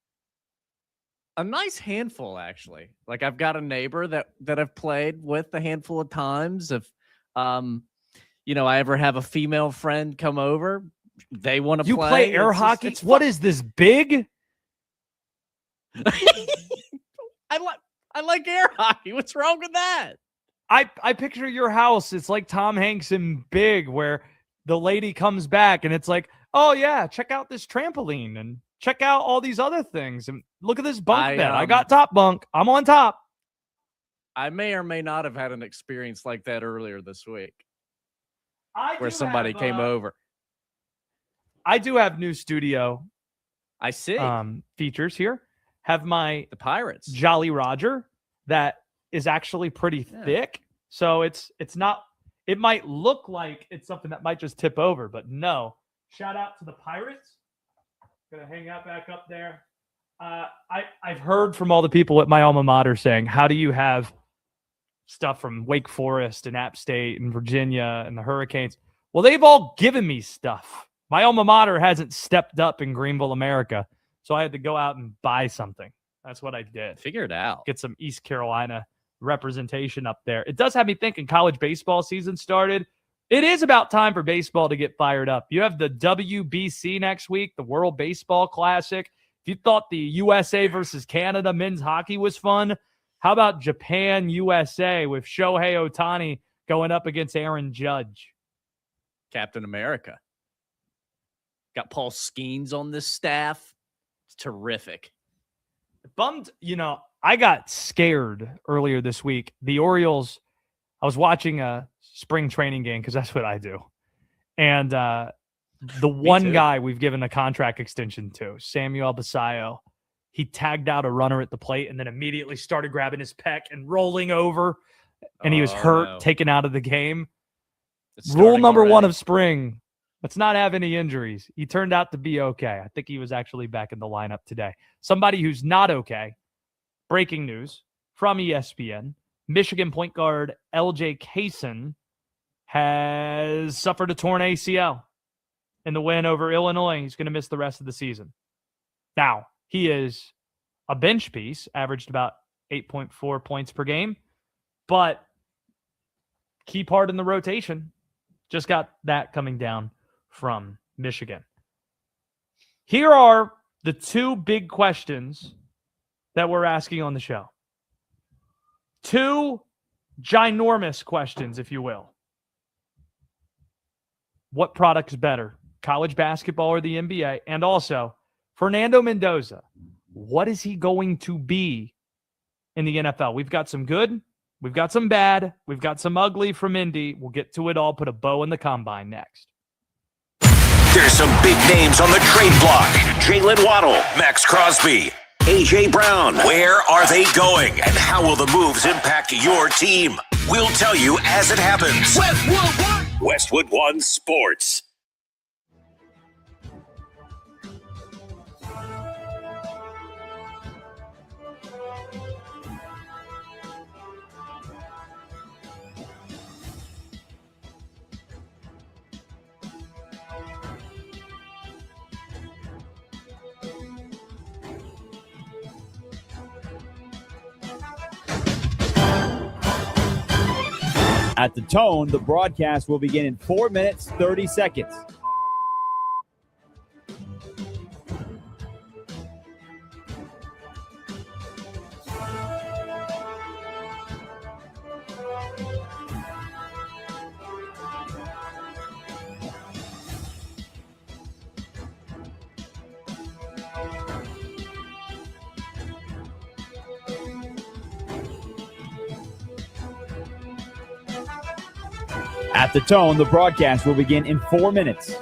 A nice handful, actually. Like, I've got a neighbor that I've played with a handful of times. If I ever have a female friend come over, they want to You play air It's just- hockey? it's What fun. is this, big? I like air hockey. What's wrong with that? I picture your house. It's like Tom Hanks in Big, where the lady comes back and it's like, oh yeah, check out this trampoline and check out all these other things and look at this bunk bed. I got top bunk. I'm on top. I may or may not have had an experience like that earlier this week, where do somebody have, came over. I do have new studio. I see. Features here. Have my the Pirates Jolly Roger that is actually pretty thick. So it's not. It might look like it's something that might just tip over, but no. Shout out to the Pirates. Gonna hang out back up there. I've heard from all the people at my alma mater saying, how do you have stuff from Wake Forest and App State and Virginia and the Hurricanes? Well, they've all given me stuff. My alma mater hasn't stepped up in Greenville, America, so I had to go out and buy something. That's what I did. Figure it out. Get some East Carolina representation up there. It does have me thinking college baseball season started. It is about time for baseball to get fired up. You have the WBC next week, the World Baseball Classic. If you thought the USA versus Canada men's hockey was fun, how about Japan USA with Shohei Ohtani going up against Aaron Judge? Captain America. Got Paul Skeens on this staff. It's terrific. Bummed, I got scared earlier this week. The Orioles, I was watching a spring training game because that's what I do. And the one guy we've given a contract extension to, Samuel Basayo, he tagged out a runner at the plate and then immediately started grabbing his pec and rolling over. And he was hurt, taken out of the game. Rule number one of spring, Let's not have any injuries. He turned out to be okay. I think he was actually back in the lineup today. Somebody who's not okay. Breaking news from ESPN. Michigan point guard LJ Kaysen has suffered a torn ACL in the win over Illinois. He's going to miss the rest of the season. Now, he is a bench piece, averaged about 8.4 points per game, but key part in the rotation. Just got that coming down from Michigan. Here are the two big questions that we're asking on the show. Two ginormous questions, if you will. What product's better, college basketball or the NBA? And also, Fernando Mendoza, what is he going to be in the NFL? We've got some good, we've got some bad, we've got some ugly from Indy. We'll get to it all, put a bow in the combine next. There's some big names on the trade block. Jalen Waddle, Max Crosby, A.J. Brown. Where are they going? And how will the moves impact your team? We'll tell you as it happens. Westwood One Sports. At the tone, the broadcast will begin in 4 minutes, 30 seconds. At the tone, the broadcast will begin in 4 minutes.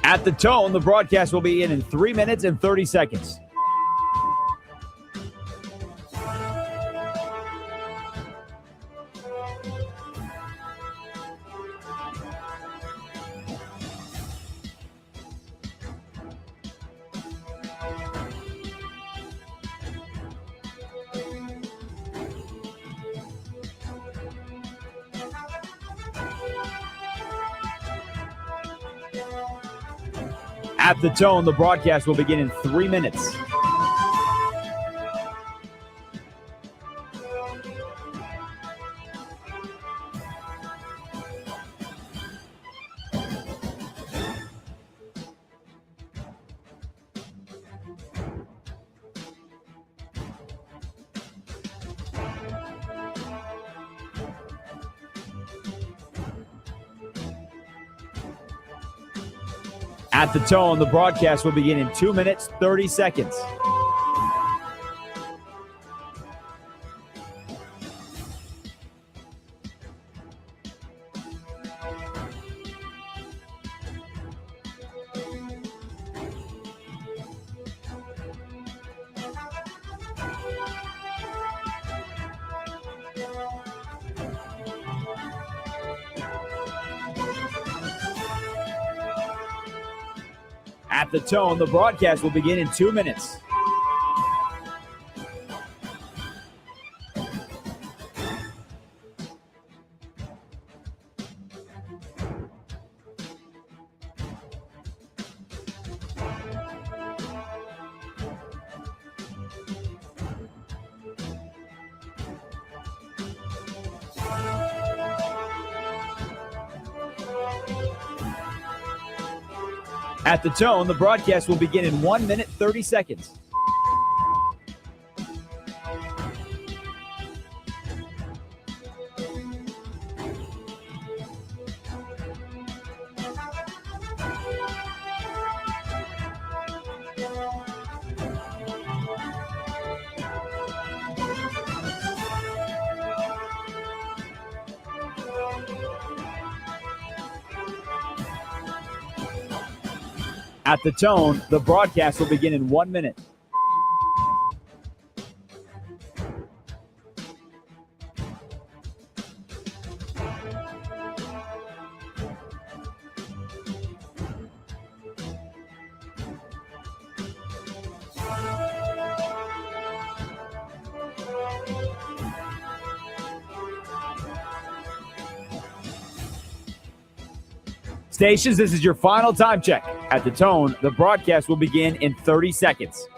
At the tone, the broadcast will be in 3 minutes and 30 seconds. At the tone, the broadcast will begin in 3 minutes. At the tone, the broadcast will begin in 2 minutes, 30 seconds. At the tone, the broadcast will begin in 2 minutes. At the tone, the broadcast will begin in 1 minute, 30 seconds. At the tone, the broadcast will begin in 1 minute. Stations, this is your final time check. At the tone, the broadcast will begin in 30 seconds.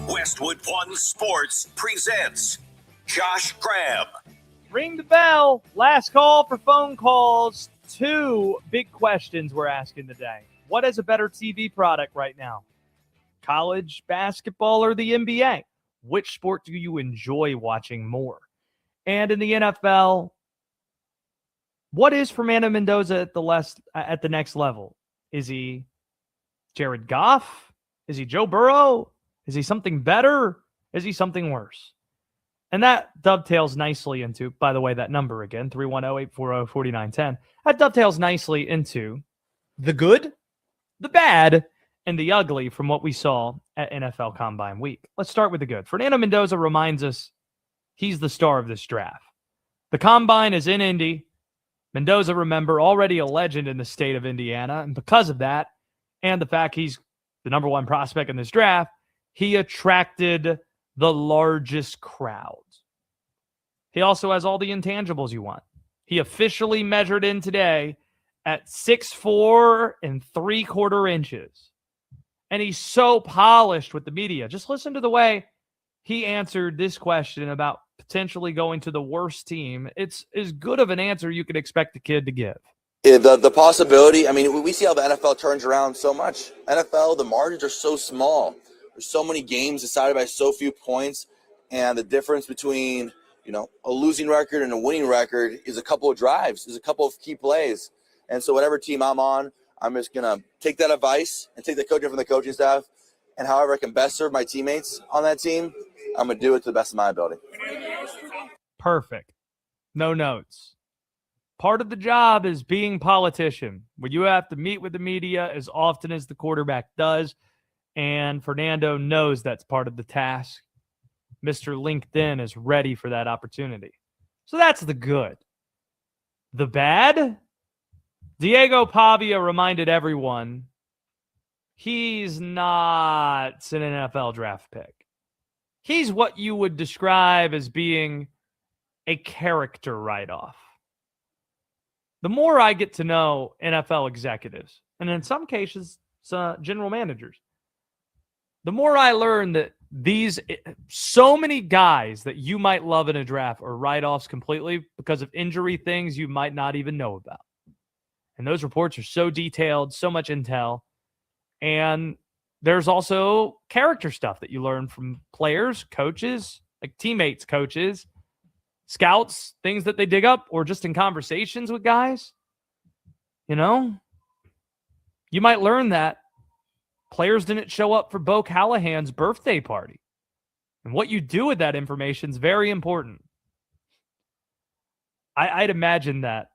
Westwood One Sports presents Josh Graham. Ring the bell. Last call for phone calls. 2 big questions we're asking today. What is a better TV product right now? College basketball or the NBA? Which sport do you enjoy watching more? And in the NFL, what is Fernando Mendoza at the next level? Is he Jared Goff? Is he Joe Burrow? Is he something better? Is he something worse? And that dovetails nicely into, by the way, that number again, 310-840-4910. That dovetails nicely into the good, the bad, and the ugly from what we saw at NFL Combine Week. Let's start with the good. Fernando Mendoza reminds us he's the star of this draft. The Combine is in Indy. Mendoza, remember, already a legend in the state of Indiana. And because of that, and the fact he's the number 1 prospect in this draft, he attracted the largest crowd. He also has all the intangibles you want. He officially measured in today at 6'4" and 3/4 inches. And he's so polished with the media. Just listen to the way he answered this question about potentially going to the worst team. It's as good of an answer you could expect the kid to give. Yeah, the possibility, I mean, we see how the NFL turns around so much. NFL, the margins are so small. There's so many games decided by so few points, and the difference between, a losing record and a winning record is a couple of drives, is a couple of key plays. And so whatever team I'm on, I'm just going to take that advice and take the coaching from the coaching staff, and however I can best serve my teammates on that team, I'm going to do it to the best of my ability. Perfect. No notes. Part of the job is being politician, where you have to meet with the media as often as the quarterback does. And Fernando knows that's part of the task. Mr. LinkedIn is ready for that opportunity. So that's the good. The bad? Diego Pavia reminded everyone he's not an NFL draft pick. He's what you would describe as being a character write-off. The more I get to know NFL executives, and in some cases, general managers, the more I learn that so many guys that you might love in a draft are write-offs completely because of injury things you might not even know about. And those reports are so detailed, so much intel. And there's also character stuff that you learn from players, coaches, like teammates, coaches, scouts, things that they dig up, or just in conversations with guys. You might learn that players didn't show up for Bo Callahan's birthday party. And what you do with that information is very important. I'd imagine that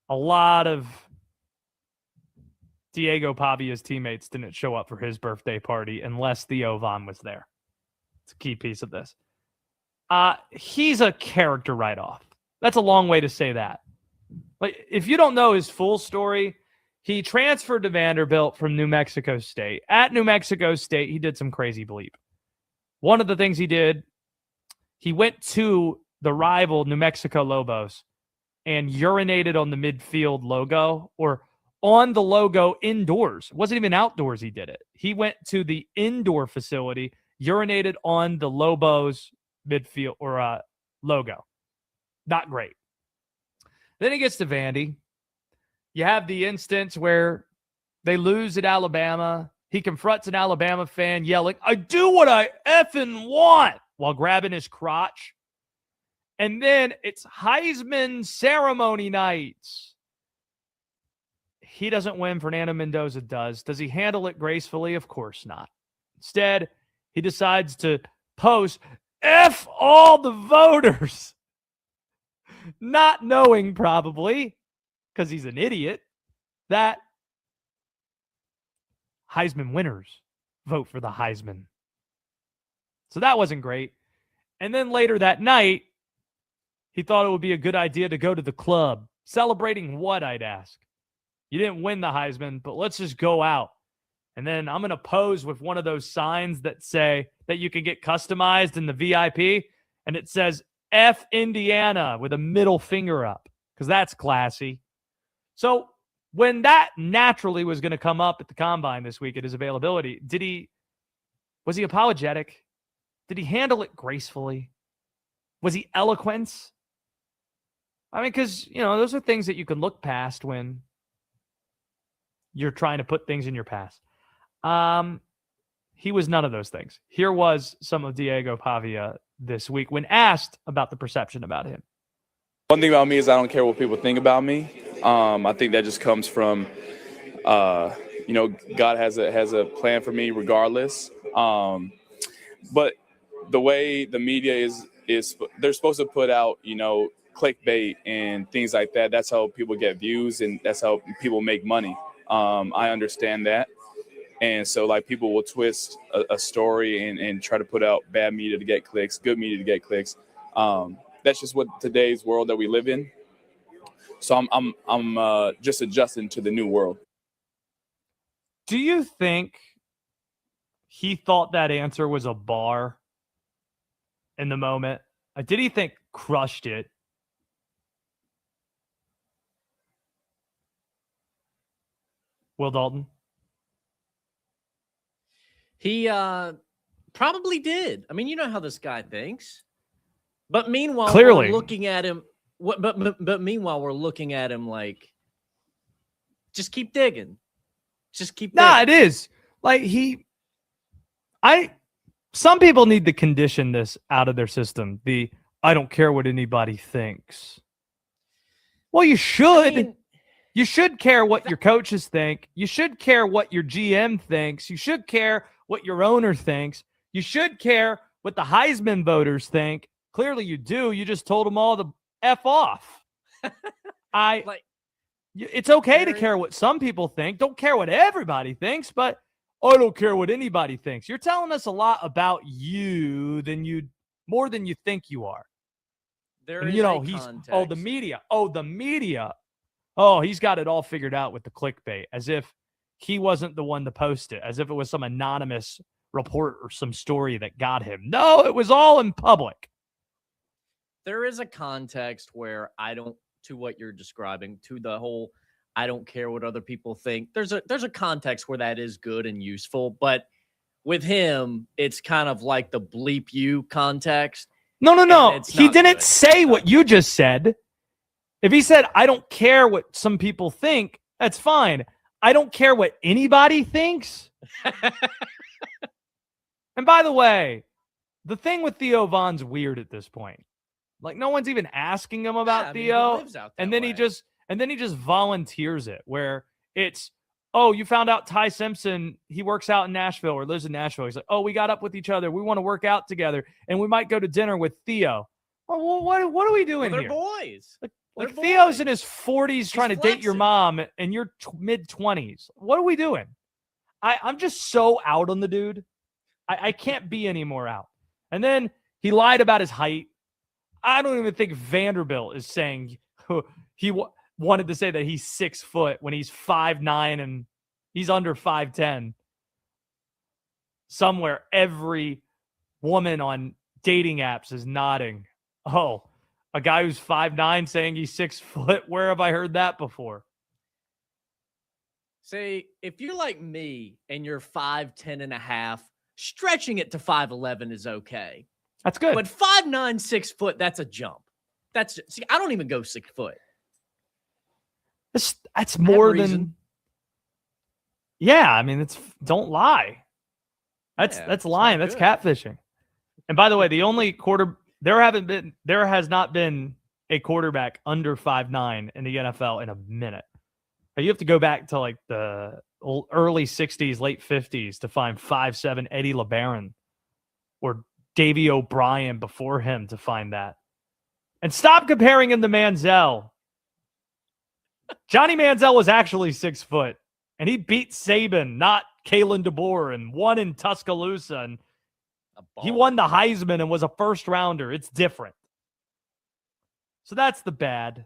a lot of Diego Pavia's teammates didn't show up for his birthday party unless Theo Vaughn was there. It's a key piece of this. He's a character write-off. That's a long way to say that. Like, if you don't know his full story, he transferred to Vanderbilt from New Mexico State. At New Mexico State, he did some crazy bleep. One of the things he did, he went to the rival New Mexico Lobos and urinated on the midfield logo or on the logo indoors. It wasn't even outdoors he did it. He went to the indoor facility, urinated on the Lobos midfield or logo. Not great. Then he gets to Vandy. You have the instance where they lose at Alabama. He confronts an Alabama fan yelling, "I do what I effing want," while grabbing his crotch. And then it's Heisman ceremony nights. He doesn't win. Fernando Mendoza does. Does he handle it gracefully? Of course not. Instead, he decides to post, "F all the voters," not knowing probably, because he's an idiot, that Heisman winners vote for the Heisman. So that wasn't great. And then later that night, he thought it would be a good idea to go to the club. Celebrating what, I'd ask? You didn't win the Heisman, but let's just go out. And then I'm going to pose with one of those signs that say that you can get customized in the VIP. And it says F Indiana with a middle finger up, because that's classy. So when that naturally was going to come up at the Combine this week at his availability, was he apologetic? Did he handle it gracefully? Was he eloquent? I mean, because, those are things that you can look past when you're trying to put things in your past. He was none of those things. Here was some of Diego Pavia this week when asked about the perception about him. One thing about me is I don't care what people think about me. I think that just comes from, God has a plan for me regardless. But the way the media is they're supposed to put out, clickbait and things like that. That's how people get views and that's how people make money. I understand that. And so people will twist a story and try to put out bad media to get clicks, good media to get clicks. That's just what today's world that we live in. So I'm just adjusting to the new world. Do you think he thought that answer was a bar in the moment? Did he think crushed it? Will Dalton? He probably did. I mean, you know how this guy thinks. But meanwhile, clearly we're looking at him. But meanwhile, we're looking at him like, just keep digging. Just keep digging. Nah, it is. Some people need to condition this out of their system. I don't care what anybody thinks. Well, you should. You should care what your coaches think. You should care what your GM thinks. You should care what your owner thinks. You should care what the Heisman voters think. Clearly you do. You just told them all to F off. It's okay to care what some people think. Don't care what everybody thinks, but I don't care what anybody thinks. You're telling us a lot about you more than you think you are. Context. The media. Oh, he's got it all figured out with the clickbait, as if he wasn't the one to post it, as if it was some anonymous report or some story that got him. No, it was all in public. There is a context where to what you're describing, to the whole, I don't care what other people think. There's a context where that is good and useful, but with him, it's kind of like the bleep you context. No. He didn't say what you just said. If he said, I don't care what some people think, that's fine. I don't care what anybody thinks. And by the way, the thing with Theo Von's weird at this point. No one's even asking him about Theo. And then he just volunteers it, where it's, oh, you found out Ty Simpson, he works out in Nashville or lives in Nashville. He's like, oh, we got up with each other. We want to work out together and we might go to dinner with Theo. Oh, well, what are we doing they're here? Boys. Theo's in his 40s trying to date your mom and you're mid-20s. What are we doing? I'm just so out on the dude. I can't be any more out. And then he lied about his height. I don't even think Vanderbilt is saying he wanted to say that he's 6 foot when he's 5'9" and he's under 5'10". Somewhere every woman on dating apps is nodding. Oh, A guy who's 5'9" saying he's 6 foot. Where have I heard that before? See, if you're like me and you're 5'10" and a half, stretching it to 5'11" is okay. That's good. But 5'9", 6 foot, that's a jump. See, I don't even go 6 foot. That's more than. Yeah, I mean, don't lie. That's lying. That's catfishing. And by the way, the only there has not been a quarterback under 5'9" in the NFL in a minute. You have to go back to like the early 60s, late 50s to find 5'7" Eddie LeBaron or Davey O'Brien before him to find that. And stop comparing him to Manziel. Johnny Manziel was actually 6 foot, and he beat Saban, not Kalen DeBoer, and won in Tuscaloosa. And he won the Heisman and was a first rounder. It's different. So that's the bad.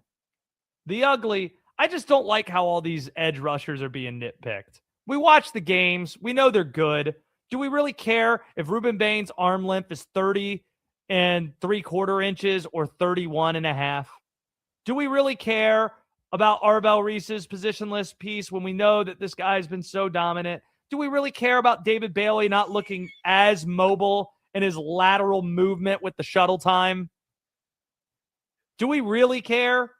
The ugly, I just don't like how all these edge rushers are being nitpicked. We watch the games. We know they're good. Do we really care if Ruben Bain's arm length is 30 3/4 inches or 31 and a half? Do we really care about Arvell Reese's positionless piece when we know that this guy's been so dominant? Do we really care about David Bailey not looking as mobile in his lateral movement with the shuttle time? Do we really care?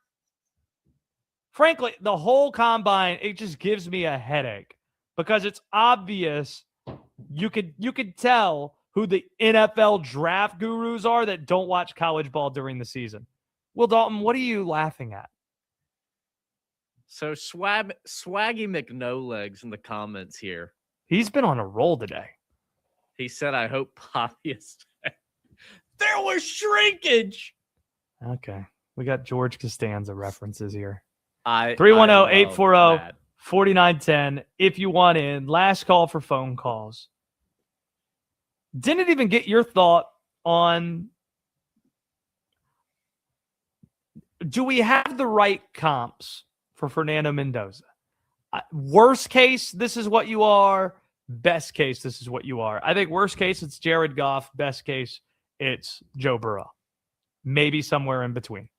Frankly, the whole combine, it just gives me a headache because it's obvious you could tell who the NFL draft gurus are that don't watch college ball during the season. Will Dalton, what are you laughing at? So Swaggy McNolegs in the comments here. He's been on a roll today. He said, I hope Poppy is there was shrinkage. Okay. We got George Costanza references here. 310-840-4910. If you want in, last call for phone calls. Didn't even get your thought on, do we have the right comps for Fernando Mendoza? Worst case, this is what you are. Best case, this is what you are. I think worst case, it's Jared Goff. Best case, it's Joe Burrow. Maybe somewhere in between.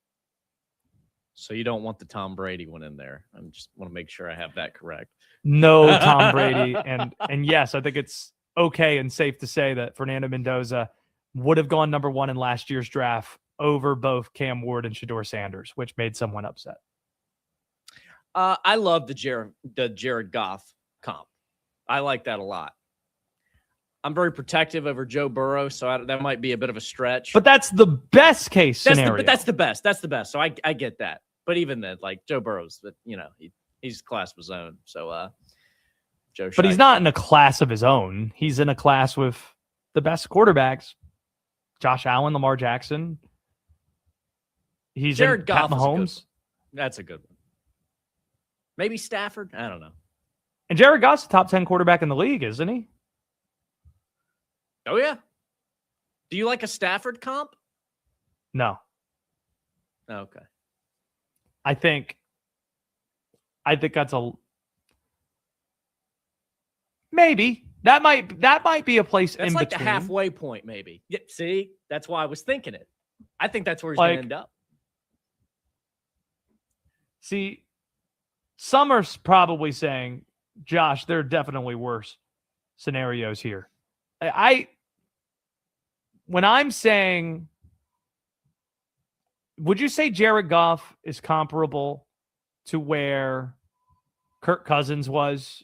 So you don't want the Tom Brady one in there. I just want to make sure I have that correct. No Tom Brady. And yes, I think it's okay and safe to say that Fernando Mendoza would have gone number one in last year's draft over both Cam Ward and Shedeur Sanders, which made someone upset. I love the Jared Goff comp. I like that a lot. I'm very protective over Joe Burrow, so that might be a bit of a stretch. But that's the best case scenario. That's the best. That's the best. So I get that. But even then, like Joe Burrow's, he's a class of his own. So Joe. But he's not in a class of his own. He's in a class with the best quarterbacks: Josh Allen, Lamar Jackson. He's Jared in Goff. Pat Mahomes. That's a good one. Maybe Stafford. I don't know. And Jared Goff's a top 10 quarterback in the league, isn't he? Oh, yeah. Do you like a Stafford comp? No. Okay. I think that's maybe. That might be a place that's in like between. The halfway point, maybe. Yeah, see? That's why I was thinking it. I think that's where he's going to end up. See, some are probably saying, Josh, there are definitely worse scenarios here. When I'm saying, would you say Jared Goff is comparable to where Kirk Cousins was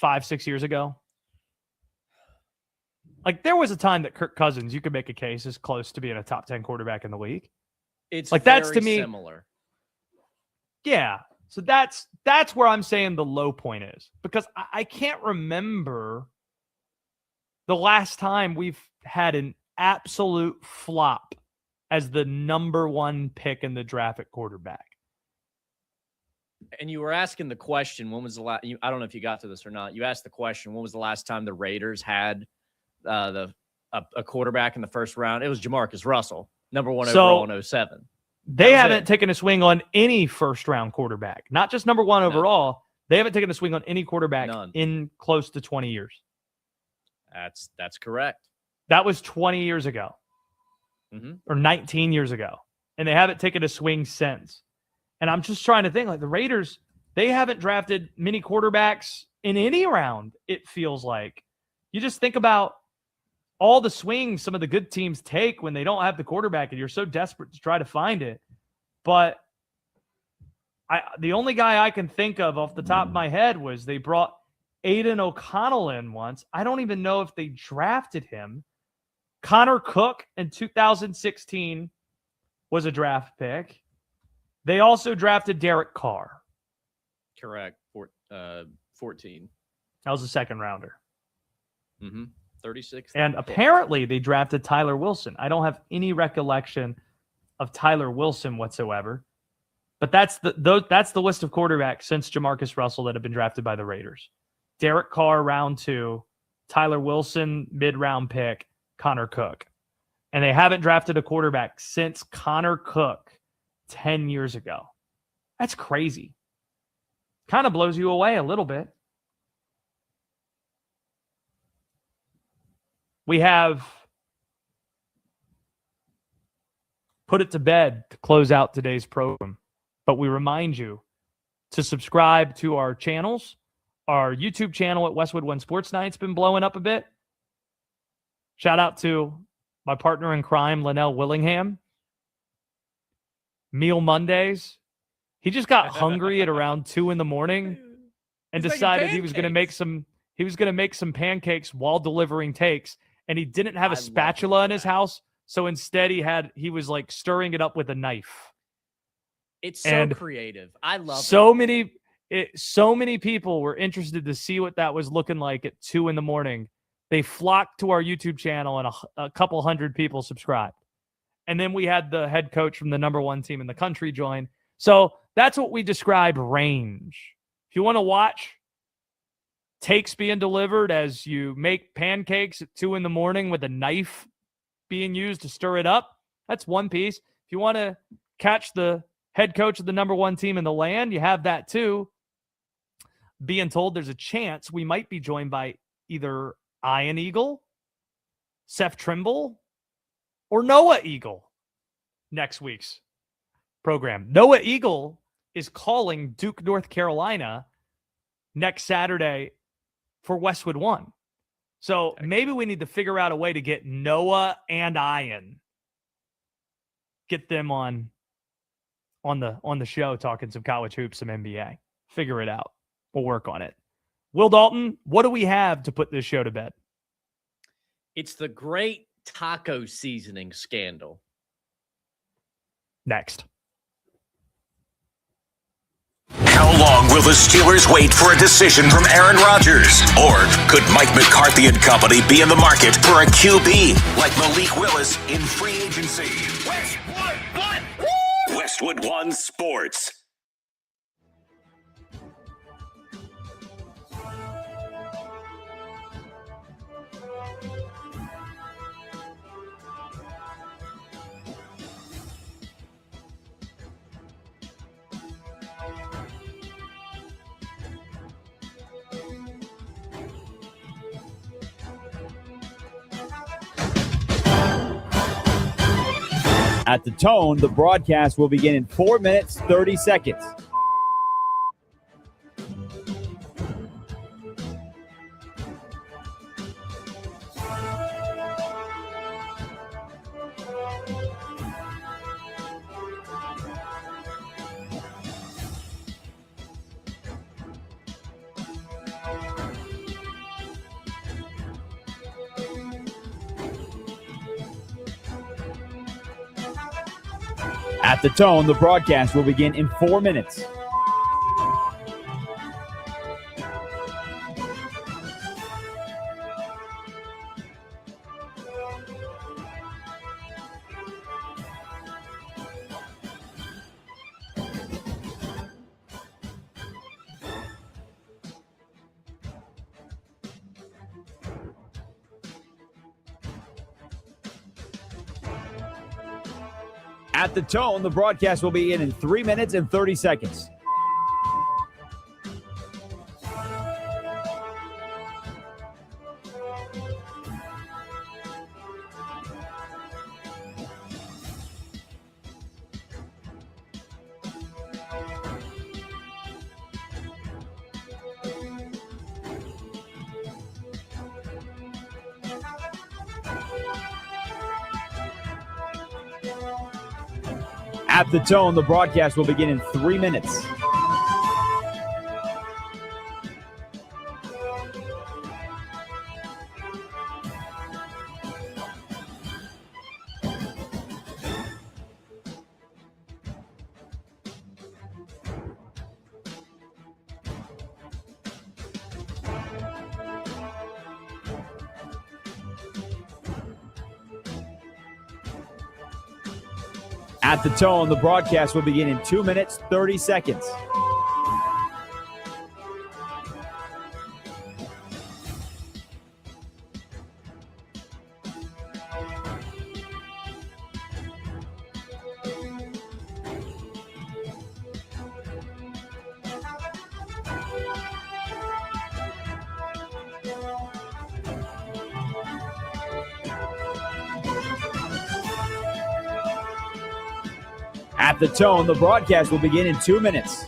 5-6 years ago? Like, there was a time that Kirk Cousins, you could make a case, is close to being a top 10 quarterback in the league. It's like, very that's to me similar. Yeah. So that's where I'm saying the low point is, because I can't remember the last time we've had an absolute flop as the number one pick in the draft at quarterback. And you were asking the question, when was the last, I don't know if you got to this or not. You asked the question, when was the last time the Raiders had a quarterback in the first round? It was Jamarcus Russell, number one overall in 2007. They haven't taken a swing on any first-round quarterback. Not just number one overall. They haven't taken a swing on any quarterback in close to 20 years. That's correct. That was 20 years ago. Mm-hmm. Or 19 years ago. and they haven't taken a swing since. And I'm just trying to think, like the Raiders, they haven't drafted many quarterbacks in any round, it feels like. You just think about all the swings some of the good teams take when they don't have the quarterback and you're so desperate to try to find it. But the only guy I can think of off the top of my head was they brought Aiden O'Connell in once. I don't even know if they drafted him. Connor Cook in 2016 was a draft pick. They also drafted Derek Carr. Correct. 14. That was a second rounder. 36. And apparently they drafted Tyler Wilson. I don't have any recollection of Tyler Wilson whatsoever. But that's the list of quarterbacks since Jamarcus Russell that have been drafted by the Raiders. Derek Carr, round 2. Tyler Wilson, mid-round pick. Connor Cook. And they haven't drafted a quarterback since Connor Cook 10 years ago. That's crazy. Kind of blows you away a little bit. We have put it to bed to close out today's program. But we remind you to subscribe to our channels. Our YouTube channel at Westwood One Sports Night's been blowing up a bit. Shout out to my partner in crime, Linnell Willingham. Meal Mondays. He just got hungry at around 2 a.m. and decided he was going to make some pancakes while delivering takes, and he didn't have a spatula in his house, so instead he was like stirring it up with a knife. It's so creative. I love it. So many people were interested to see what that was looking like at 2 a.m. They flocked to our YouTube channel, and a couple hundred people subscribed. And then we had the head coach from the number 1 team in the country join. So that's what we describe range. If you want to watch takes being delivered as you make pancakes at 2 a.m. with a knife being used to stir it up, that's one piece. If you want to catch the head coach of the number 1 team in the land, you have that too. Being told there's a chance we might be joined by either Ian Eagle, Seth Trimble, or Noah Eagle next week's program. Noah Eagle is calling Duke, North Carolina next Saturday for Westwood One. So maybe we need to figure out a way to get Noah and Ian, get them on the show talking some college hoops, some NBA. Figure it out. We'll work on it. Will Dalton, what do we have to put this show to bed? It's the great taco seasoning scandal. Next. How long will the Steelers wait for a decision from Aaron Rodgers? Or could Mike McCarthy and company be in the market for a QB like Malik Willis in free agency? Westwood One Sports. At the tone, the broadcast will begin in 4 minutes, 30 seconds. At the tone, the broadcast will begin in 4 minutes. At the tone, the broadcast will begin in 3 minutes and 30 seconds. At the tone, the broadcast will begin in 3 minutes. At the tone, the broadcast will begin in 2 minutes, 30 seconds. At the tone, the broadcast will begin in 2 minutes.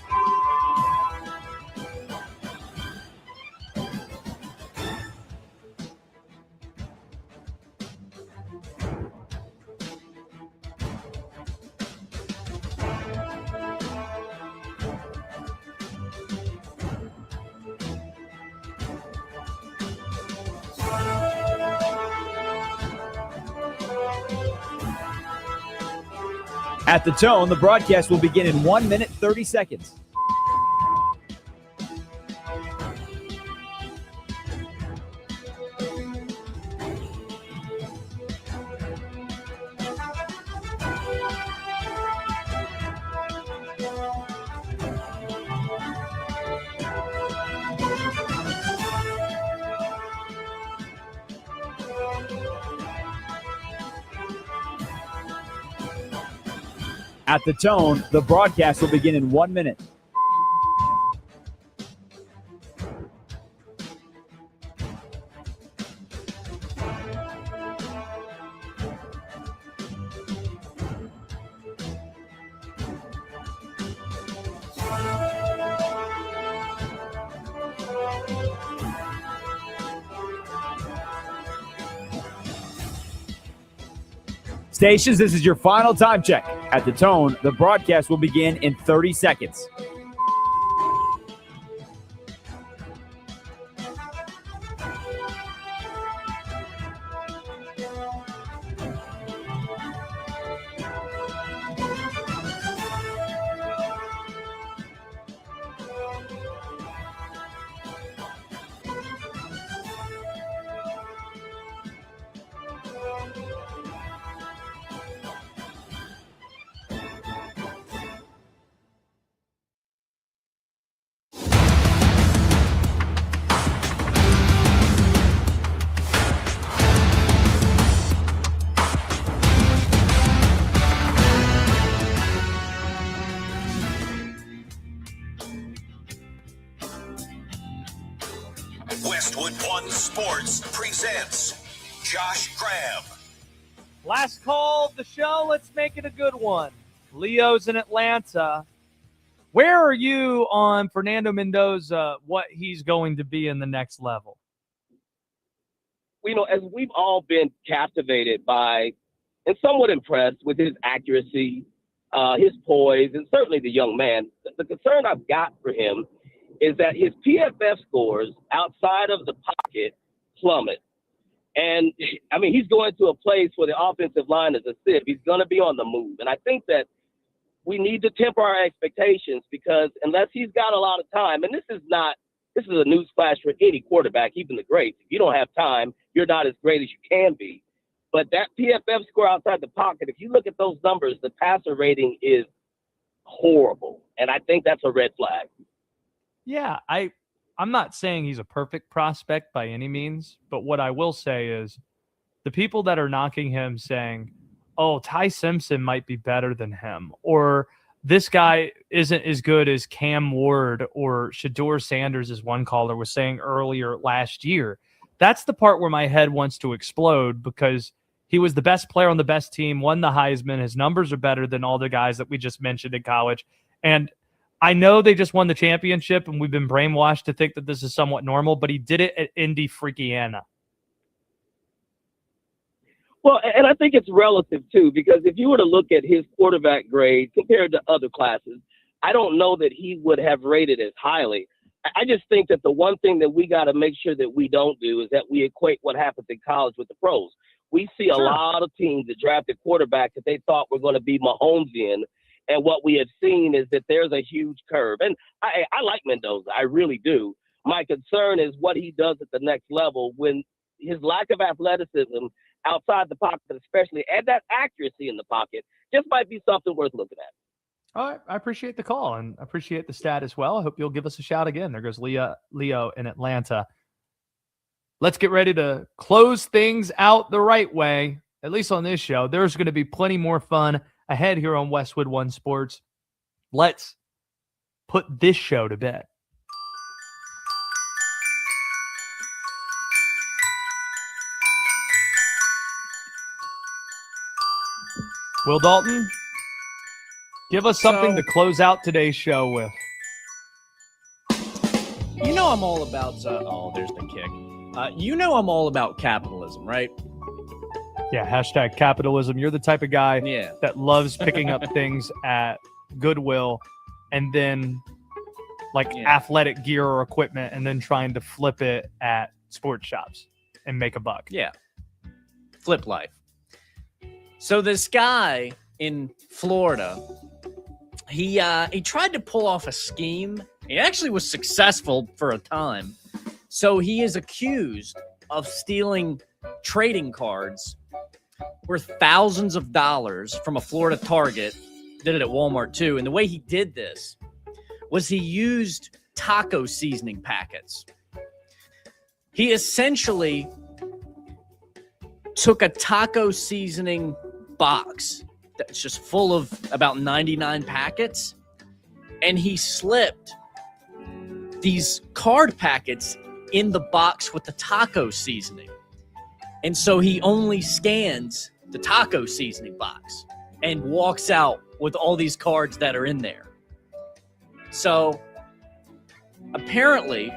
At the tone, the broadcast will begin in 1 minute, 30 seconds. At the tone, the broadcast will begin in 1 minute. Stations, this is your final time check. At the tone, the broadcast will begin in 30 seconds. Westwood One Sports presents Josh Graham. Last call of the show. Let's make it a good one. Leo's in Atlanta. Where are you on Fernando Mendoza, what he's going to be in the next level? You know, as we've all been captivated by and somewhat impressed with his accuracy, his poise, and certainly the young man, the concern I've got for him is that his PFF scores outside of the pocket plummet. And, I mean, he's going to a place where the offensive line is a sieve. He's going to be on the move. And I think that we need to temper our expectations because unless he's got a lot of time, and this is a newsflash for any quarterback, even the greats. If you don't have time, you're not as great as you can be. But that PFF score outside the pocket, if you look at those numbers, the passer rating is horrible. And I think that's a red flag. Yeah, I'm not saying he's a perfect prospect by any means, but what I will say is the people that are knocking him saying, oh, Ty Simpson might be better than him, or this guy isn't as good as Cam Ward or Shedeur Sanders, as one caller was saying earlier last year. That's the part where my head wants to explode because he was the best player on the best team, won the Heisman. His numbers are better than all the guys that we just mentioned in college. And I know they just won the championship and we've been brainwashed to think that this is somewhat normal, but he did it at Indy Freakiana. Well, and I think it's relative too, because if you were to look at his quarterback grade compared to other classes, I don't know that he would have rated as highly. I just think that the one thing that we got to make sure that we don't do is that we equate what happens in college with the pros. We see a lot of teams that drafted quarterbacks that they thought were going to be Mahomesian, and what we have seen is that there's a huge curve. And I like Mendoza, I really do. My concern is what he does at the next level when his lack of athleticism outside the pocket, especially, and that accuracy in the pocket, just might be something worth looking at. All right, I appreciate the call and appreciate the stat as well. I hope you'll give us a shout again. There goes Leo in Atlanta. Let's get ready to close things out the right way, at least on this show. There's going to be plenty more fun ahead here on Westwood One Sports. Let's put this show to bed. Will Dalton, give us something to close out today's show with. You know I'm all about, there's the kick. You know I'm all about capitalism, right? Yeah, hashtag capitalism. You're the type of guy that loves picking up things at Goodwill and then athletic gear or equipment and then trying to flip it at sports shops and make a buck. Yeah. Flip life. So this guy in Florida, he tried to pull off a scheme. He actually was successful for a time. So he is accused of stealing trading cards worth thousands of dollars from a Florida Target. Did it at Walmart too. And the way he did this was he used taco seasoning packets. He essentially took a taco seasoning box that's just full of about 99 packets, and he slipped these card packets in the box with the taco seasoning. And so he only scans the taco seasoning box and walks out with all these cards that are in there. So apparently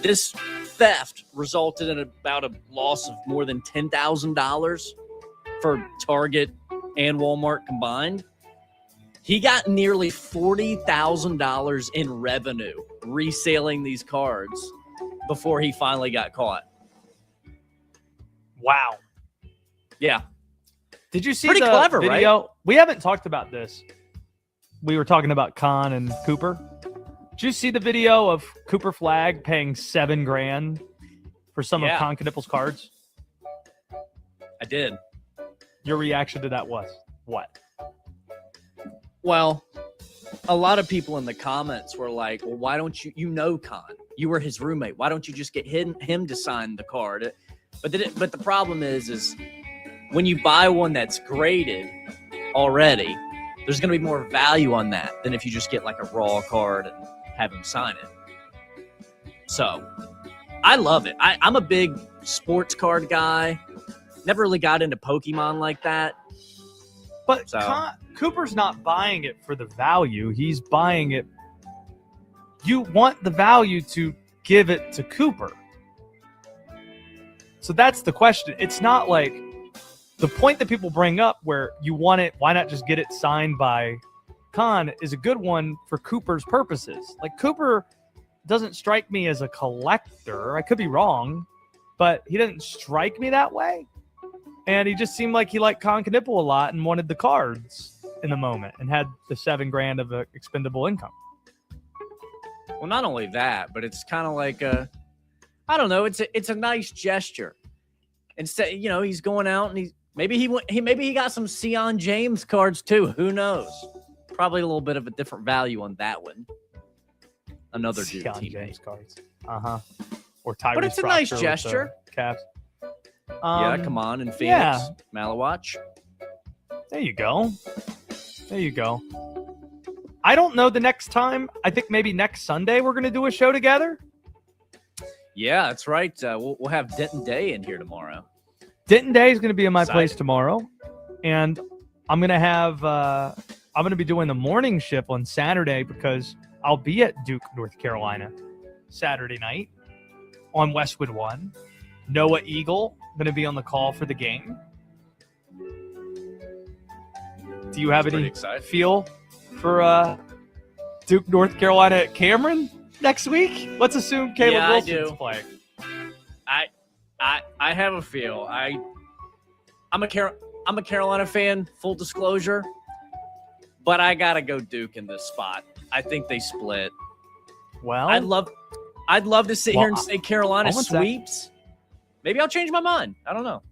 this theft resulted in about a loss of more than $10,000 for Target and Walmart combined. He got nearly $40,000 in revenue reselling these cards before he finally got caught. Wow. Yeah. Did you see Pretty the clever, video? right? We haven't talked about this. We were talking about Khan and Cooper. Did you see the video of Cooper Flagg paying $7,000 for some of Con Knippel's cards? I did. Your reaction to that was what? Well, a lot of people in the comments were like, well, why don't you know Khan? You were his roommate. Why don't you just get him to sign the card? But the problem is when you buy one that's graded already, there's going to be more value on that than if you just get like a raw card and have him sign it. So I love it. I'm a big sports card guy. Never really got into Pokemon like that. But Cooper's not buying it for the value. He's buying it. You want the value to give it to Cooper. So that's the question. It's not like the point that people bring up where you want it, why not just get it signed by Khan, is a good one for Cooper's purposes. Like, Cooper doesn't strike me as a collector. I could be wrong, but he doesn't strike me that way. And he just seemed like he liked Con Knippel a lot and wanted the cards in the moment and had the $7,000 of expendable income. Well, not only that, but it's kind of like I don't know. It's a nice gesture. Instead, he's going out and maybe he got some Sion James cards too. Who knows? Probably a little bit of a different value on that one. Another dude Sion teammate. James cards. Or Tyrese. But it's a nice gesture. Cavs. Yeah, come on, in Phoenix, Malawatch. There you go. I don't know the next time. I think maybe next Sunday we're going to do a show together. Yeah, that's right. We'll have Denton Day in here tomorrow. Denton Day is going to be in my place tomorrow, and I'm going to have I'm going to be doing the morning shift on Saturday because I'll be at Duke, North Carolina, Saturday night on Westwood One. Noah Eagle going to be on the call for the game. Do you have any feel for Duke, North Carolina at Cameron next week? Let's assume Caleb Wilson's playing. I have a feel. I'm a Carolina fan, full disclosure, but I gotta go Duke in this spot. I think they split. Well, I'd love to sit here and say Carolina sweeps. Maybe I'll change my mind. I don't know.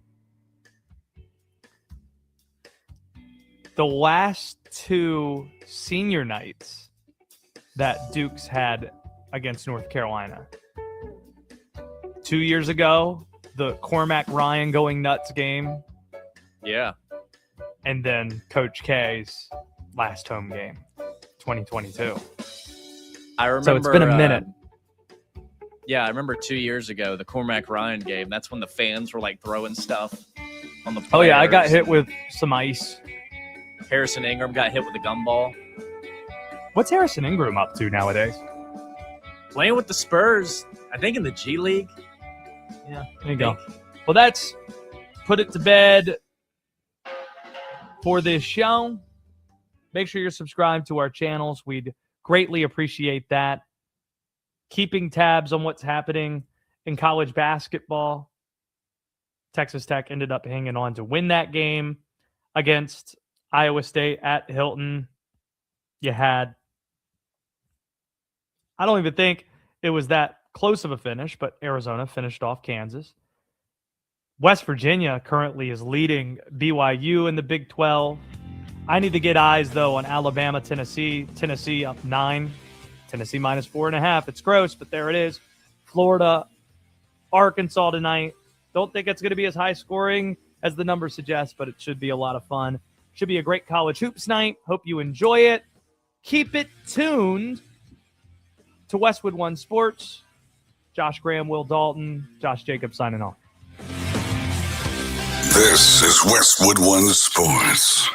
The last two senior nights that Duke's had against North Carolina. 2 years ago, the Cormac Ryan going nuts game. Yeah. And then Coach K's last home game, 2022. I remember. So it's been a minute. Yeah, I remember 2 years ago, the Cormac Ryan game. That's when the fans were like throwing stuff on the players. Oh, yeah, I got hit with some ice. Harrison Ingram got hit with a gumball. What's Harrison Ingram up to nowadays? Playing with the Spurs, I think in the G League. Yeah, there you go. Well, that's put it to bed for this show. Make sure you're subscribed to our channels. We'd greatly appreciate that. Keeping tabs on what's happening in college basketball. Texas Tech ended up hanging on to win that game against Iowa State at Hilton. You had, I don't even think it was that close of a finish, but Arizona finished off Kansas. West Virginia currently is leading BYU in the Big 12. I need to get eyes, though, on Alabama, Tennessee. Tennessee up 9. Tennessee minus 4.5. It's gross, but there it is. Florida, Arkansas tonight. Don't think it's going to be as high scoring as the numbers suggest, but it should be a lot of fun. Should be a great college hoops night. Hope you enjoy it. Keep it tuned to Westwood One Sports. Josh Graham, Will Dalton, Josh Jacobs signing off. This is Westwood One Sports.